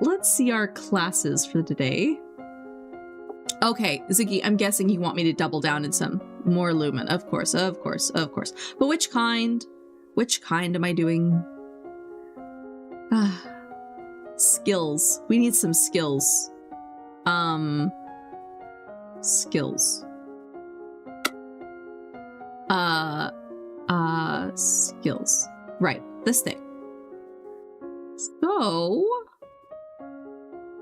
Let's see our classes for today. Okay, Ziggy, I'm guessing you want me to double down in some more Lumen. Of course, of course, of course. But which kind? Which kind am I doing? Skills. We need some skills. Skills. Skills. Right, this thing. So,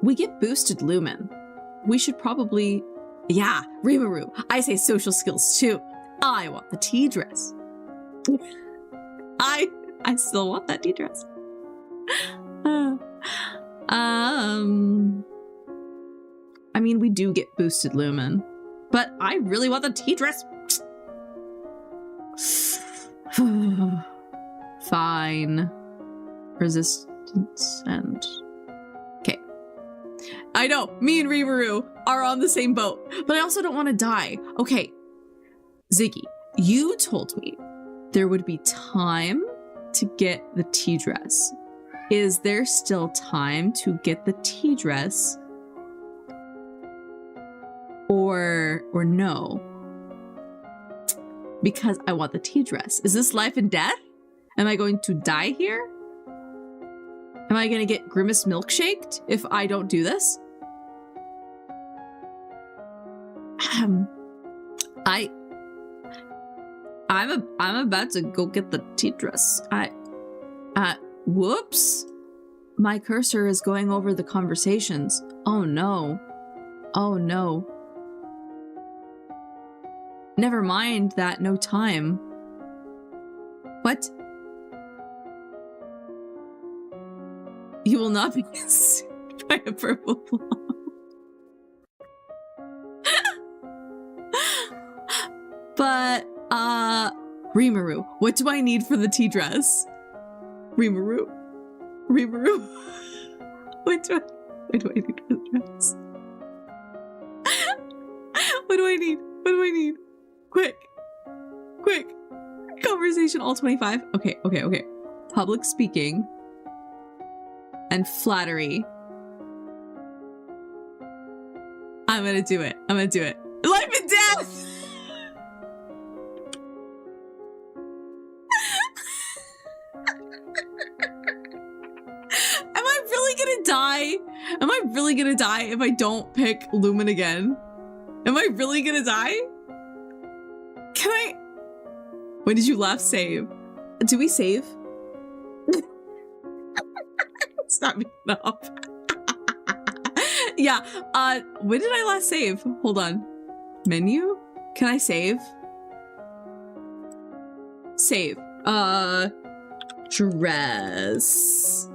we get boosted Lumen. We should probably, yeah, Rimuru. I say social skills too. I want the tea dress. I still want that tea dress. I mean, we do get boosted Lumen, but I really want the tea dress. Fine. Resistance and... Okay. I know, me and Rimuru are on the same boat, but I also don't want to die. Okay. Ziggy, you told me there would be time to get the tea dress. Is there still time to get the tea dress? Or no? Because I want the tea dress. Is this life and death? Am I going to die here? Am I gonna get Grimace milkshaked if I don't do this? I'm about to go get the tea dress. Whoops. My cursor is going over the conversations. Oh no. Oh no. Never mind that no time. What? You will not be consumed by a purple blob. But, Rimuru, what do I need for the tea dress? Rimuru? Rimuru? What do I need for the dress? What do I need? What do I need? Quick. Quick. Conversation all 25. Okay. Public speaking. And flattery. I'm gonna do it. Life and death! Am I really gonna die? Am I really gonna die if I don't pick Lumen again? Am I really gonna die? Can I? When did you last save? Do we save? Stop me up. Yeah, when did I last save? Hold on. Menu? Can I save? Save. Dress.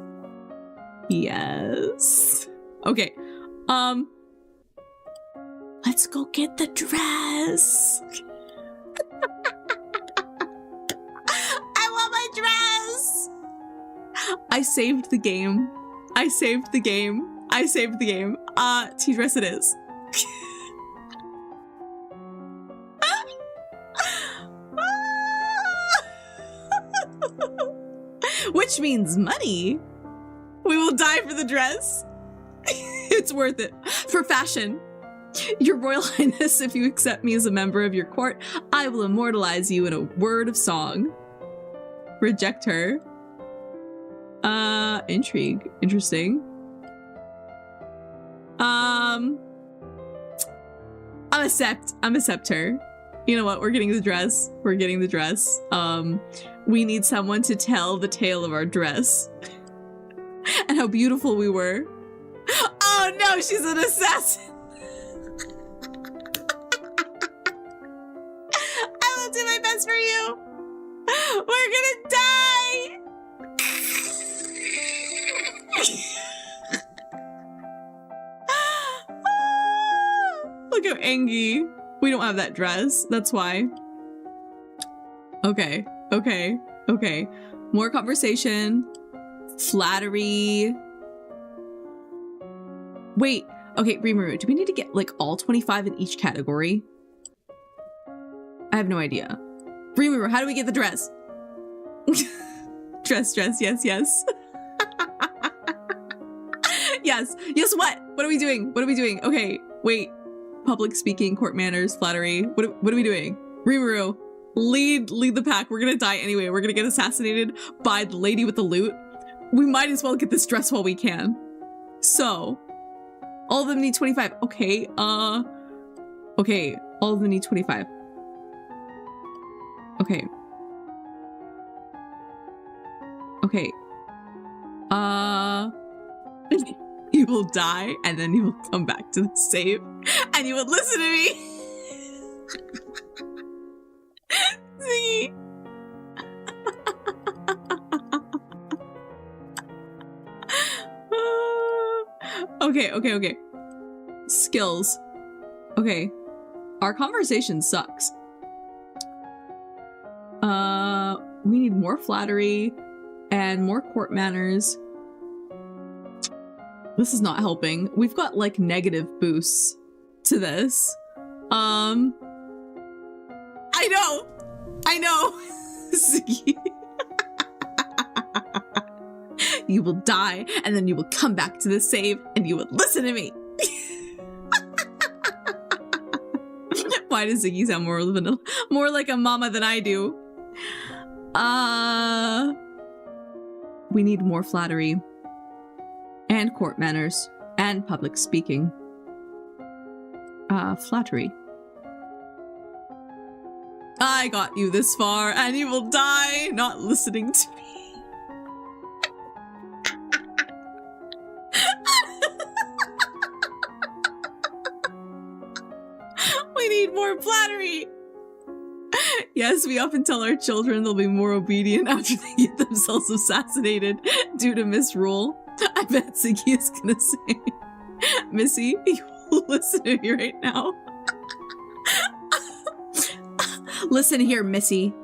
Yes. Okay. Let's go get the dress. I want my dress. I saved the game. Tea dress it is. Which means money. We will die for the dress. It's worth it. For fashion. Your Royal Highness, if you accept me as a member of your court, I will immortalize you in a word of song. Reject her. Intrigue. Interesting. I'm accept her. You know what? We're getting the dress. We need someone to tell the tale of our dress. And how beautiful we were. Oh no, she's an assassin. I will do my best for you. We're gonna die. how angry. We don't have that dress. That's why. Okay. Okay. Okay. More conversation. Flattery. Wait. Okay, Rimuru, do we need to get like all 25 in each category? I have no idea. Rimuru, how do we get the dress? Dress, yes, yes. Yes, yes, what? What are we doing? What are we doing? Okay, wait. Public speaking, court manners, flattery. What are we doing? Rimuru, lead the pack. We're gonna die anyway. We're gonna get assassinated by the lady with the loot. We might as well get this dress while we can. So, all of them need 25. Okay, okay, all of them need 25. Okay. Okay. You will die, and then you will come back to the save, and you will listen to me. See? Okay. Skills. Okay. Our conversation sucks. We need more flattery and more court manners. This is not helping. We've got like negative boosts to this. I know. You will die, and then you will come back to the save, and you will listen to me. Why does Ziggy sound more like a mama than I do? We need more flattery. And court manners. And public speaking. Flattery. I got you this far, and you will die not listening to me. We need more flattery. Yes, we often tell our children they'll be more obedient after they get themselves assassinated due to misrule. I bet Ziggy is gonna say, Missy, you will listen to me right now. Listen here, Missy.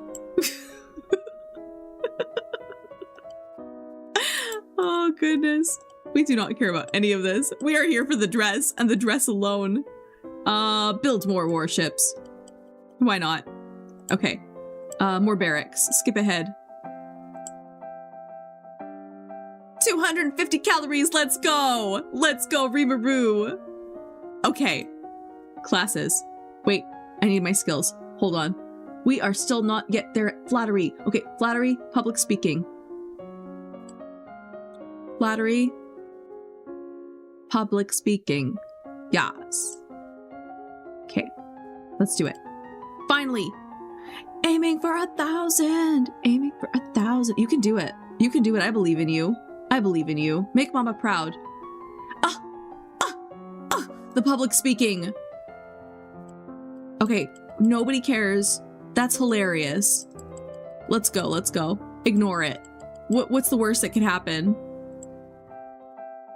Oh, goodness. We do not care about any of this. We are here for the dress, and the dress alone. Build more warships. Why not? Okay. More barracks. Skip ahead. 250 calories. Let's go. Let's go, Rimuru. Okay. Classes. Wait, I need my skills. Hold on. We are still not yet there at flattery. Okay, flattery, public speaking. Flattery, public speaking. Yes. Okay, let's do it. Finally. Aiming for 1,000. Aiming for 1,000. You can do it. You can do it. I believe in you. I believe in you. Make mama proud. The public speaking. Okay, nobody cares. That's hilarious. Let's go, let's go. Ignore it. What's the worst that could happen?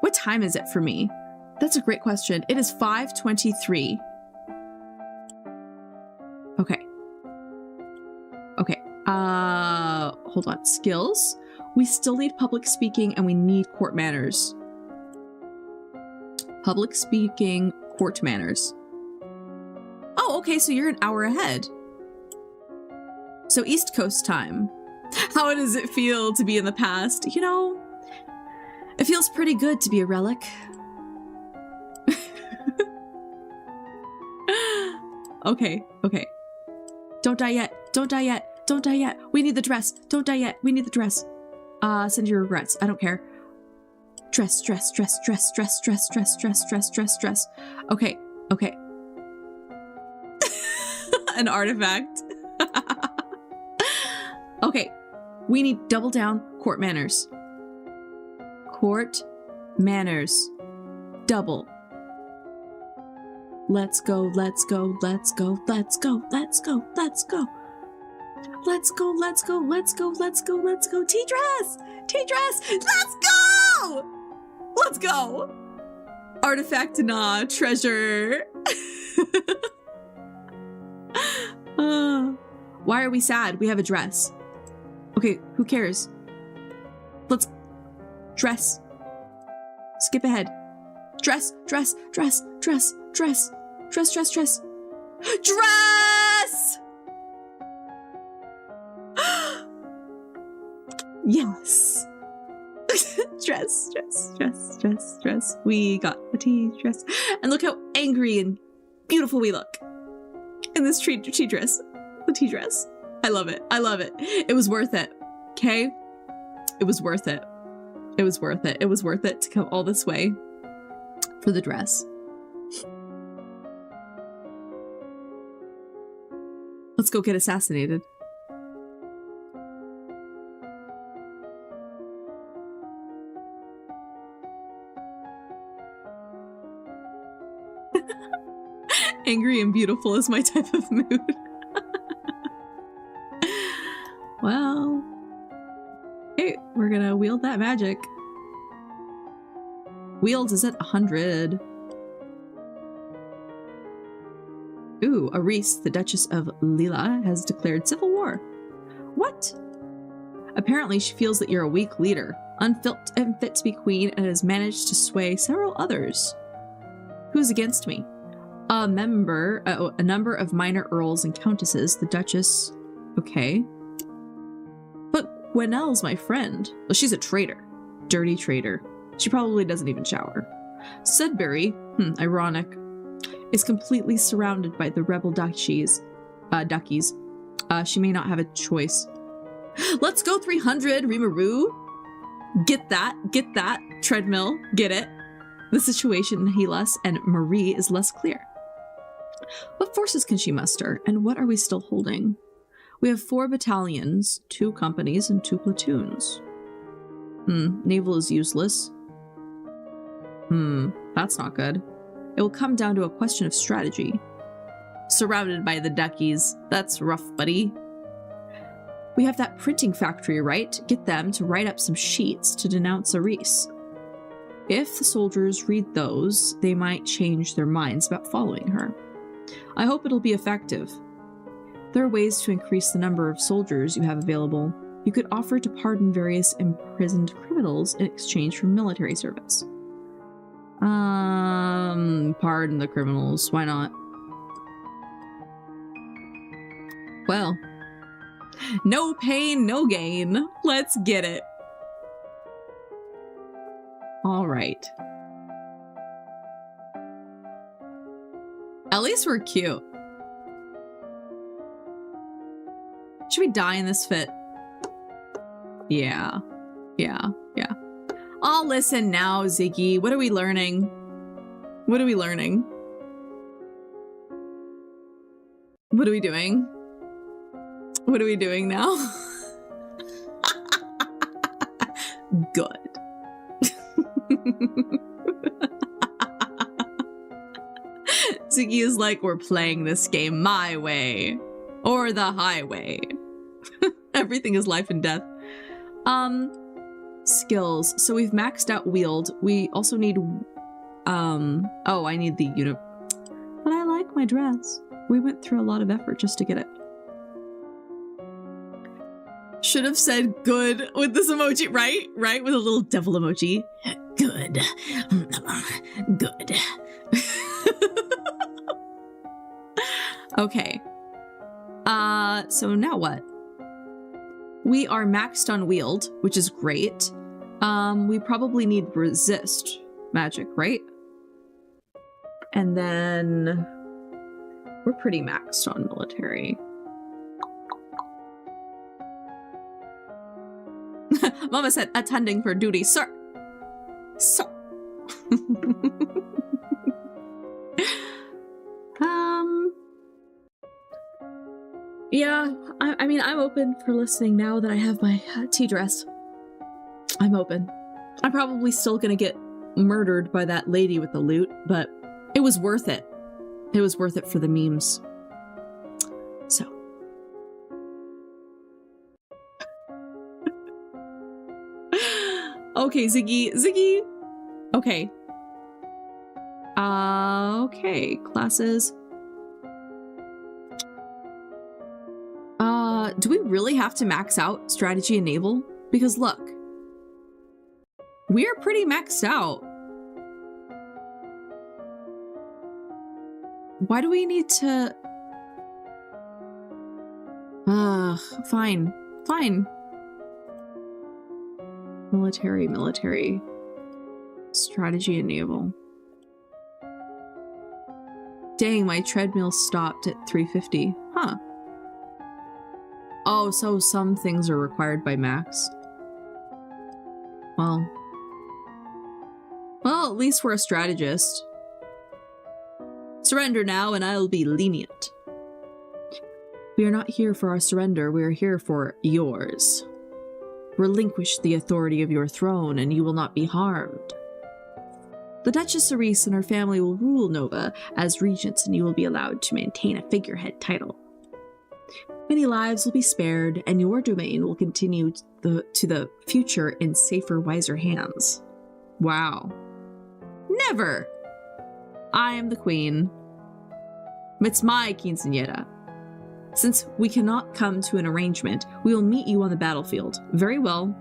What time is it for me? That's a great question. It is 5:23. Okay. Okay. Hold on. Skills. We still need public speaking, and we need court manners. Public speaking, court manners. Oh, okay, so you're an hour ahead. So East Coast time. How does it feel to be in the past? You know, it feels pretty good to be a relic. Okay, okay. Don't die yet. Don't die yet. Don't die yet. We need the dress. Don't die yet. We need the dress. Send your regrets. I don't care. Dress, dress, dress, dress, dress, dress, dress, dress, dress, dress, dress. Okay, okay. An artifact. Okay, we need double down court manners. Court manners. Double. Let's go, let's go, let's go, let's go, let's go, let's go. Let's go, let's go, let's go, let's go, let's go. T-dress! T-dress! Let's go! Let's go! Artifact, nah, treasure. Why are we sad? We have a dress. Okay, who cares? Let's dress. Skip ahead. Dress, dress, dress, dress, dress, dress, dress, dress. Dress! Yes. Dress, dress, dress, dress, dress. We got a tea dress. And look how angry and beautiful we look in this tea dress. The tea dress. I love it. I love it. It was worth it. Okay? It was worth it. It was worth it. It was worth it to come all this way for the dress. Let's go get assassinated. Angry and beautiful is my type of mood. Well, hey, we're gonna wield that magic. Wields is at 100. Ooh, Aris, the Duchess of Lila, has declared civil war. What? Apparently she feels that you're a weak leader, unfit to be queen, and has managed to sway several others. Who's against me? A number of minor earls and countesses, the Duchess... Okay. But Gwenelle's my friend. Well, she's a traitor. Dirty traitor. She probably doesn't even shower. Sudbury, ironic, is completely surrounded by the rebel duckies. She may not have a choice. Let's go 300, Rimuru. Get that, treadmill, get it. The situation in Hellas and Marie is less clear. What forces can she muster, and what are we still holding? We have 4 battalions, 2 companies, and 2 platoons. Naval is useless. That's not good. It will come down to a question of strategy. Surrounded by the duckies. That's rough, buddy. We have that printing factory, right? Get them to write up some sheets to denounce Aris. If the soldiers read those, they might change their minds about following her. I hope it'll be effective. There are ways to increase the number of soldiers you have available. You could offer to pardon various imprisoned criminals in exchange for military service. Pardon the criminals. Why not? Well, no pain, no gain. Let's get it. All right. At least we're cute. Should we die in this fit? Yeah. I'll listen now, Ziggy. What are we learning? What are we learning? What are we doing? What are we doing now? Good. Ziggy is like, we're playing this game my way. Or the highway. Everything is life and death. Skills. So we've maxed out wield. We also need, oh, I need the unit. But I like my dress. We went through a lot of effort just to get it. Should have said good with this emoji, right? Right? With a little devil emoji. Good. Good. Okay. So now what? We are maxed on wield, which is great. We probably need resist magic, right? And then we're pretty maxed on military. Mama said, attending for duty, sir. Sir. Yeah, I mean, I'm open for listening now that I have my tea dress. I'm open. I'm probably still gonna get murdered by that lady with the loot, but it was worth it. It was worth it for the memes. So. Okay, Ziggy. Okay. Okay, classes. Do we really have to max out strategy and naval? Because look, we're pretty maxed out. Why do we need to... fine. Fine. Military. Strategy and naval. Dang, my treadmill stopped at 350. Huh. Oh, so some things are required by max. Well, at least we're a strategist. Surrender now and I'll be lenient. We are not here for our surrender, we are here for yours. Relinquish the authority of your throne and you will not be harmed. The Duchess Cerise and her family will rule Nova as regents and you will be allowed to maintain a figurehead title. Many lives will be spared and your domain will continue to the future in safer, wiser hands. Wow. Never! I am the queen. It's my quinceañera. Since we cannot come to an arrangement, we will meet you on the battlefield. Very well.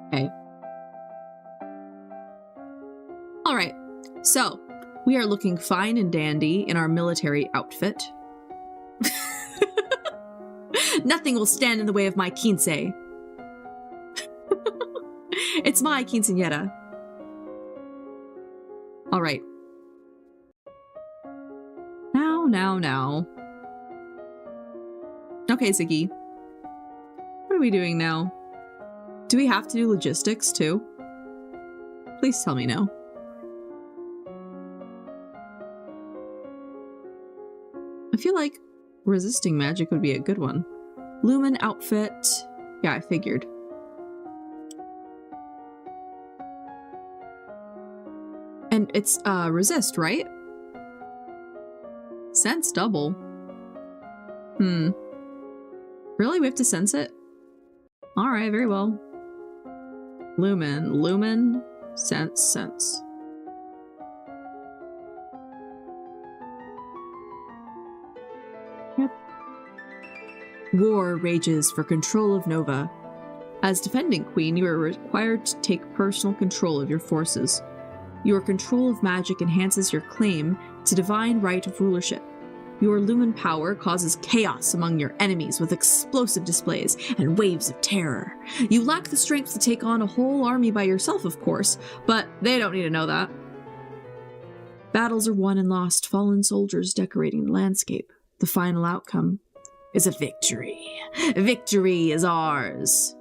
Okay. All right. So, we are looking fine and dandy in our military outfit. Nothing will stand in the way of my quince. It's my quinceañera. All right. Now. Okay, Ziggy. What are we doing now? Do we have to do logistics too? Please tell me no. I feel like resisting magic would be a good one. Lumen outfit. Yeah, I figured. And it's resist, right? Sense double. Really? We have to sense it? Alright, very well. Lumen, sense. Yep. War rages for control of Nova. As defending queen, you are required to take personal control of your forces. Your control of magic enhances your claim to divine right of rulership. Your lumen power causes chaos among your enemies with explosive displays and waves of terror. You lack the strength to take on a whole army by yourself, of course, but they don't need to know that. Battles are won and lost, fallen soldiers decorating the landscape. The final outcome is a victory. Victory is ours.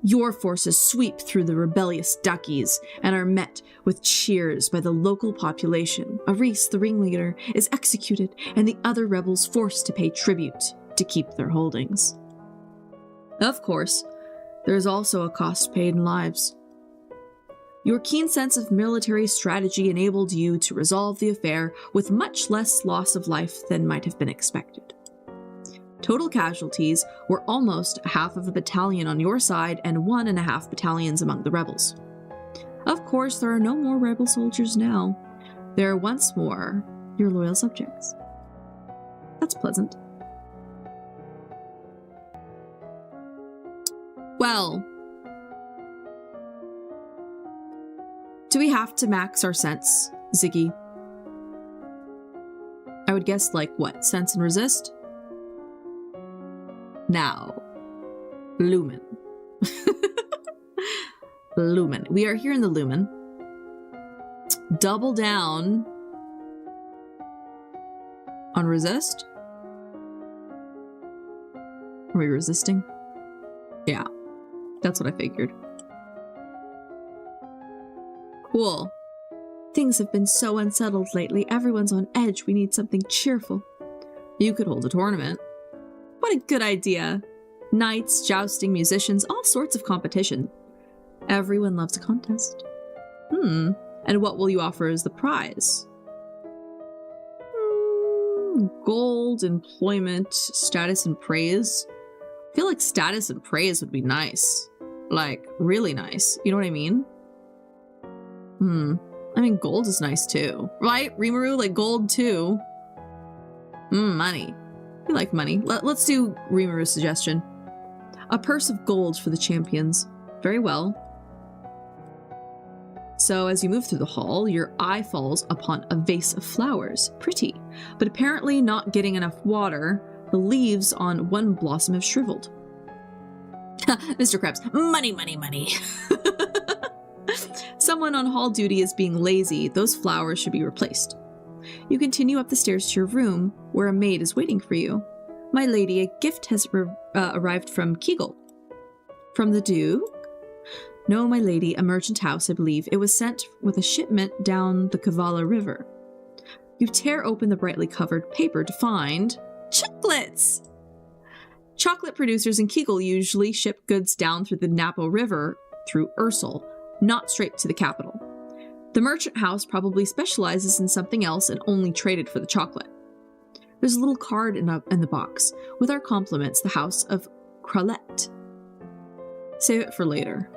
Your forces sweep through the rebellious duckies and are met with cheers by the local population. Aris, the ringleader, is executed and the other rebels forced to pay tribute to keep their holdings. Of course, there is also a cost paid in lives. Your keen sense of military strategy enabled you to resolve the affair with much less loss of life than might have been expected. Total casualties were almost half of a battalion on your side and 1.5 battalions among the rebels. Of course, there are no more rebel soldiers now. They are once more your loyal subjects. That's pleasant. Well, do we have to max our sense, Ziggy? I would guess, like, what? Sense and resist? Now, Lumen. Lumen. We are here in the Lumen. Double down on resist. Are we resisting? Yeah, that's what I figured. Cool. Things have been so unsettled lately. Everyone's on edge. We need something cheerful. You could hold a tournament. What a good idea. Knights, jousting, musicians, all sorts of competition. Everyone loves a contest. And what will you offer as the prize? Gold, employment, status, and praise. I feel like status and praise would be nice. Like, really nice. You know what I mean? I mean, gold is nice too, right? Rimuru, like gold too. Money. We like money. Let's do Rimuru's suggestion. A purse of gold for the champions. Very well. So as you move through the hall, your eye falls upon a vase of flowers. Pretty, but apparently not getting enough water. The leaves on one blossom have shriveled. Mr. Krabs, money, money, money. Someone on hall duty is being lazy. Those flowers should be replaced. You continue up the stairs to your room, where a maid is waiting for you. My lady, a gift has arrived from Kegel. From the Duke? No, my lady, a merchant house, I believe. It was sent with a shipment down the Kavala River. You tear open the brightly covered paper to find chocolates! Chocolate producers in Kegel usually ship goods down through the Napo River through Ursel, not straight to the capital. The merchant house probably specializes in something else and only traded for the chocolate. There's a little card in the box. With our compliments, the House of Kralette. Save it for later.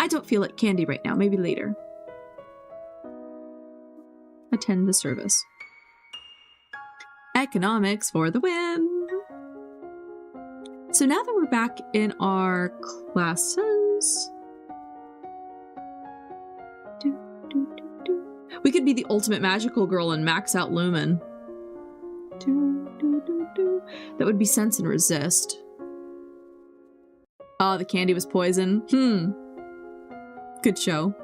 I don't feel like candy right now. Maybe later. Attend the service. Economics for the win! So now that we're back in our classes... We could be the ultimate magical girl and max out Lumen. That would be sense and resist. Oh, the candy was poison. Good show.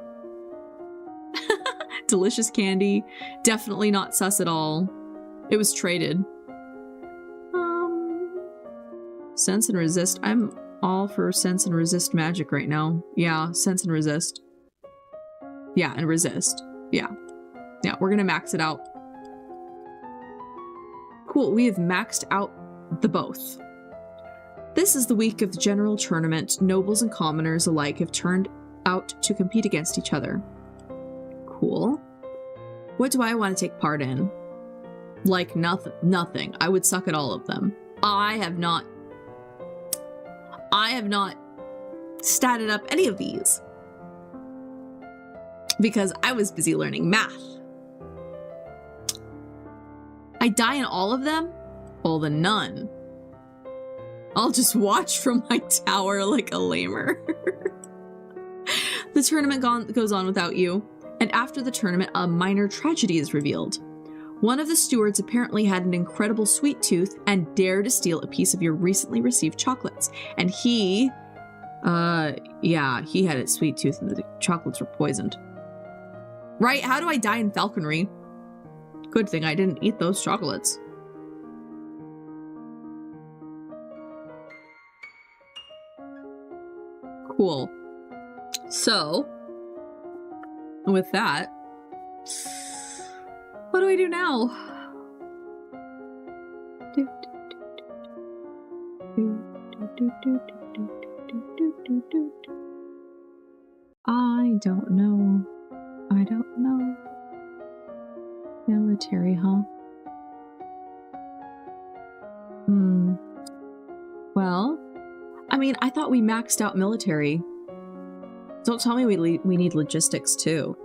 Delicious candy. Definitely not sus at all. It was traded. Sense and resist. I'm all for sense and resist magic right now. Yeah, sense and resist. Yeah, and resist. Yeah. Yeah, we're gonna max it out. Cool, we have maxed out the both. This is the week of the general tournament. Nobles and commoners alike have turned out to compete against each other. Cool. What do I want to take part in? Like nothing. I would suck at all of them. I have not statted up any of these because I was busy learning math. I die in all of them? Well, then none. I'll just watch from my tower like a lamer. The tournament goes on without you, and after the tournament, a minor tragedy is revealed. One of the stewards apparently had an incredible sweet tooth and dared to steal a piece of your recently received chocolates. And he had a sweet tooth and the chocolates were poisoned. Right? How do I die in falconry? Good thing I didn't eat those chocolates. Cool. So, with that, what do I do now? I don't know. I don't know. Military, huh? Well, I mean, I thought we maxed out military. Don't tell me we need logistics too.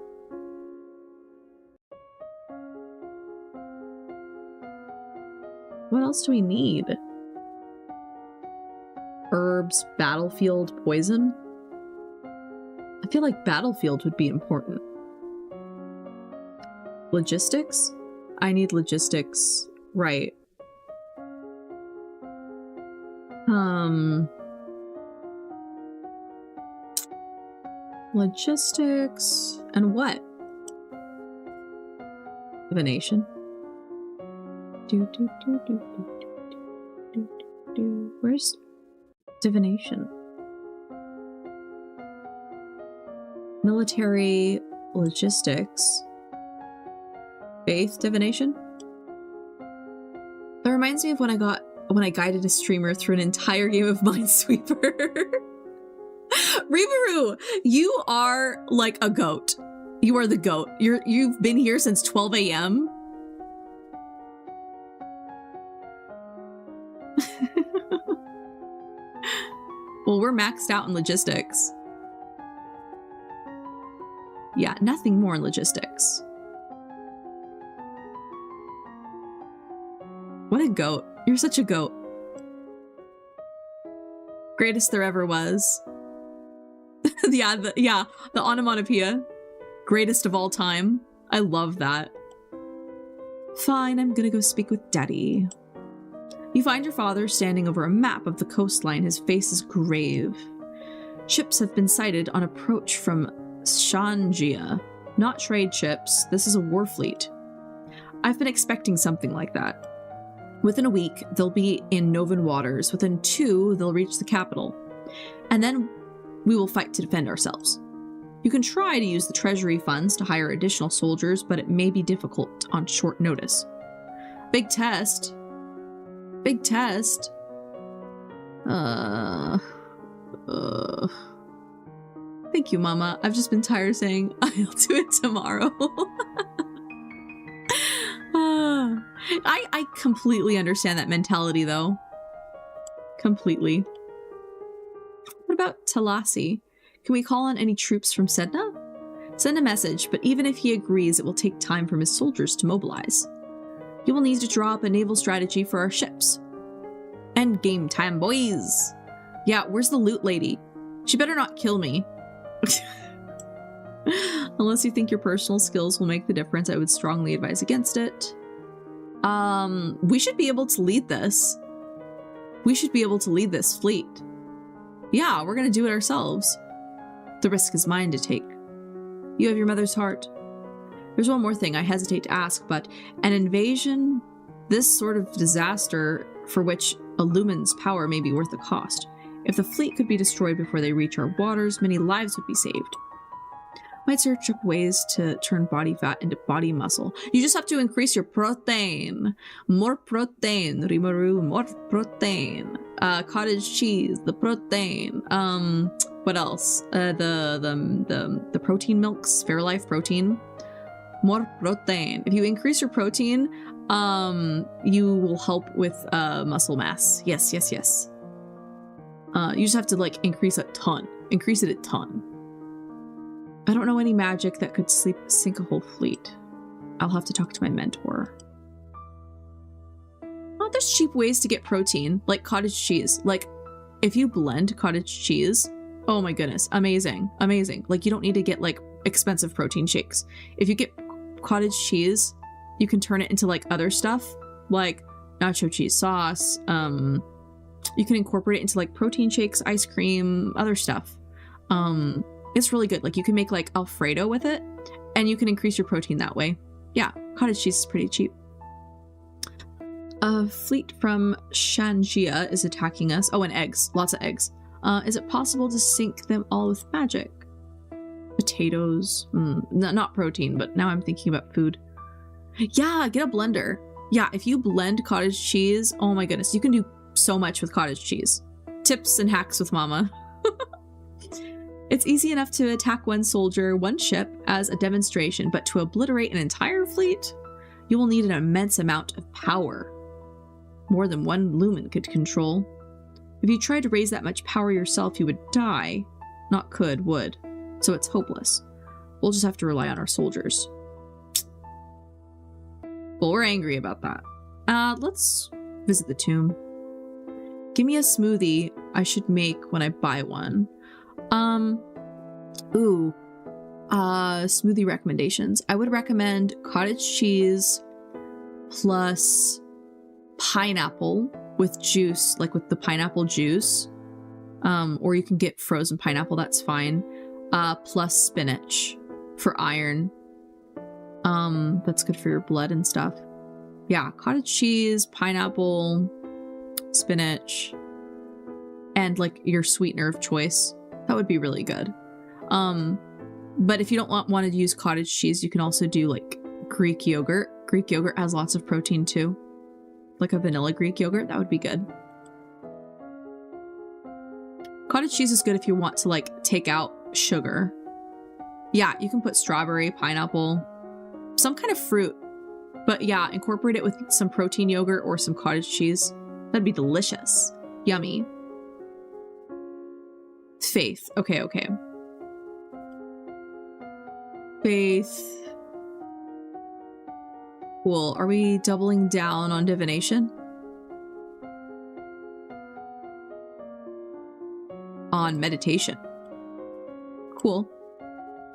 What else do we need? Herbs, battlefield, poison? I feel like battlefield would be important. Logistics? I need logistics. Right. Logistics and what? Divination. Where's divination? Military logistics. Faith divination? That reminds me of when I guided a streamer through an entire game of Minesweeper. Rimuru, you are like a goat. You are the goat. You've been here since 12 a.m. Well, we're maxed out in logistics. Yeah, nothing more in logistics. What a goat. You're such a goat. Greatest there ever was. The onomatopoeia. Greatest of all time. I love that. Fine, I'm gonna go speak with Daddy. You find your father standing over a map of the coastline. His face is grave. Ships have been sighted on approach from Shanjia. Not trade ships. This is a war fleet. I've been expecting something like that. Within a week, they'll be in Novan waters. Within 2, they'll reach the capital. And then we will fight to defend ourselves. You can try to use the treasury funds to hire additional soldiers, but it may be difficult on short notice. Big test. Big test. Thank you, Mama. I've just been tired of saying, I'll do it tomorrow. I completely understand that mentality, though. Completely. What about Talasi? Can we call on any troops from Sedna? Send a message, but even if he agrees, it will take time for his soldiers to mobilize. You will need to draw up a naval strategy for our ships. End game time, boys! Yeah, where's the loot lady? She better not kill me. Unless you think your personal skills will make the difference, I would strongly advise against it. We should be able to lead this. We should be able to lead this fleet. Yeah, we're gonna do it ourselves. The risk is mine to take. You have your mother's heart. There's one more thing I hesitate to ask, but an invasion, this sort of disaster for which a lumen's power may be worth the cost. If the fleet could be destroyed before they reach our waters, many lives would be saved. Might search up ways to turn body fat into body muscle. You just have to increase your protein. More protein, Rimaru, more protein. Cottage cheese, the protein. What else? The protein milks, Fairlife protein. More protein. If you increase your protein, you will help with muscle mass. Yes, yes, yes. You just have to like increase it a ton. Increase it a ton. I don't know any magic that could sink a whole fleet. I'll have to talk to my mentor. Oh, there's cheap ways to get protein, like cottage cheese. Like, if you blend cottage cheese, oh my goodness, amazing, amazing. Like, you don't need to get like expensive protein shakes. If you get cottage cheese, you can turn it into like other stuff, like nacho cheese sauce. You can incorporate it into like protein shakes, ice cream, other stuff. It's really good. Like, you can make like Alfredo with it, and you can increase your protein that way. Yeah, cottage cheese is pretty cheap. A fleet from Shanjia is attacking us. Oh, and eggs. Lots of eggs. Is it possible to sink them all with magic? Potatoes. Not protein, but now I'm thinking about food. Yeah, get a blender. Yeah, if you blend cottage cheese, oh my goodness, you can do so much with cottage cheese. Tips and hacks with Mama. It's easy enough to attack one soldier, one ship as a demonstration, but to obliterate an entire fleet, you will need an immense amount of power. More than one lumen could control. If you tried to raise that much power yourself, you would die. Not could, would. So it's hopeless. We'll just have to rely on our soldiers. Well, we're angry about that. Let's visit the tomb. Give me a smoothie I should make when I buy one. Smoothie recommendations. I would recommend cottage cheese plus pineapple with juice, like with the pineapple juice. Or you can get frozen pineapple, that's fine. Plus spinach for iron. That's good for your blood and stuff. Yeah, cottage cheese, pineapple, spinach, and like your sweetener of choice. That would be really good. But if you don't want to use cottage cheese, you can also do like Greek yogurt. Greek yogurt has lots of protein too. Like a vanilla Greek yogurt, that would be good. Cottage cheese is good if you want to like take out sugar. Yeah, you can put strawberry, pineapple, some kind of fruit. But yeah, incorporate it with some protein yogurt or some cottage cheese. That'd be delicious. Yummy. Faith. Okay. Faith. Cool. Are we doubling down on divination? On meditation. Cool.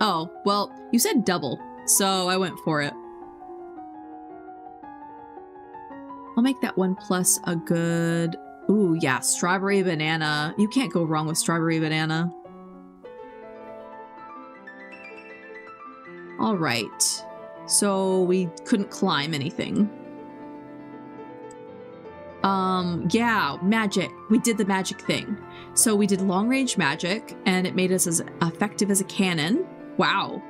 Oh, well, you said double, so I went for it. I'll make that 1 plus a good... Ooh, yeah, strawberry banana. You can't go wrong with strawberry banana. All right. So we couldn't climb anything. Yeah, magic. We did the magic thing. So we did long range magic and it made us as effective as a cannon. Wow.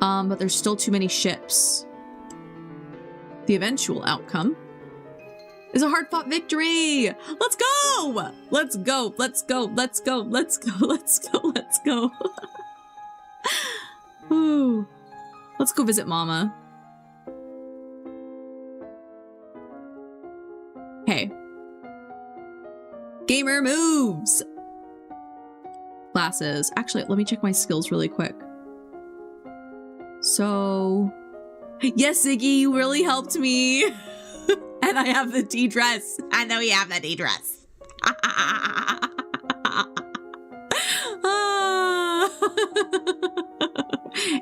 But there's still too many ships. The eventual outcome is a hard-fought victory. Let's go! Let's go, let's go, let's go, let's go, let's go, let's go. Ooh. Let's go visit Mama. Hey. Gamer moves! Classes. Actually, let me check my skills really quick. So... Yes, Ziggy, you really helped me. And I have the tea dress. I know you have the tea dress.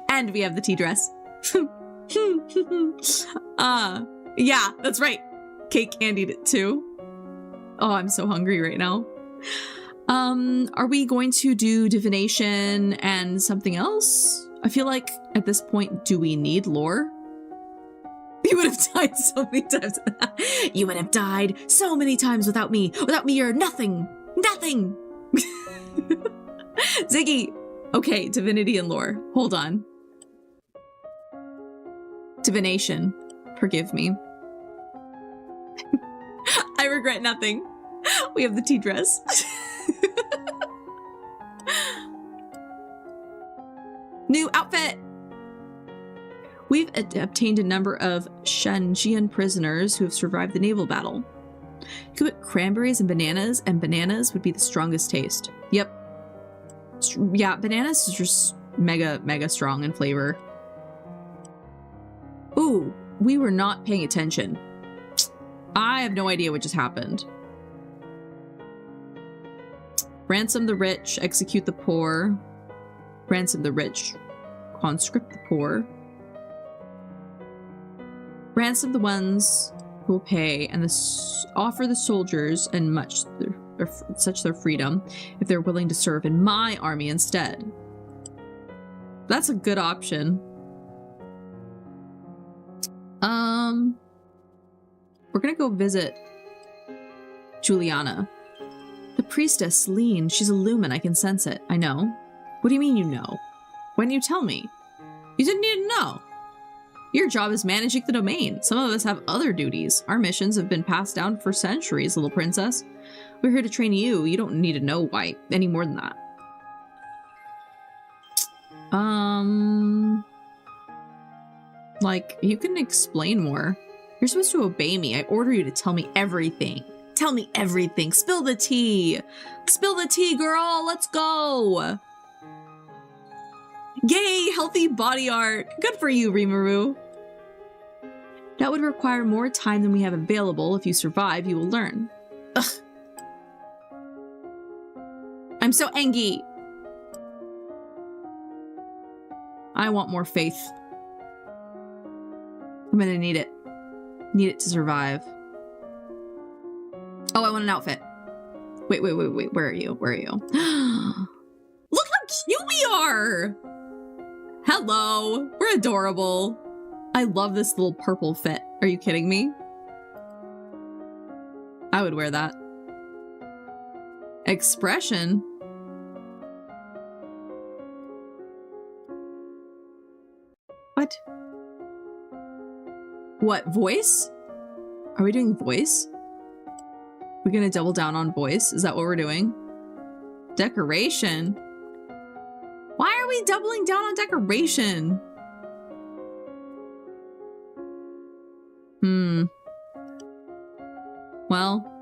And we have the tea dress. Yeah, that's right. Cake candied it too. Oh, I'm so hungry right now. Are we going to do divination and something else? I feel like at this point, do we need lore? You would have died so many times. You would have died so many times without me. Without me, you're nothing. Nothing. Ziggy. Okay, divinity and lore. Hold on. Divination. Forgive me. I regret nothing. We have the tea dress. New outfit. We've obtained a number of Shanjian prisoners who have survived the naval battle. You could put cranberries and bananas would be the strongest taste. Yep. Yeah, bananas is just mega strong in flavor. Ooh, we were not paying attention. I have no idea what just happened. Ransom the rich, execute the poor. Ransom the rich, conscript the poor. Ransom the ones who will pay, and offer the soldiers and such their freedom if they're willing to serve in my army instead. That's a good option. We're gonna go visit Juliana. The priestess, Lean. She's a lumen. I can sense it. I know. What do you mean you know? Why didn't you tell me? You didn't need to know. Your job is managing the domain. Some of us have other duties. Our missions have been passed down for centuries, little princess. We're here to train you. You don't need to know why any more than that. Like, you can explain more. You're supposed to obey me. I order you to tell me everything. Tell me everything. Spill the tea. Spill the tea, girl. Let's go. Yay, healthy body art. Good for you, Rimuru. That would require more time than we have available. If you survive, you will learn. Ugh. I'm so angry. I want more faith. I'm gonna need it. Need it to survive. Oh, I want an outfit. Wait. Where are you? Where are you? Look how cute we are! Hello. We're adorable. I love this little purple fit. Are you kidding me? I would wear that. Expression? What? What, voice? Are we doing voice? We're gonna double down on voice? Is that what we're doing? Decoration? Why are we doubling down on decoration? Well.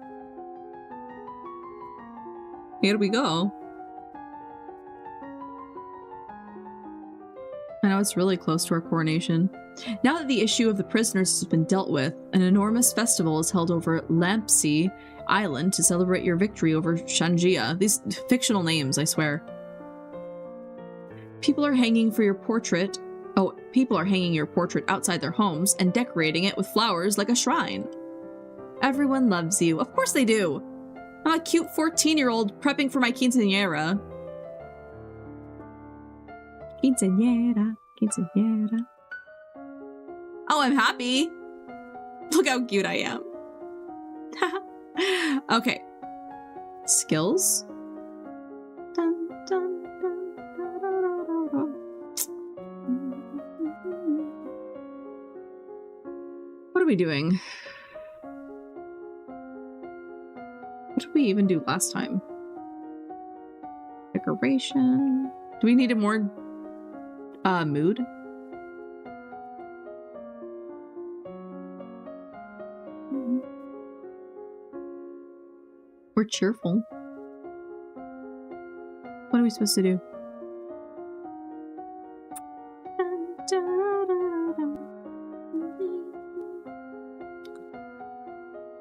Here we go. I know it's really close to our coronation. Now that the issue of the prisoners has been dealt with, an enormous festival is held over Lampsea Island to celebrate your victory over Shanjia. These fictional names, I swear. People are hanging your portrait outside their homes and decorating it with flowers like a shrine. Everyone loves you. Of course they do. I'm a cute 14-year-old prepping for my quinceañera. Quinceañera, quinceañera. Oh, I'm happy. Look how cute I am. Okay. Skills. Dun, dun, dun, da, da, da, da. What are we doing? What did we even do last time? Decoration. Do we need a more mood? We're cheerful. What are we supposed to do?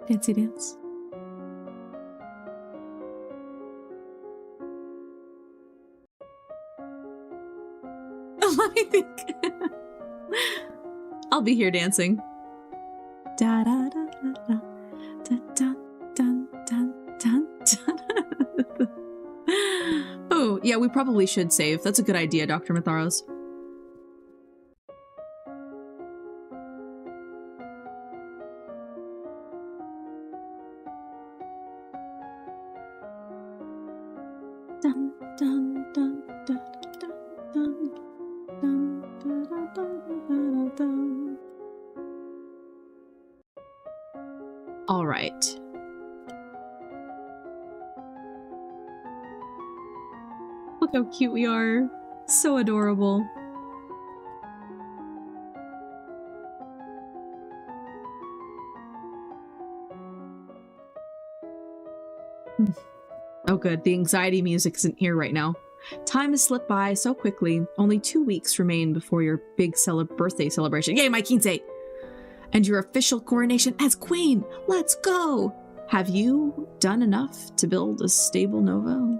Dancey dance. Let me think. I'll be here dancing. Da da da da da da dun dun dun dun. Oh, yeah, we probably should save. That's a good idea, Dr. Matharos. Dun dun dun dun dun dun dun dun dun. All right. Look how cute we are. So adorable. Oh good, the anxiety music isn't here right now. Time has slipped by so quickly. Only 2 weeks remain before your big birthday celebration. Yay, my quince! And your official coronation as queen. Let's go! Have you done enough to build a stable Nova?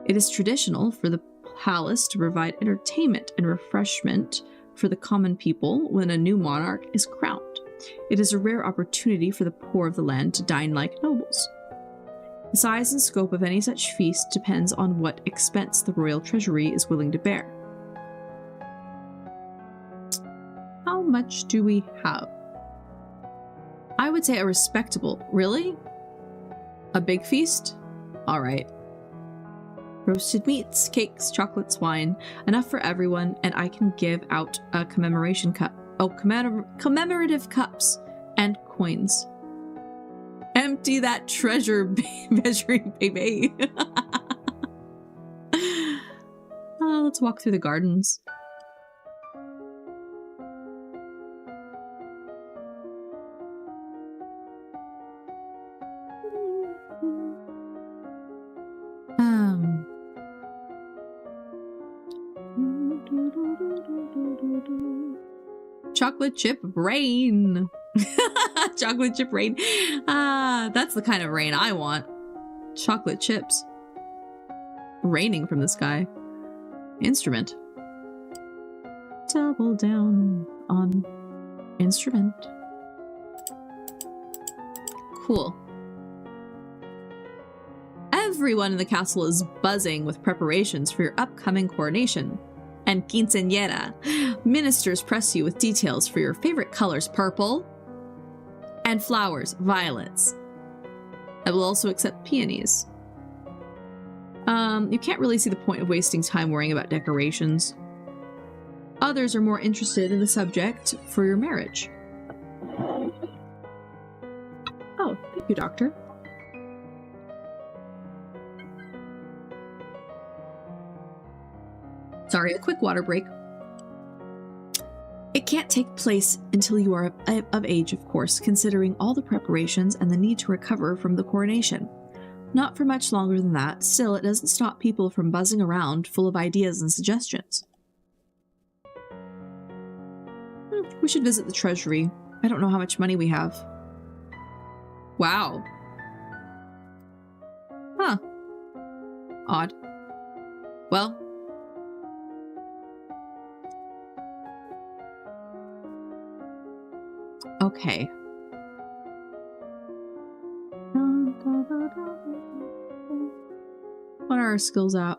It is traditional for the palace to provide entertainment and refreshment for the common people when a new monarch is crowned. It is a rare opportunity for the poor of the land to dine like nobles. The size and scope of any such feast depends on what expense the royal treasury is willing to bear. How much do we have? I would say a respectable. Really? A big feast? Alright. Roasted meats, cakes, chocolates, wine. Enough for everyone, and I can give out a commemoration cup. Oh, commemorative cups and coins. Empty that treasure measuring, baby. Let's walk through the gardens. Chocolate chip rain. Chocolate chip rain. That's the kind of rain I want. Chocolate chips. Raining from the sky. Instrument. Double down on instrument. Cool. Everyone in the castle is buzzing with preparations for your upcoming coronation. And quinceañera. Ministers press you with details for your favorite colors, purple, and flowers, violets. I will also accept peonies. You can't really see the point of wasting time worrying about decorations. Others are more interested in the subject for your marriage. Oh, thank you, Doctor. Sorry, a quick water break. It can't take place until you are of age, of course, considering all the preparations and the need to recover from the coronation. Not for much longer than that, still it doesn't stop people from buzzing around full of ideas and suggestions. We should visit the treasury. I don't know how much money we have. Wow. Huh. Odd. Well. Okay. What are our skills at?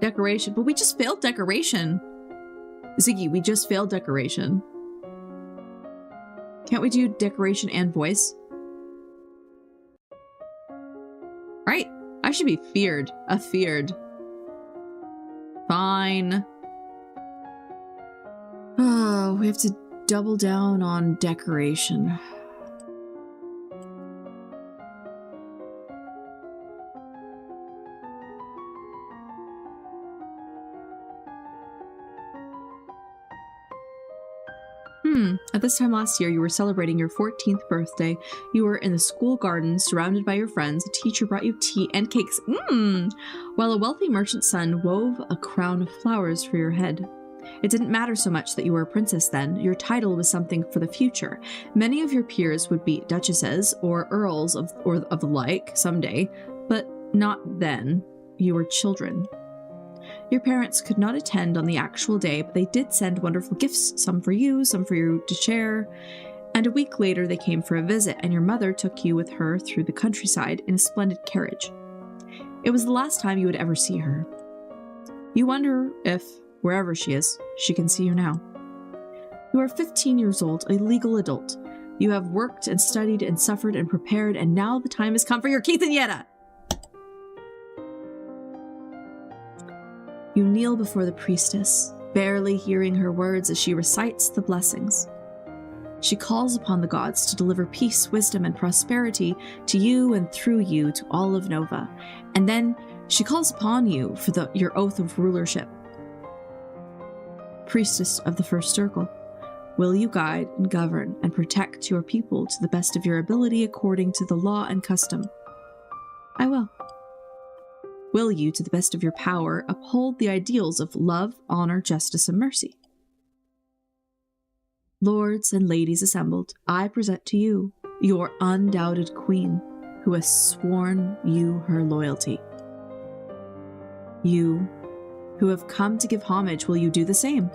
Decoration. But we just failed decoration. Ziggy, we just failed decoration. Can't we do decoration and voice? Right. I should be feared. Afeared. Fine. Oh, we have to double down on decoration. At this time last year, you were celebrating your 14th birthday. You were in the school garden, surrounded by your friends. A teacher brought you tea and cakes. While a wealthy merchant's son wove a crown of flowers for your head. It didn't matter so much that you were a princess then. Your title was something for the future. Many of your peers would be duchesses or earls of the like someday, but not then. You were children. Your parents could not attend on the actual day, but they did send wonderful gifts, some for you to share. And a week later, they came for a visit, and your mother took you with her through the countryside in a splendid carriage. It was the last time you would ever see her. You wonder if, wherever she is, she can see you now. You are 15 years old, a legal adult. You have worked and studied and suffered and prepared, and now the time has come for your quinceañera. You kneel before the priestess, barely hearing her words as she recites the blessings. She calls upon the gods to deliver peace, wisdom, and prosperity to you and through you to all of Nova. And then she calls upon you for your oath of rulership. Priestess of the first circle, will you guide and govern and protect your people to the best of your ability according to the law and custom? I will. Will you, to the best of your power, uphold the ideals of love, honor, justice, and mercy? Lords and ladies assembled, I present to you your undoubted queen, who has sworn you her loyalty. You, who have come to give homage, will you do the same?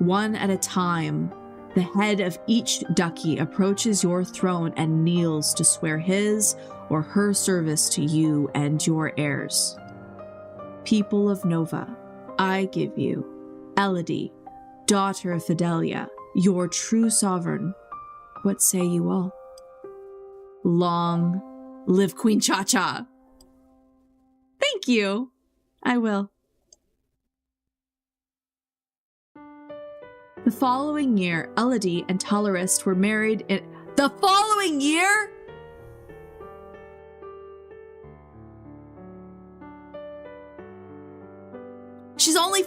One at a time, the head of each duchy approaches your throne and kneels to swear his or her service to you and your heirs. People of Nova, I give you Elodie, daughter of Fidelia, your true sovereign. What say you all? Long live Queen Cha-Cha. Thank you. I will. The following year, Elodie and Talarist were married in... The following year? She's only...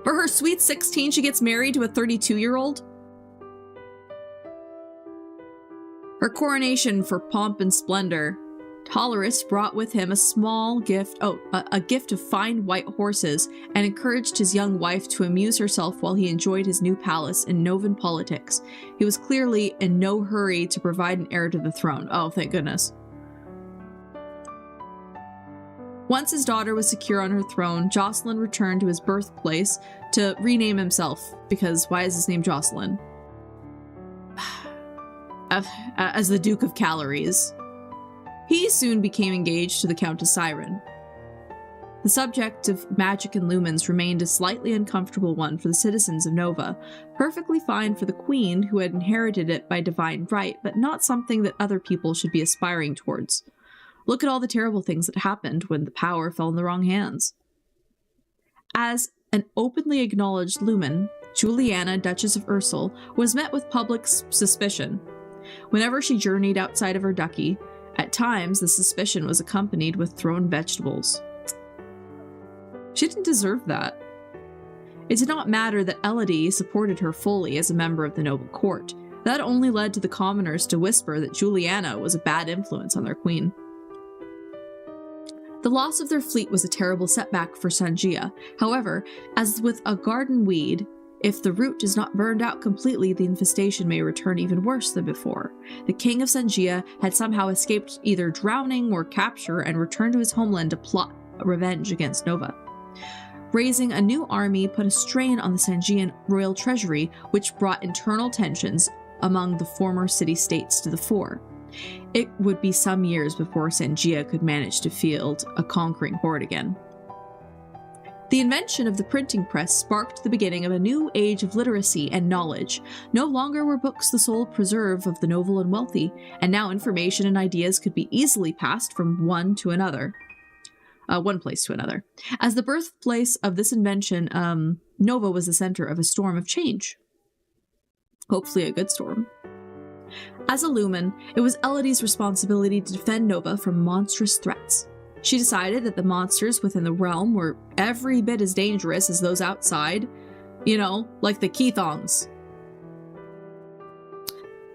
For her sweet 16, she gets married to a 32-year-old? Her coronation for pomp and splendor. Talarist brought with him a small gift, a gift of fine white horses, and encouraged his young wife to amuse herself while he enjoyed his new palace in Novan politics. He was clearly in no hurry to provide an heir to the throne. Oh, thank goodness. Once his daughter was secure on her throne, Jocelyn returned to his birthplace to rename himself, because why is his name Jocelyn? As the Duke of Calories. He soon became engaged to the Countess Siren. The subject of magic and lumens remained a slightly uncomfortable one for the citizens of Nova, perfectly fine for the queen who had inherited it by divine right, but not something that other people should be aspiring towards. Look at all the terrible things that happened when the power fell in the wrong hands. As an openly acknowledged lumen, Juliana, Duchess of Ursel, was met with public suspicion. Whenever she journeyed outside of her duchy, at times the suspicion was accompanied with thrown vegetables. She didn't deserve that. It did not matter that Elodie supported her fully as a member of the noble court. That only led to the commoners to whisper that Juliana was a bad influence on their queen. The loss of their fleet was a terrible setback for Sanjia. However, as with a garden weed, if the root is not burned out completely, the infestation may return even worse than before. The king of Sanjia had somehow escaped either drowning or capture and returned to his homeland to plot revenge against Nova. Raising a new army put a strain on the Sanjian royal treasury, which brought internal tensions among the former city-states to the fore. It would be some years before Sanjia could manage to field a conquering horde again. The invention of the printing press sparked the beginning of a new age of literacy and knowledge. No longer were books the sole preserve of the noble and wealthy, and now information and ideas could be easily passed from one place to another. As the birthplace of this invention, Nova was the center of a storm of change. Hopefully a good storm. As a lumen, it was Elodie's responsibility to defend Nova from monstrous threats. She decided that the monsters within the realm were every bit as dangerous as those outside, like the Keythongs.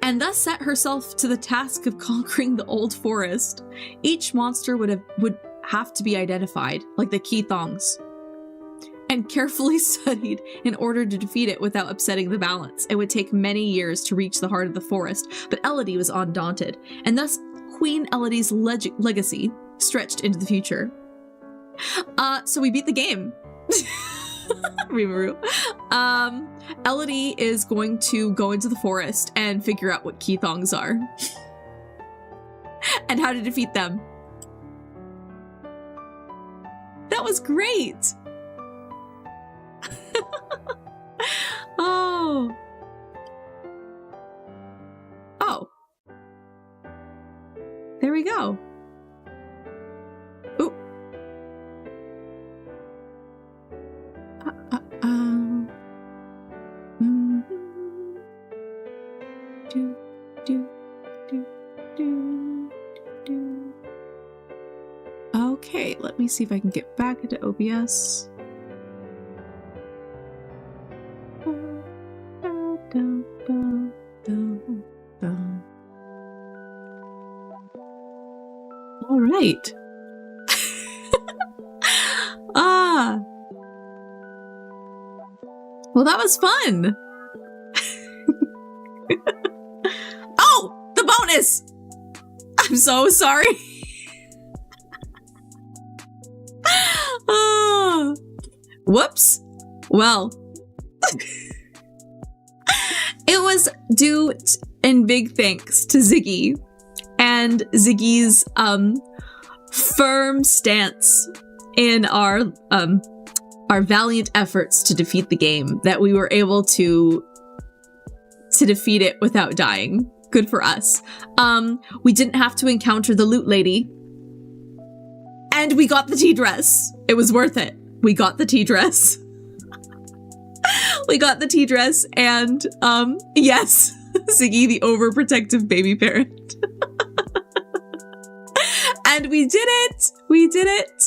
And thus set herself to the task of conquering the old forest. Each monster would have to be identified, like the Keythongs, and carefully studied in order to defeat it without upsetting the balance. It would take many years to reach the heart of the forest, but Elodie was undaunted, and thus Queen Elodie's legacy stretched into the future. So we beat the game. Rimuru. Elodie is going to go into the forest and figure out what Keythongs are. And how to defeat them. That was great! Oh. There we go. Ooh. Okay, let me see if I can get back into OBS. All right. Well, that was fun. Oh, the bonus. I'm so sorry. Oh, whoops. Well, it was due in big thanks to Ziggy and Ziggy's firm stance in our valiant efforts to defeat the game that we were able to defeat it without dying. Good for us. We didn't have to encounter the loot lady. And we got the tea dress. It was worth it. We got the tea dress. We got the tea dress and, yes, Ziggy, the overprotective baby parent. And we did it! We did it!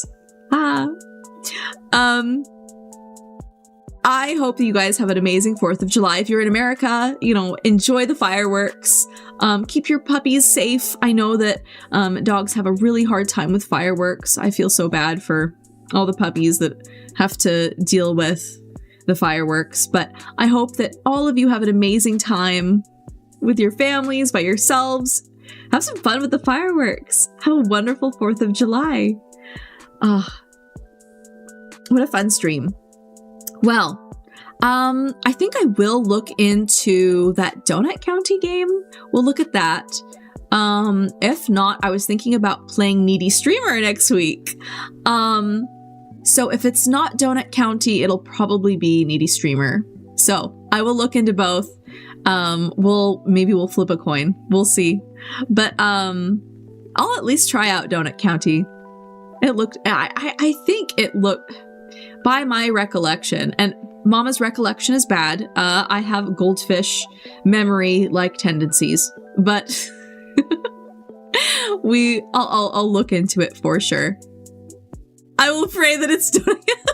I hope that you guys have an amazing 4th of July. If you're in America, enjoy the fireworks. Keep your puppies safe. I know that dogs have a really hard time with fireworks. I feel so bad for all the puppies that have to deal with the fireworks. But I hope that all of you have an amazing time with your families, by yourselves. Have some fun with the fireworks. Have a wonderful 4th of July. What a fun stream. Well, I think I will look into that Donut County game. We'll look at that. If not, I was thinking about playing Needy Streamer next week. So if it's not Donut County, it'll probably be Needy Streamer. So I will look into both. Maybe we'll flip a coin. We'll see. But I'll at least try out Donut County. It looked, I think it looked, by my recollection, and Mama's recollection is bad. I have goldfish memory-like tendencies, but I'll look into it for sure. I will pray that it's doing it.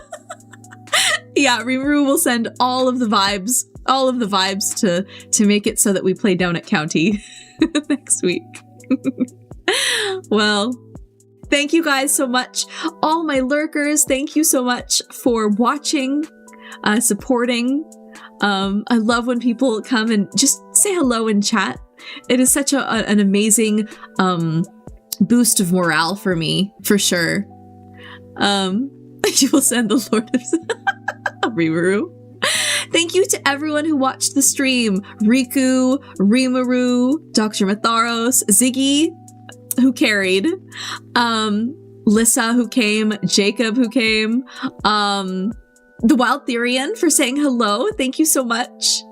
Yeah, Rimuru will send all of the vibes all of the vibes to make it so that we play Down at County next week. Well, thank you guys so much. All my lurkers, thank you so much for watching, supporting. I love when people come and just say hello and chat. It is such an amazing boost of morale for me, for sure. You will send the Lord of Rimuru. Thank you to everyone who watched the stream. Riku, Rimuru, Dr. Matharos, Ziggy, who carried, Lissa, who came, Jacob, who came, the Wild Therian for saying hello. Thank you so much.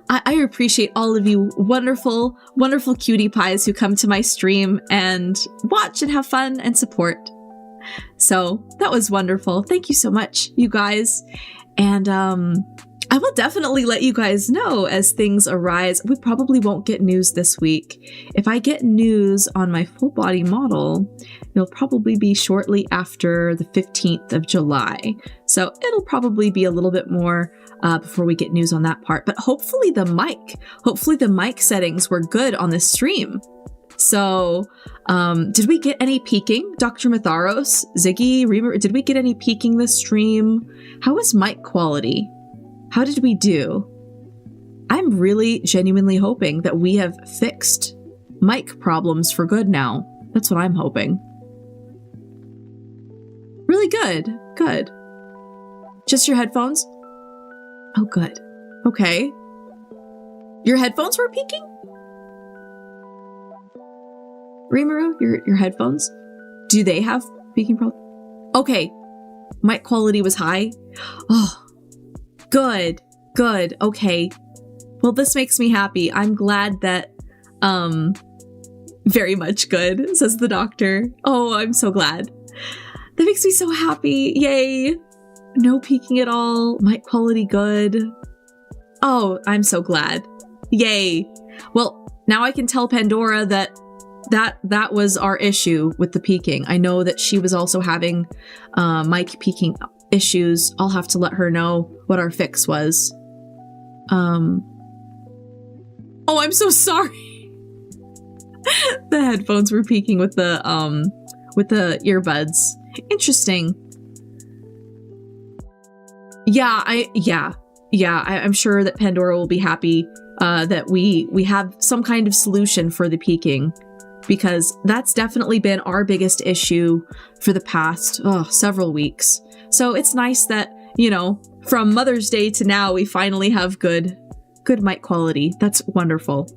I appreciate all of you wonderful, wonderful cutie pies who come to my stream and watch and have fun and support. So that was wonderful. Thank you so much, you guys. And I will definitely let you guys know as things arise. We probably won't get news this week. If I get news on my full body model, it'll probably be shortly after the 15th of July. So it'll probably be a little bit more before we get news on that part. But hopefully the mic settings were good on this stream. So did we get any peaking? Dr. Matharos, Ziggy, Reamer, did we get any peaking this stream? How was mic quality? How did we do? I'm really genuinely hoping that we have fixed mic problems for good now. That's what I'm hoping. Really good. Good. Just your headphones? Oh, good. Okay. Your headphones were peaking? Rimuru, your headphones? Do they have peaking problems? Okay. Mic quality was high. Oh, good. Good. Okay. Well, this makes me happy. I'm glad that, very much good, says the doctor. Oh, I'm so glad. That makes me so happy. Yay. No peaking at all. Mic quality good. Oh, I'm so glad. Yay. Well, now I can tell Pandora that was our issue with the peaking. I know that she was also having mic peaking issues. I'll have to let her know what our fix was. Oh, I'm so sorry. The headphones were peaking with the earbuds. Interesting. I'm sure that Pandora will be happy that we have some kind of solution for the peaking, because that's definitely been our biggest issue for the past several weeks. So it's nice that, you know, from Mother's Day to now, we finally have good mic quality. That's wonderful.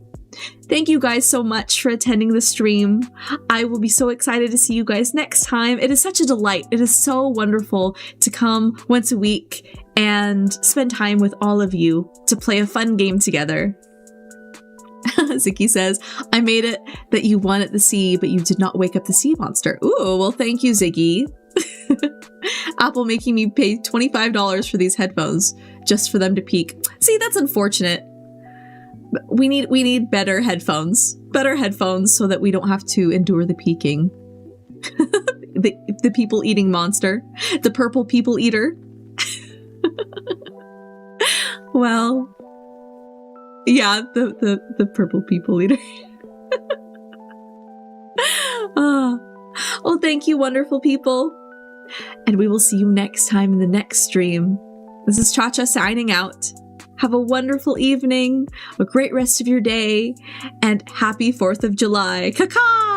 Thank you guys so much for attending the stream. I will be so excited to see you guys next time. It is such a delight. It is so wonderful to come once a week and spend time with all of you to play a fun game together. Ziki says, I made it that you won at the sea, but you did not wake up the sea monster. Ooh, well, thank you, Ziggy. Apple making me pay $25 for these headphones just for them to peak. See, that's unfortunate. We need better headphones so that we don't have to endure the peaking. the people eating monster, the purple people eater. Well, yeah, the purple people eater. Well, thank you, wonderful people. And we will see you next time in the next stream. This is Chacha signing out. Have a wonderful evening, a great rest of your day, and happy 4th of July. Caca!